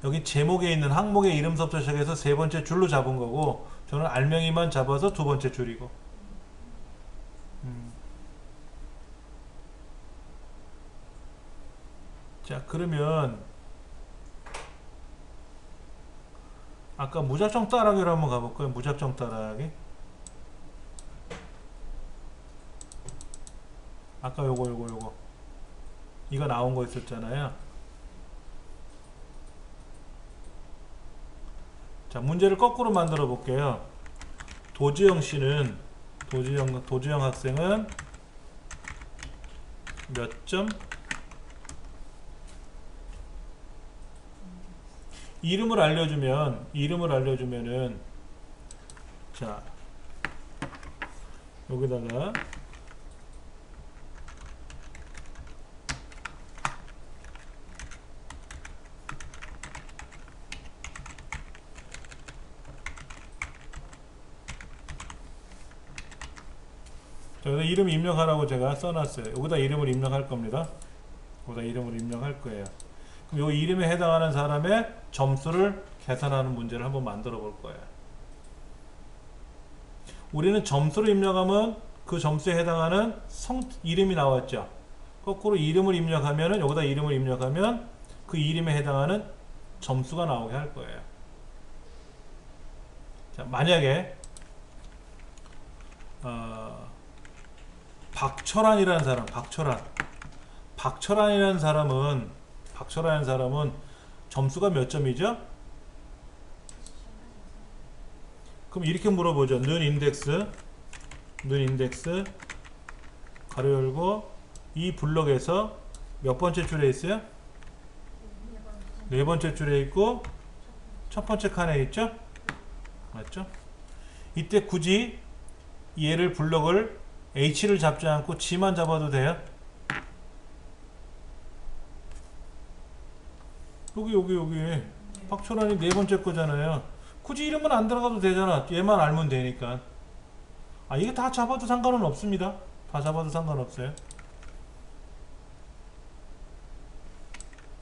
여기 제목에 있는 항목의 이름서부터 시작해서 세 번째 줄로 잡은 거고 저는 알맹이만 잡아서 두 번째 줄이고. 자, 그러면 아까 무작정 따라하기로 한번 가볼까요? 무작정 따라하기. 아까 요거 이거 나온 거 있었잖아요. 자, 문제를 거꾸로 만들어 볼게요. 도지영 씨는 도지영 학생은 몇 점? 이름을 알려주면은 자, 여기다가 여기다 이름 입력하라고 제가 써놨어요. 여기다 이름을 입력할 겁니다. 여기다 이름을 입력할 거예요. 그럼 이 이름에 해당하는 사람의 점수를 계산하는 문제를 한번 만들어 볼 거예요. 우리는 점수를 입력하면 그 점수에 해당하는 이름이 나왔죠. 거꾸로 이름을 입력하면은 여기다 이름을 입력하면 그 이름에 해당하는 점수가 나오게 할 거예요. 자, 만약에 박철환이라는 사람, 박철환이라는 박철환이라는 사람은 점수가 몇 점이죠? 그럼 이렇게 물어보죠. 는 인덱스 가로 열고 이 블럭에서 몇 번째 줄에 있어요? 네 번째 줄에 있고 첫 번째 칸에 있죠? 맞죠? 이때 굳이 얘를 블럭을 H를 잡지 않고 G만 잡아도 돼요? 여기 박철환이 네 번째 거잖아요. 굳이 이름은 안 들어가도 되잖아. 얘만 알면 되니까. 아, 이게 다 잡아도 상관은 없습니다. 다 잡아도 상관없어요.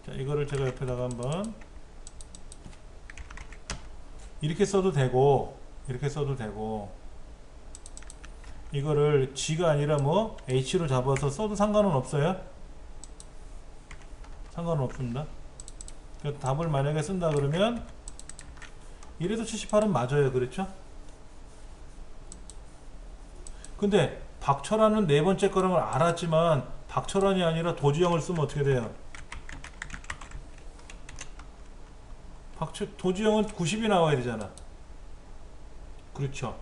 자, 이거를 제가 옆에다가 한번 이렇게 써도 되고, 이렇게 써도 되고, 이거를 G가 아니라 뭐 H로 잡아서 써도 상관은 없어요. 상관은 없습니다. 그러니까 답을 만약에 쓴다 그러면 이래도 78은 맞아요. 그렇죠? 근데 박철환은 네 번째 거라는 걸 알았지만 박철환이 아니라 도지영을 쓰면 어떻게 돼요? 도지영은 90이 나와야 되잖아. 그렇죠.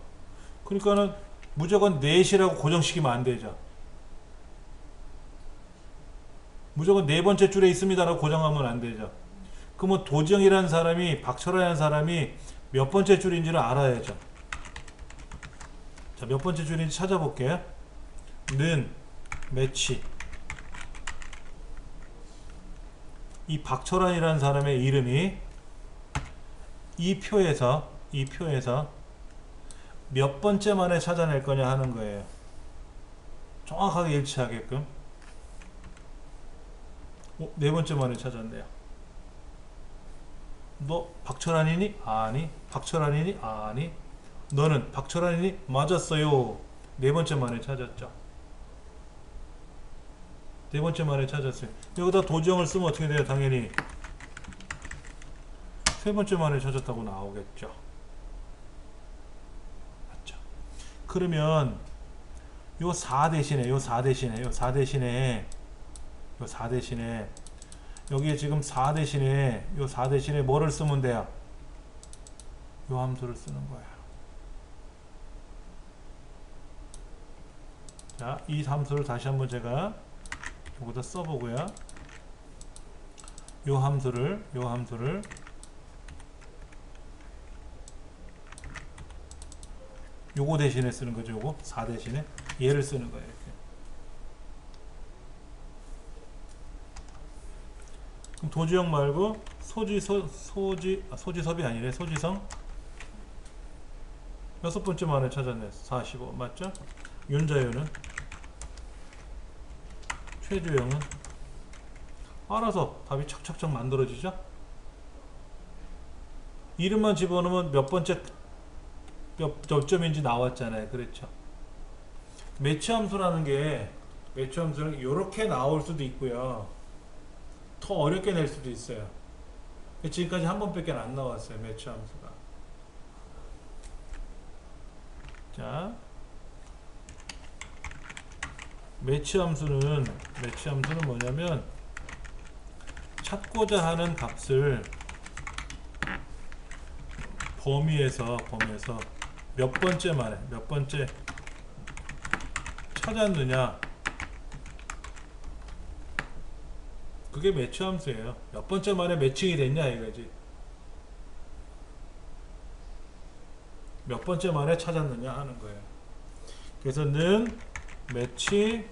그러니까는 무조건 넷이라고 고정시키면 안 되죠. 무조건 네 번째 줄에 있습니다라고 고정하면 안 되죠. 그러면 도지영이라는 사람이 박철환이라는 사람이 몇 번째 줄인지를 알아야죠. 자, 몇 번째 줄인지 찾아볼게요. 는 매치. 이 박철환이라는 사람의 이름이 이 표에서 몇 번째 만에 찾아낼 거냐 하는 거예요. 정확하게 일치하게끔. 네 번째 만에 찾았네요. 너 박철환이니? 아니. 박철환이니? 아니. 너는 박철환이니? 맞았어요. 네 번째 만에 찾았죠. 네 번째 만에 찾았어요. 여기다 도지영을 쓰면 어떻게 돼요? 당연히 세 번째 만에 찾았다고 나오겠죠. 맞죠? 그러면 요 4 대신에 여기에 지금 4 대신에 요 4 대신에 뭐를 쓰면 돼요? 요 함수를 쓰는 거예요. 자, 이 함수를 다시 한번 제가 여기다 써보고요. 요 함수를 요거 대신에 쓰는 거죠. 요거 4 대신에 얘를 쓰는 거예요. 이렇게. 그럼 도지영 말고 소지섭이 아니래. 소지성 여섯 번째 만에 찾았네. 45 맞죠? 윤자유는, 최주영은 알아서 답이 척척척 만들어지죠. 이름만 집어넣으면 몇 번째 몇 점인지 나왔잖아요. 그렇죠? 매치 함수라는 게 이렇게 나올 수도 있고요. 더 어렵게 낼 수도 있어요. 지금까지 한 번밖에 안 나왔어요. 매치 함수가. 자, 매치 함수는 뭐냐면 찾고자 하는 값을 범위에서 몇 번째 찾았느냐, 그게 매치 함수예요. 몇 번째 만에 매칭이 됐냐 이거지. 몇 번째 만에 찾았느냐 하는 거예요. 그래서 는 매치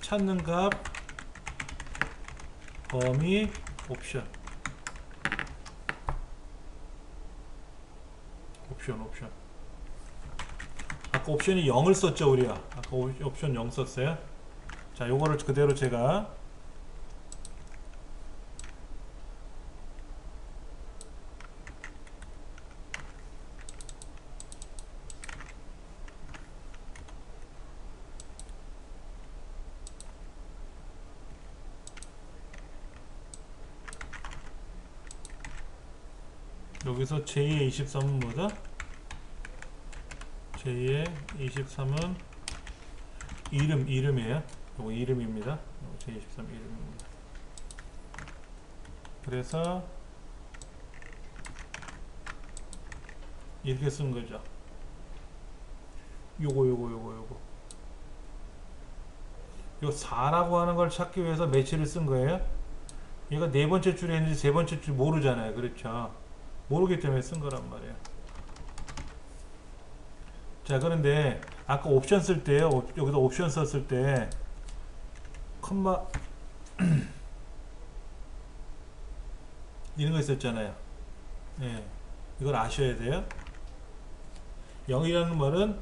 찾는 값 범위 옵션. 아까 옵션이 0을 썼죠 우리가. 아까 옵션 0 썼어요. 자, 요거를 그대로 제가 여기서 제2의 23은 뭐다? 제2의 23은 이름이에요. 요거 이름입니다. 제2의 23 이름입니다. 그래서 이렇게 쓴 거죠. 요거 4라고 하는 걸 찾기 위해서 매치를 쓴 거예요. 얘가 네 번째 줄에 있는지 세 번째 줄 모르잖아요. 그렇죠. 모르기 때문에 쓴 거란 말이에요. 자, 그런데 아까 옵션 쓸 때요. 여기서 옵션 썼을 때 컴마 이런 거 있었잖아요. 예, 이걸 아셔야 돼요. 0이라는 말은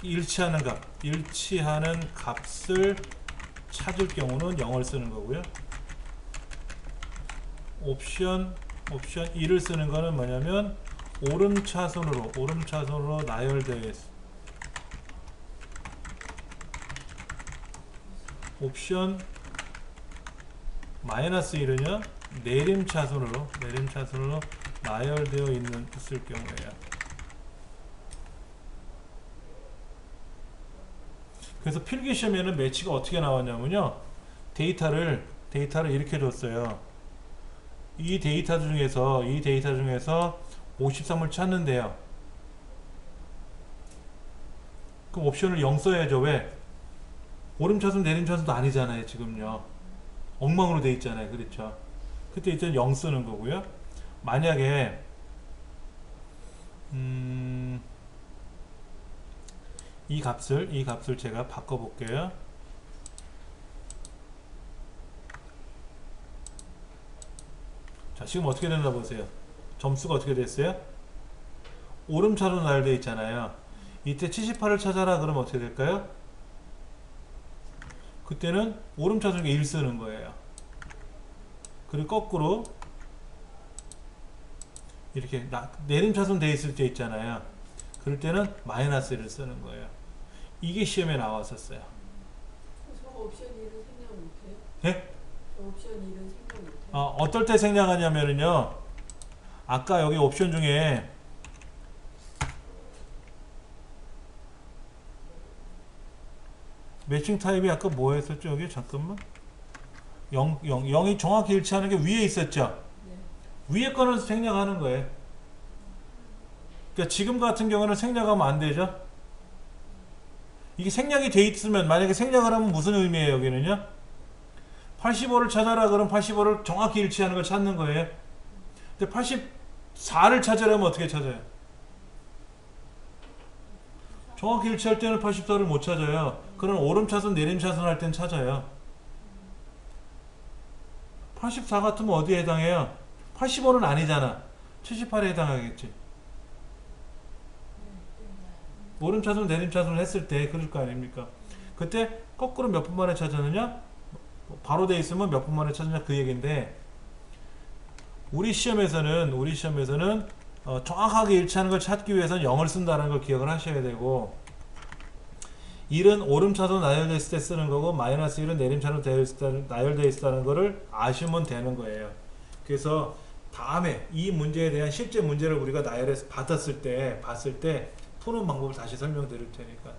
일치하는 값을 찾을 경우는 0을 쓰는 거고요. 옵션 2를 쓰는 거는 뭐냐면 오름차순으로 나열되어 있어. 옵션 마이너스 1은요 내림차순으로 나열되어 있을 경우에요. 그래서 필기시험에는 매치가 어떻게 나왔냐면요, 데이터를 이렇게 줬어요. 이 데이터 중에서 53을 찾는데요. 그럼 옵션을 0 써야죠. 왜? 오름차순 내림차순도 아니잖아요. 지금요 엉망으로 돼 있잖아요. 그렇죠. 그때 일단 0 쓰는 거고요. 만약에 이 값을 제가 바꿔 볼게요. 자, 지금 어떻게 됐나 보세요. 점수가 어떻게 됐어요? 오름차로 나열되어 있잖아요. 이때 78을 찾아라 그러면 어떻게 될까요? 그때는 오름차순 1 쓰는 거예요. 그리고 거꾸로 이렇게 내림차순 되어 있을 때 있잖아요. 그럴 때는 마이너스 1을 쓰는 거예요. 이게 시험에 나왔었어요. 저 옵션 2를 생략 못해요? 예? 저 옵션 2를 생략 못해요? 어떨 때 생략하냐면요, 아까 여기 옵션 중에 매칭 타입이 아까 뭐 했었죠? 여기 잠깐만, 0이 정확히 일치하는 게 위에 있었죠? 네. 위에 거는 생략하는 거예요. 그러니까 지금 같은 경우는 생략하면 안 되죠? 이게 생략이 돼 있으면, 만약에 생략을 하면 무슨 의미예요? 여기는요 85를 찾아라 그러면 85를 정확히 일치하는 걸 찾는 거예요. 근데 84를 찾으려면 어떻게 찾아요? 정확히 일치할 때는 84를 못 찾아요. 그런 오름차순 내림차순 할 땐 찾아요. 84 같으면 어디에 해당해요? 85는 아니잖아. 78에 해당하겠지. 오름차순 내림차순을 했을 때 그럴 거 아닙니까? 그때 거꾸로 몇 분 만에 찾았느냐? 바로 돼 있으면 몇 분 만에 찾느냐 그 얘기인데, 우리 시험에서는 정확하게 일치하는 걸 찾기 위해서는 0을 쓴다는 걸 기억을 하셔야 되고, 1은 오름차순 나열되어 있을 때 쓰는 거고 마이너스 1은 내림차순 나열되어 있다는 거를 아시면 되는 거예요. 그래서 다음에 이 문제에 대한 실제 문제를 우리가 나열해서 봤을 때 푸는 방법을 다시 설명드릴 테니까,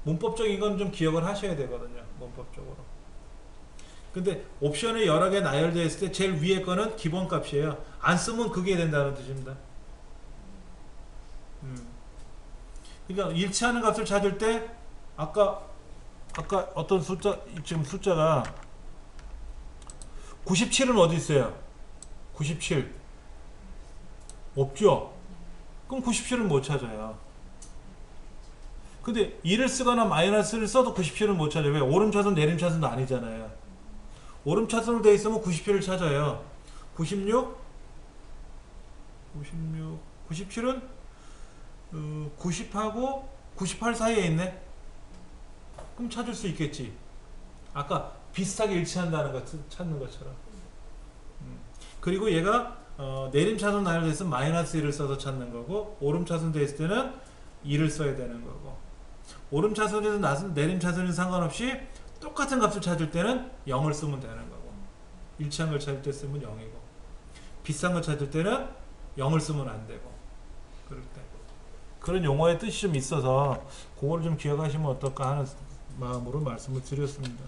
문법적인 건 좀 기억을 하셔야 되거든요. 문법적으로. 근데 옵션이 여러 개 나열되어 있을 때 제일 위에 거는 기본값이에요. 안 쓰면 그게 된다는 뜻입니다. 그러니까 일치하는 값을 찾을 때 아까 어떤 지금 숫자가 97은 어디 있어요? 97 없죠? 그럼 97은 못 찾아요. 근데 1을 쓰거나 마이너스를 써도 97은 못 찾아요. 왜? 오름차순 내림차순도 아니잖아요. 오름차순으로 되어 있으면 97을 찾아요. 97은 90하고 98 사이에 있네. 그럼 찾을 수 있겠지. 아까 비슷하게 일치한다는 거 찾는 것처럼. 그리고 얘가 내림차순 나열되어 있으면 마이너스 1을 써서 찾는 거고, 오름차순 되어 있을 때는 2를 써야 되는 거고, 오름차순이든 내림차순이든 상관없이 똑같은 값을 찾을 때는 0을 쓰면 되는 거고, 일치한 걸 찾을 때 쓰면 0이고, 비슷한 걸 찾을 때는 0을 쓰면 안 되고, 그럴 때. 그런 용어의 뜻이 좀 있어서 그걸 좀 기억하시면 어떨까 하는 마음으로 말씀을 드렸습니다.